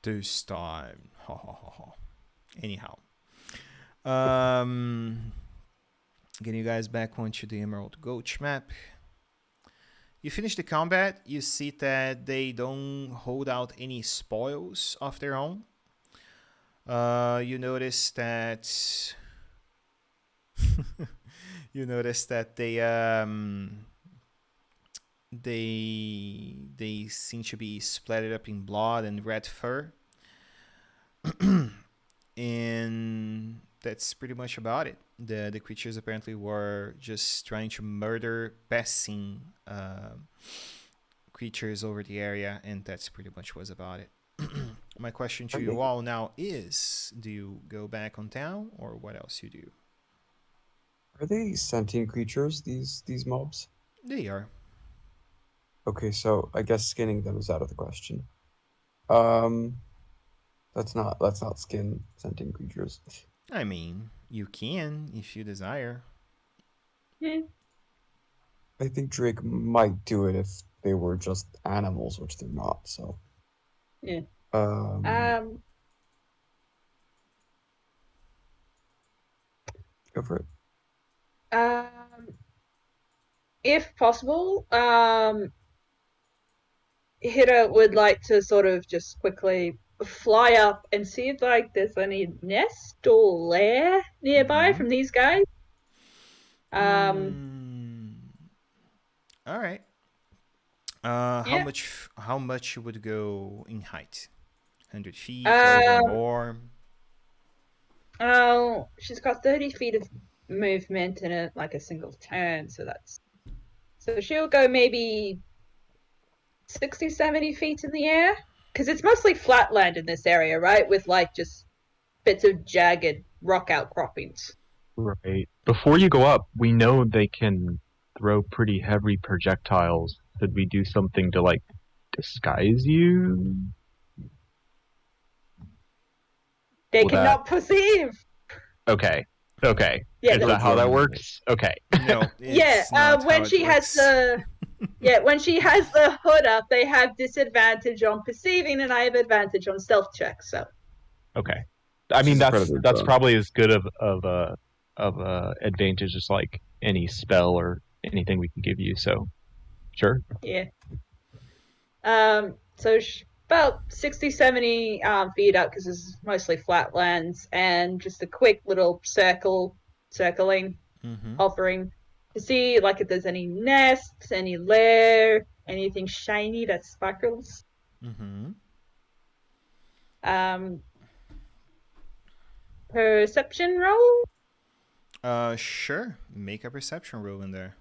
This time. Ha ha ha ha. Anyhow. Getting you guys back onto the Emerald Gulch map. You finish the combat, you see that they don't hold out any spoils of their own. You notice that they seem to be splattered up in blood and red fur. And that's pretty much about it. The creatures apparently were just trying to murder passing creatures over the area, and that's pretty much was about it. My question to you all now is, do you go back on town, or what else you do? Are they sentient creatures, these mobs? They are. Okay, so I guess skinning them is out of the question. Let's not skin sentient creatures. I mean, you can if you desire. Yeah. I think Drake might do it if they were just animals, which they're not, so. Yeah. Go for it. If possible, Hida would like to sort of just quickly fly up and see if like there's any nest or lair nearby from these guys. All right. Yeah. How much you would go in height? 100 feet, over, more? Oh, she's got 30 feet of movement in it, like a single turn, so she'll go maybe 60, 70 feet in the air, because it's mostly flat land in this area, right? With like just bits of jagged rock outcroppings. Right. Before you go up, we know they can throw pretty heavy projectiles. Should we do something to, like, disguise you? They cannot perceive. Okay. Yeah, Is that how that works? Okay. No. When she has the when she has the hood up, they have disadvantage on perceiving, and I have advantage on stealth checks. So. Okay. I mean, She's that's probably as good of a advantage as like any spell or anything we can give you. So, sure. Yeah. So about 60, 70 feet up, because it's mostly flatlands, and just a quick little circling, offering to see like if there's any nests, any lair, anything shiny that sparkles. Perception roll? Sure. Make a perception roll in there.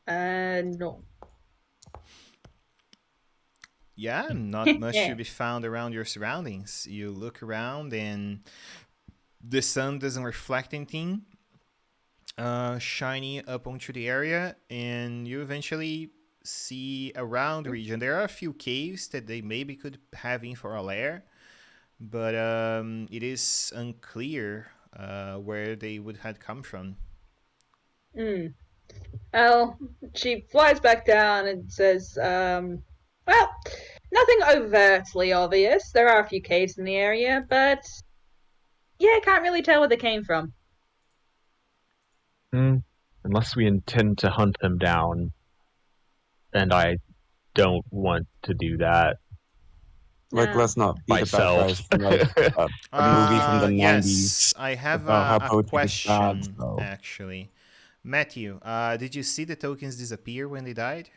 No. Yeah, not much to be found around your surroundings. You look around and the sun doesn't reflect anything shiny up onto the area, and you eventually see around the region. There are a few caves that they maybe could have in for a lair, but it is unclear where they would have come from. Well, she flies back down and says, well, Nothing overtly obvious. There are a few caves in the area, but yeah, can't really tell where they came from. Unless we intend to hunt them down, and I don't want to do that Like, No. let's not be the bad myself. guys from like a movie from the Yes, 90s I have about how a poaching is bad. question, So, actually. Matthew, did you see the tokens disappear when they died?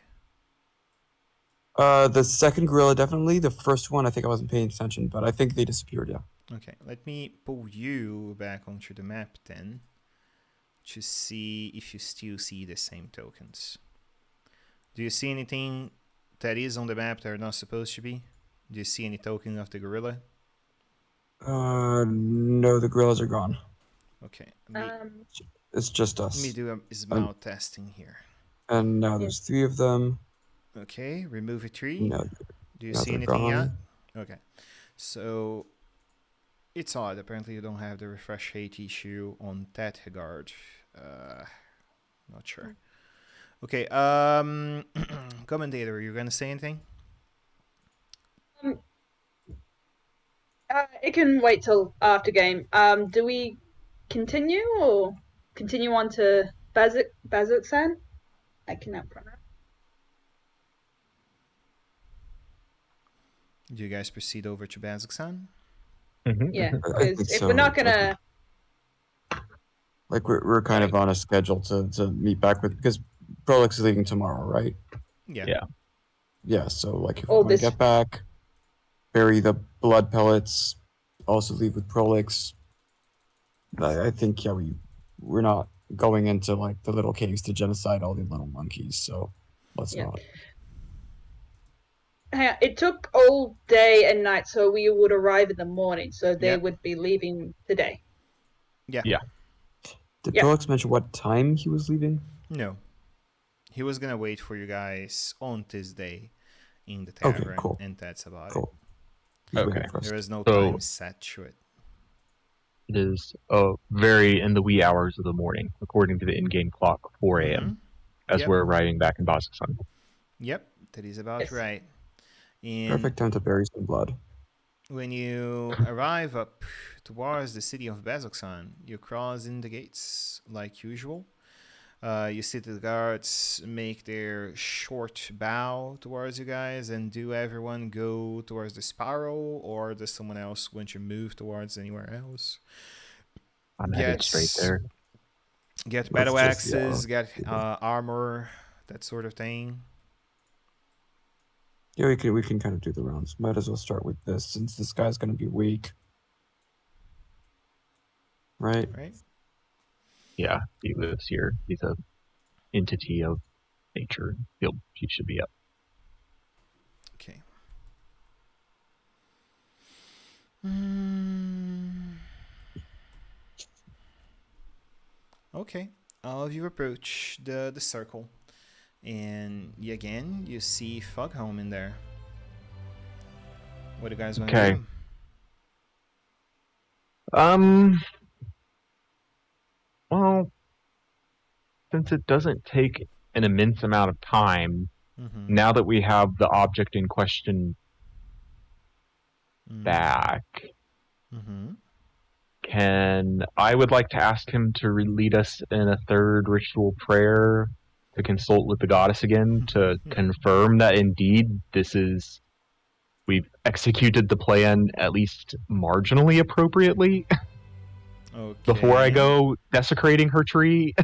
the second gorilla definitely. The first one, I think I wasn't paying attention, but I think they disappeared. Yeah. Okay, let me pull you back onto the map then to see if you still see the same tokens. Do you see anything that is on the map that are not supposed to be? Do you see any token of the gorilla? No, the gorillas are gone. Okay, It's just let me us. do a And, smell testing here. and now there's 3 of them. Okay, remove a tree. No, Do you now see they're anything yet? gone. Okay, so it's odd. Apparently, you don't have the refresh hate issue on that regard. Not sure. Okay, commentator, you gonna say anything? It can wait till after game. Do we continue or continue on to Bazuksan? I cannot pronounce. Do you guys proceed over to Bazuksan? Yeah, I think because if so. we're not gonna, Like we're kind of on a schedule to meet back with, because Prolix is leaving tomorrow, right? Yeah. Yeah. Yeah. So like if we all want to this, get back, bury the blood pellets, also leave with Prolix. I think yeah we're not going into like the little caves to genocide all the little monkeys. So let's Yeah. not. hang on, it took all day and night, so we would arrive in the morning. So they Yep. would be leaving today. Yeah. Yeah. Did Yeah. Prolix mention what time he was leaving? No. He was gonna wait for you guys on this day in the Okay, tavern, cool. and that's about Cool. He's Okay. waiting for it. us. There is no So- time set to it. It is very in the wee hours of the morning, according to the in-game clock, 4 a.m. Mhm. as Yep. we're arriving back in Bazzoxan. Yep, that is about Yes. right. And Perfect time to bury some blood. when you arrive up towards the city of Bazzoxan, you cross in the gates like usual. You see the guards make their short bow towards you guys, and do everyone go towards the Sparrow, or does someone else want to move towards anywhere else? I'm headed straight there. Get Let's battle just, yeah, axes, get armor, that sort of thing. Yeah, we can kind of do the rounds. Might as well start with this since this guy's gonna be weak. Right? Right? Yeah, he lives here. He's a entity of nature. He should be up. Okay. Okay. All of you approach the circle, and again you see Foghome in there. What do you guys want to Okay. do? Well, since it doesn't take an immense amount of time, Mm-hmm. now that we have the object in question back, Mm-hmm. I would like to ask him to lead us in a third ritual prayer to consult with the goddess again to confirm that indeed we've executed the plan at least marginally appropriately Okay. before I go desecrating her tree.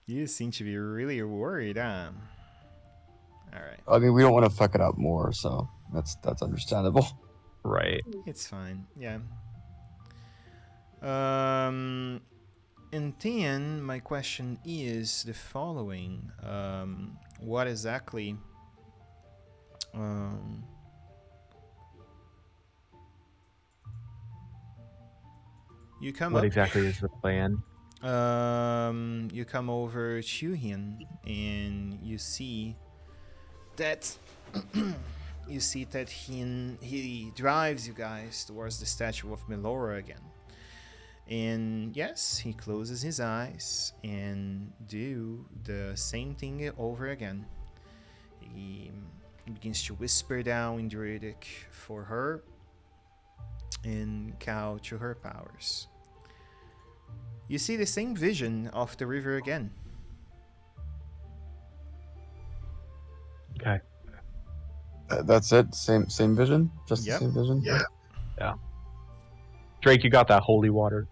You seem to be really worried, huh? Alright. I mean, we don't want to fuck it up more, so that's understandable. Right. It's fine. Yeah. And then my question is the following: what exactly? You come What up. exactly is the plan? You come over to him, and you see that he drives you guys towards the statue of Melora again. And yes, he closes his eyes and do the same thing over again. He He begins to whisper down in Druidic for her and call to her powers. You see the same vision of the river again. Okay. That's it. Same vision. Just Yep. the same vision. Yeah. Drake, you got that holy water.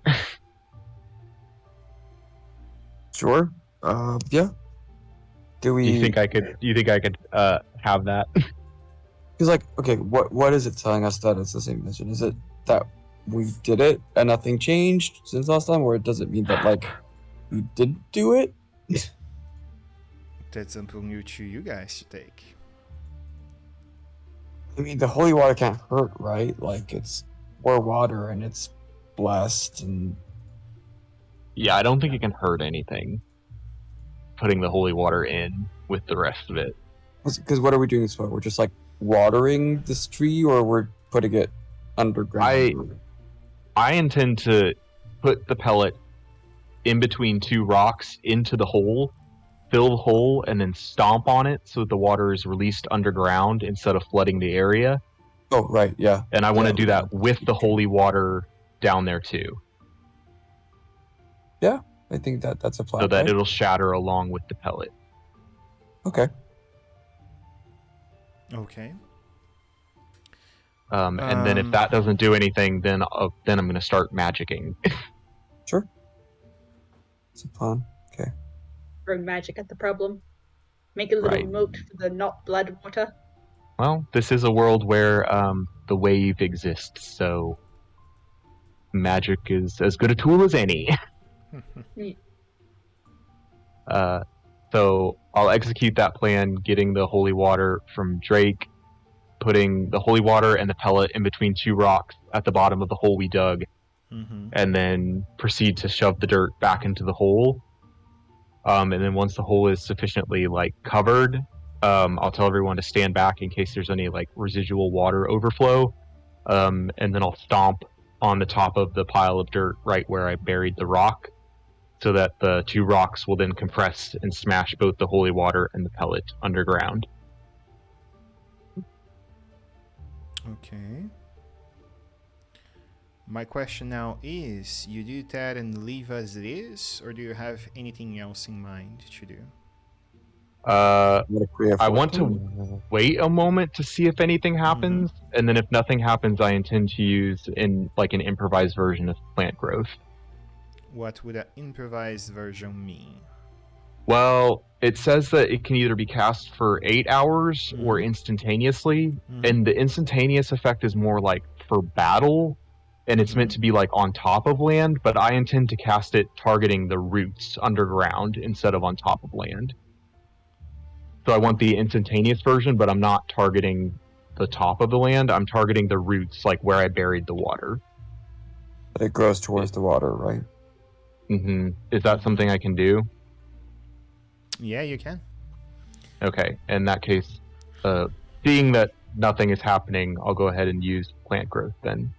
Sure. Yeah. Do we? You think I could have that? He's like, okay. What is it telling us that it's the same vision? Is it that we did it and nothing changed since last time, or does it mean that like we did do it? That's something you guys should take. I mean, the holy water can't hurt, right? Like it's more water and it's blessed and. Yeah, I don't think it can hurt anything. Putting the holy water in with the rest of it. Because what are we doing this for? We're just like watering this tree, or we're putting it underground. I intend to put the pellet in between two rocks into the hole, fill the hole, and then stomp on it so that the water is released underground instead of flooding the area. Oh, right, yeah. And I want to do that with the holy water down there too. Yeah, I think that's a plan. So that right? it'll shatter along with the pellet. Okay. Okay. And then if that doesn't do anything, then I'm going to start magicking. Sure. It's a plan. Okay. Throw magic at the problem. Make a little Right. moat for the not blood water. Well, this is a world where the wave exists, so magic is as good a tool as any. So I'll execute that plan, getting the holy water from Drake, putting the holy water and the pellet in between two rocks at the bottom of the hole we dug, and then proceed to shove the dirt back into the hole. And then once the hole is sufficiently covered, I'll tell everyone to stand back in case there's any residual water overflow. And then I'll stomp on the top of the pile of dirt right where I buried the rock, so that the two rocks will then compress and smash both the holy water and the pellet underground. Okay. My question now is, you do that and leave as it is, or do you have anything else in mind to do? I want to wait a moment to see if anything happens, and then if nothing happens, I intend to use an improvised version of plant growth. What would an improvised version mean? Well, it says that it can either be cast for 8 hours or instantaneously, and the instantaneous effect is more for battle, and it's meant to be on top of land, but I intend to cast it targeting the roots underground instead of on top of land. So I want the instantaneous version, but I'm not targeting the top of the land, I'm targeting the roots, where I buried the water. But it grows towards the water, right? Is that something I can do? Yeah, you can. Okay, in that case, seeing that nothing is happening, I'll go ahead and use plant growth then.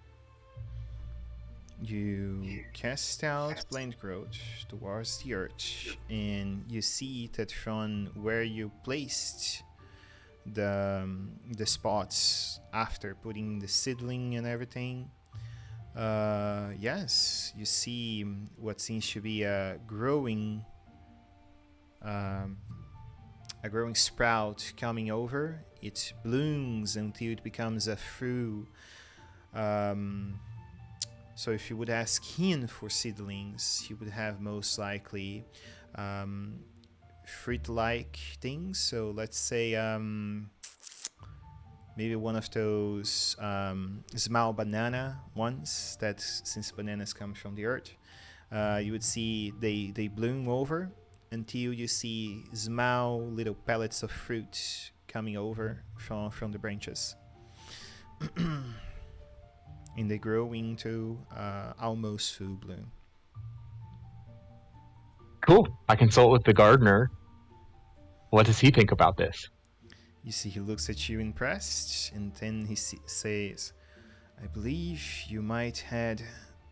You cast out plant growth towards the earth, and you see that from where you placed the spots after putting the seedling and everything, yes, you see what seems to be a growing sprout coming over. It blooms until it becomes a fruit. So if you would ask him for seedlings, he would have most likely fruit-like things. So let's say maybe one of those small banana ones that, since bananas come from the earth, you would see they bloom over until you see small little pellets of fruit coming over from the branches. And they grow into almost full bloom. Cool. I consult with the gardener. What does he think about this? You see, he looks at you impressed, and then he says, I believe you might had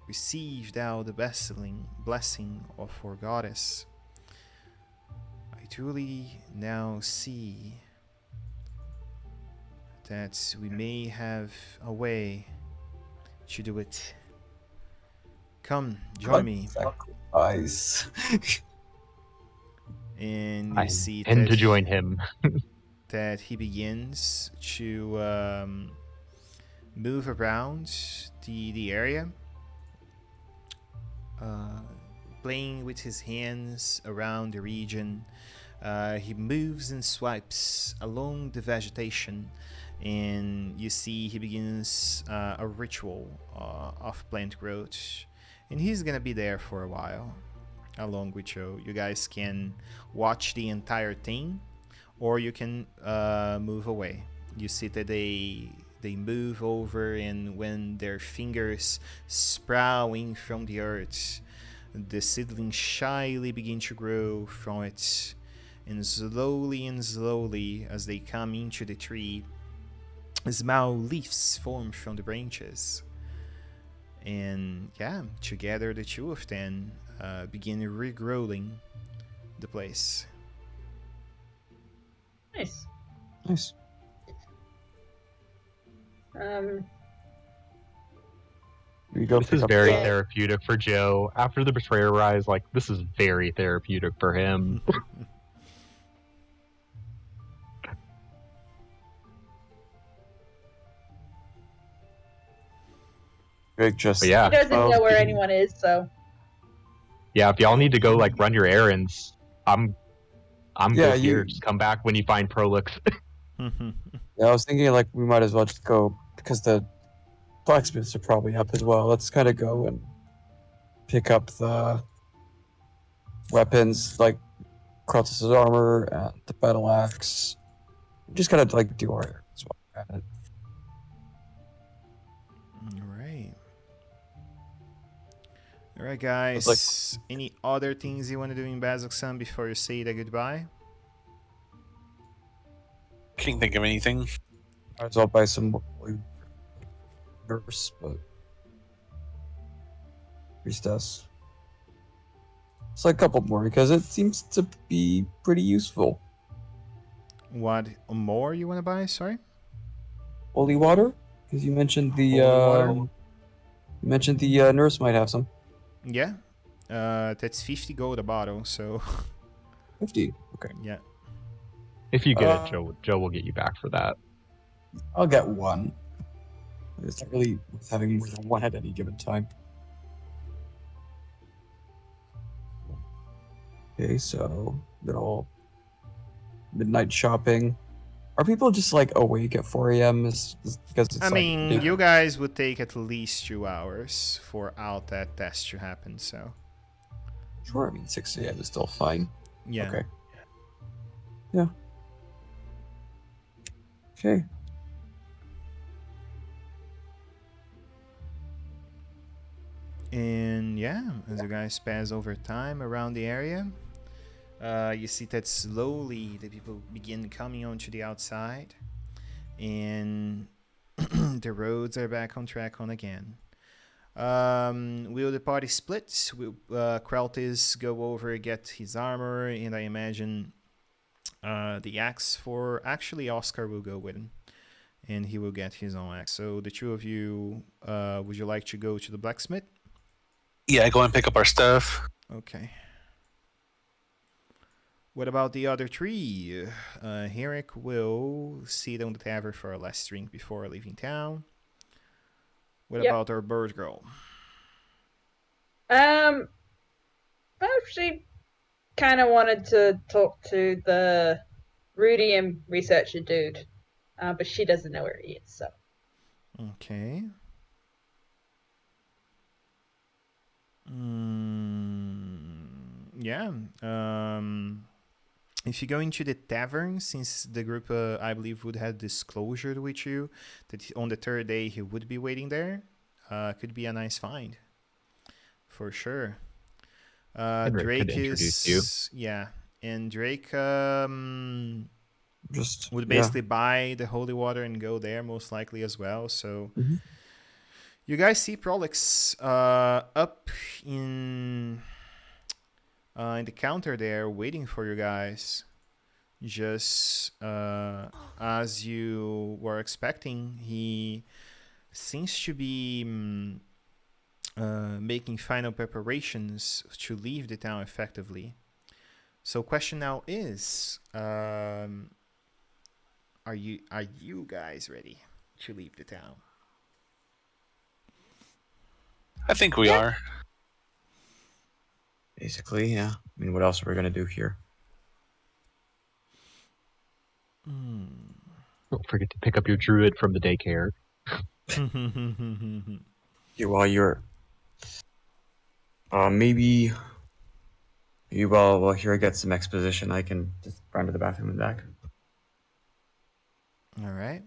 received out the blessing of our goddess. I truly now see that we may have a way to do it. Come, join me. Sacrifice. And you I see intend to join him. that he begins to move around the area, playing with his hands around the region. He moves and swipes along the vegetation, and you see he begins a ritual of plant growth, and he's gonna be there for a while along with you. You guys can watch the entire thing, or you can move away. You see that they move over, and when their fingers sprouting from the earth, the seedlings shyly begin to grow from it, and slowly, as they come into the tree, small leaves form from the branches. And yeah, together the two of them begin regrowing the place. Nice. Nice. We go This pick is up very the- therapeutic for Joe. After the betrayer rise, like, this is very therapeutic for him. Greg just But yeah, He doesn't Oh, know where he- anyone is, so yeah. If y'all need to go like run your errands, I'm Yeah, good here. you- Just come back when you find Prolix. Yeah, I was thinking like we might as well just go because the blacksmiths are probably up as well. Let's kind of go and pick up the weapons like Kratos' armor and the battle axe. Just kind of like do our errands while we're at it. Alright. Alright, guys. It's Any other things you want to do in Bazzoxan before you say the goodbye? Can't think of anything. Might as well buy some more nurse, but priestess. It's like a couple more because it seems to be pretty useful. What more you want to buy? Sorry? Holy water? Because you mentioned the Holy water? nurse might have some. Yeah. That's 50 gold a bottle, so 50. Okay. yeah. If you get it, Joe will get you back for that. I'll get one. It's not really worth having more than one at any given time. Okay, so little midnight shopping. Are people just like awake at 4 a.m. Because it's I like mean, big- you guys would take at least 2 hours for out that test to happen, so Sure, I mean 6 a.m. is still fine. yeah. Okay. Yeah. Okay. And yeah, as you guys pass over time around the area, you see that slowly the people begin coming onto the outside, and the roads are back on track on again. Will the party split? Will Kraltis go over get his armor, and I imagine the axe for actually Oscar will go with him, and he will get his own axe. So the two of you, would you like to go to the blacksmith? Yeah, go and pick up our stuff. Okay. What about the other three? Herrick will sit on the tavern for a last drink before leaving town. What Yep. about our bird girl? I actually kind of wanted to talk to the Rudium researcher dude, but she doesn't know where he is. So Okay. Yeah. If you go into the tavern, since the group, I believe, would have disclosure with you that on the third day he would be waiting there, could be a nice find, for sure. Henrik could Drake introduce you. yeah, and Drake Just would yeah. basically buy the holy water and go there most likely as well. So Mhm. you guys see Prolix up in the counter there waiting for you guys. just as you were expecting. He seems to be making final preparations to leave the town effectively. So, question now is, are you guys ready to leave the town? I think we are. Basically, yeah. I mean, what else are we gonna do here? Don't forget to pick up your druid from the daycare. While you're maybe while here I get some exposition, I can just run to the bathroom and back. All right.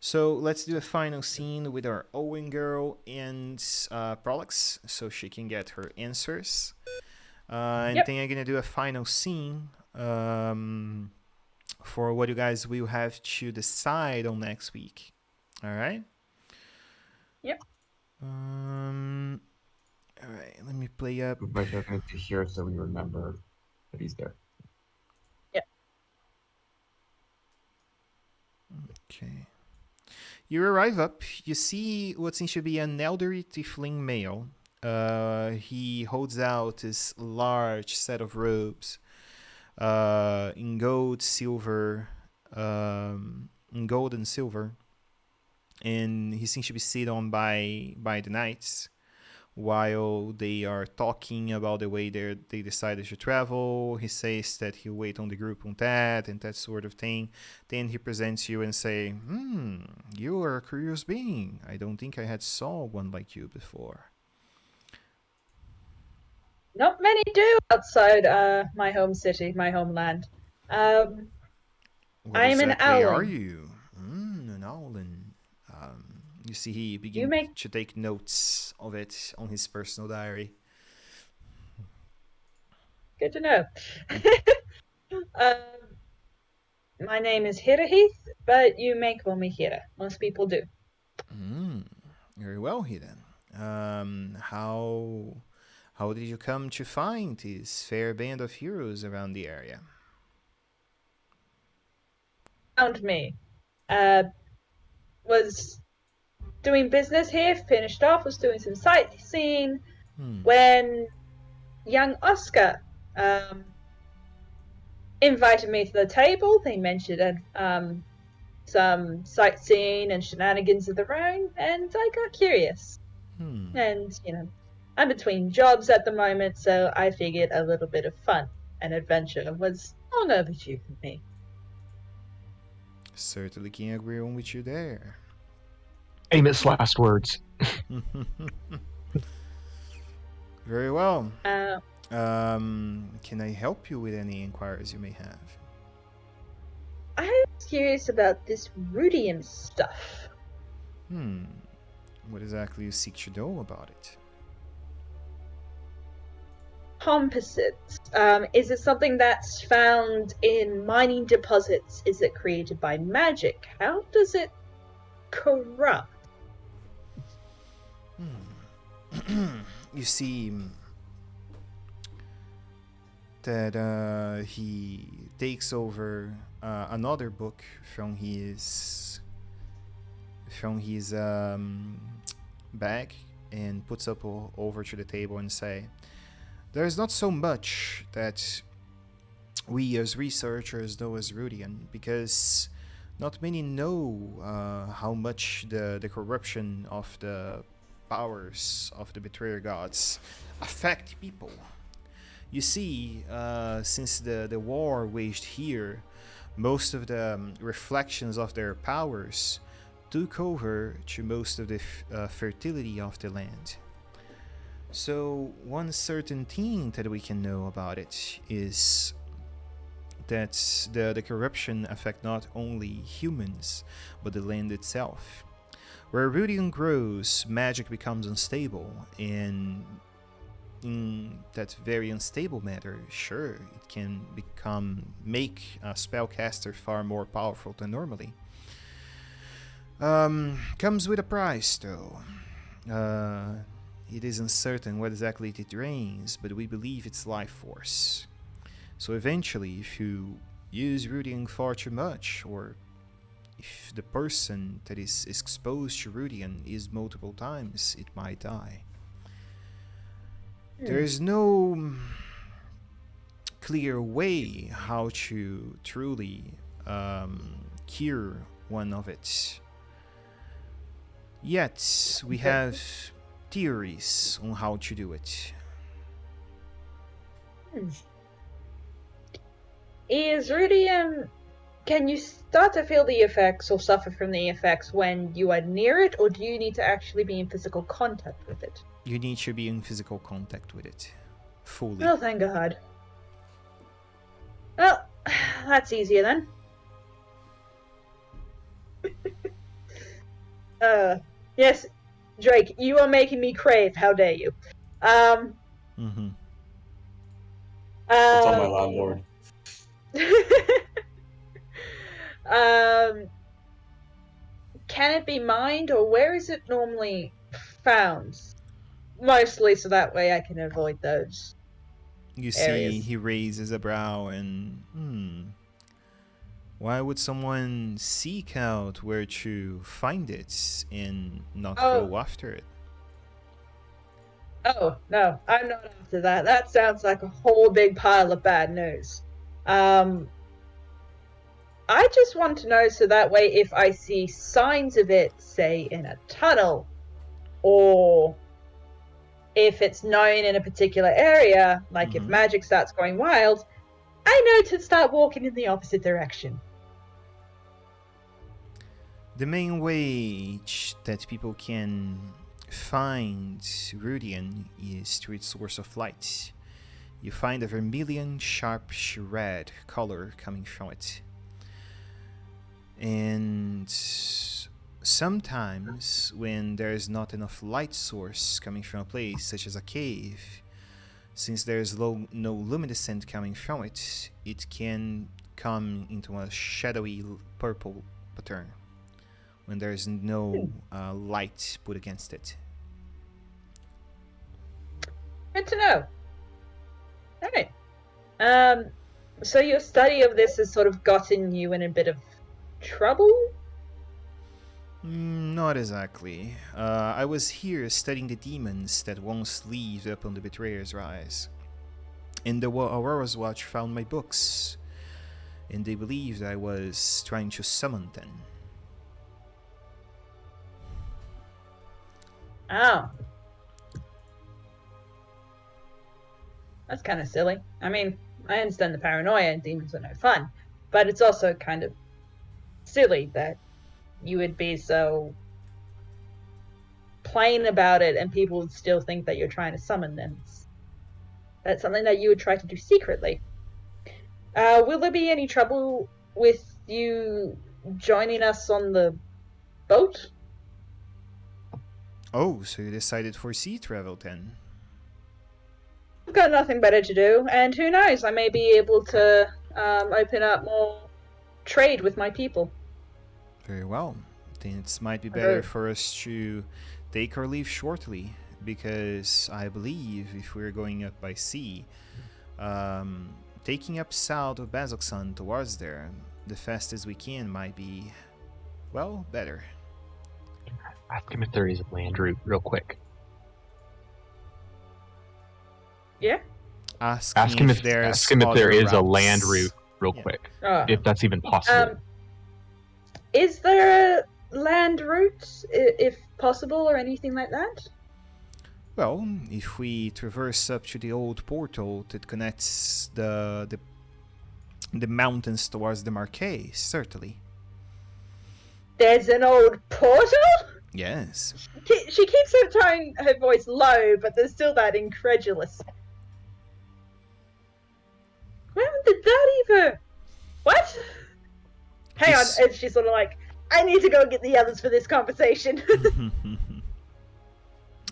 So let's do a final scene with our Owen girl and Prolix, so she can get her answers. And Yep. then I'm gonna do a final scene for what you guys will have to decide on next week. All right. Yep. All right. Let me play up. Move my token to here so we remember that he's there. Okay. You arrive up. You see what seems to be an elderly tiefling male. He holds out this large set of robes in gold, silver, in gold and silver, and he seems to be seated on by the knights while they are talking about the way they decided to travel. He says that he'll wait on the group on that and that sort of thing. Then he presents you and say, you are a curious being. I don't think I had saw one like you before. Not many do outside my home city, my homeland. What I'm an exactly are owling. you? An owlin. You see he begins make- to take notes of it on his personal diary. Good to know. My name is Hiraheath, but you may call me Hira. Most people do. Very well, Hidden. How did you come to find this fair band of heroes around the area? Found me. Was doing business here, finished off, was doing some sightseeing when young Oscar invited me to the table. They mentioned some sightseeing and shenanigans of their own, and I got curious. And, I'm between jobs at the moment, so I figured a little bit of fun and adventure was not overdue for me. Certainly can agree on with you there. Amos' last words. Very well. Uh, Can I help you with any inquiries you may have? I was curious about this rudium stuff. What exactly you seek to know about it? Composites. Is it something that's found in mining deposits? Is it created by magic? How does it corrupt? You see that he takes over another book from his bag and puts up over to the table and say, "There's not so much that we as researchers know as Rudian, because not many know how much the corruption of the powers of the betrayer gods affect people. You see, since the war waged here, most of the reflections of their powers took over to most of the fertility of the land. So one certain thing that we can know about it is that the corruption affect not only humans, but the land itself. Where Rudian grows, magic becomes unstable, and in that very unstable matter, sure, it can make a spellcaster far more powerful than normally. Comes with a price, though. It is uncertain what exactly it drains, but we believe it's life force. So eventually, if you use Rudian far too much, or if the person that is exposed to Rudian is multiple times, it might die. There is no clear way how to truly cure one of it. Yet, we have theories on how to do it. Is Rudium... Can you start to feel the effects or suffer from the effects when you are near it, or do you need to actually be in physical contact with it? You need to be in physical contact with it. Fully. Oh, thank God. Well, that's easier then. Yes, Drake, you are making me crave. How dare you? Mm-hmm. It's on my landlord. Can it be mined, or where is it normally found? Mostly so that way I can avoid those. You see, areas. he raises a brow and, why would someone seek out where to find it and not go after it? Oh, no, I'm not after that. That sounds like a whole big pile of bad news. I just want to know so that way if I see signs of it, say, in a tunnel, or if it's known in a particular area, like if magic starts going wild, I know to start walking in the opposite direction. The main way that people can find Rudian is through its source of light. You find a vermilion, sharp red color coming from it. And sometimes, when there is not enough light source coming from a place, such as a cave, since there is no luminescent coming from it, it can come into a shadowy purple pattern when there is no light put against it. Good to know. Alright. So your study of this has sort of gotten you in a bit of trouble? Not exactly. I was here studying the demons that once lived upon the Betrayer's Rise. And the Aurora's Watch found my books, and they believed I was trying to summon them. Oh. That's kind of silly. I mean, I understand the paranoia and demons are no fun, but it's also kind of silly that you would be so plain about it and people would still think that you're trying to summon them. That's something that you would try to do secretly. Will there be any trouble with you joining us on the boat? Oh, so you decided for sea travel then? I've got nothing better to do, and who knows, I may be able to open up more trade with my people. Very well. Then it might be better for us to take our leave shortly, because I believe if we're going up by sea, taking up south of Bazoksan towards there, the fastest we can might be, well, better. Ask him if there is a land route real quick. Yeah? Ask him if there is a land route real quick. If that's even possible. Is there a land route, if possible, or anything like that? Well, if we traverse up to the old portal that connects the mountains towards the Marquet, certainly. There's an old portal? Yes. She keeps her voice low, but there's still that incredulous. When did that even... What? Hang on, and she's sort of like, I need to go get the others for this conversation.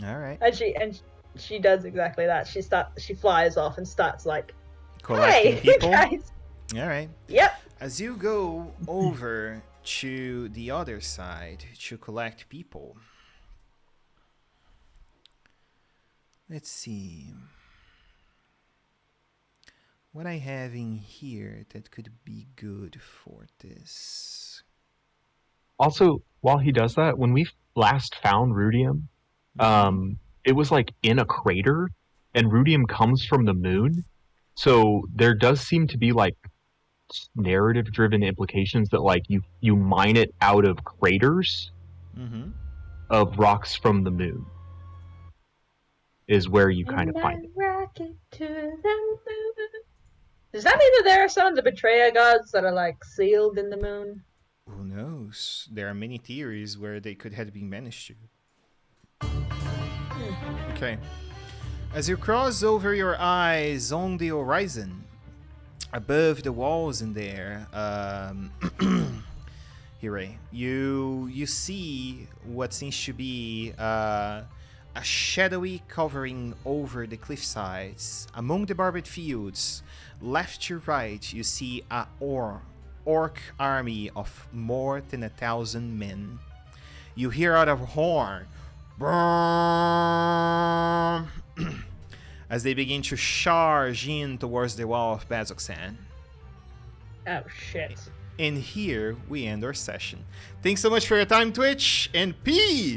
All right. And she does exactly that. She flies off and starts like collecting people. Guys. All right. Yep. As you go over to the other side to collect people, let's see. what I have in here that could be good for this? Also, while he does that, when we last found rudium, it was like in a crater, and rudium comes from the moon. So there does seem to be like narrative-driven implications that like you mine it out of craters Mm-hmm. of rocks from the moon is where you kind of find it. Rocket to the moon. Does that mean that there are some of the betrayer gods that are like sealed in the moon? Who knows? There are many theories where they could have been managed to. Okay. As you cross over your eyes on the horizon, above the walls in there, Hire, you see what seems to be a shadowy covering over the cliff sides. Among the barbed fields, left to right, you see a orc army of more than 1,000 men. You hear out a horn as they begin to charge in towards the wall of Bazoxan. Oh shit. And here we end our session. Thanks so much for your time, Twitch, and peace!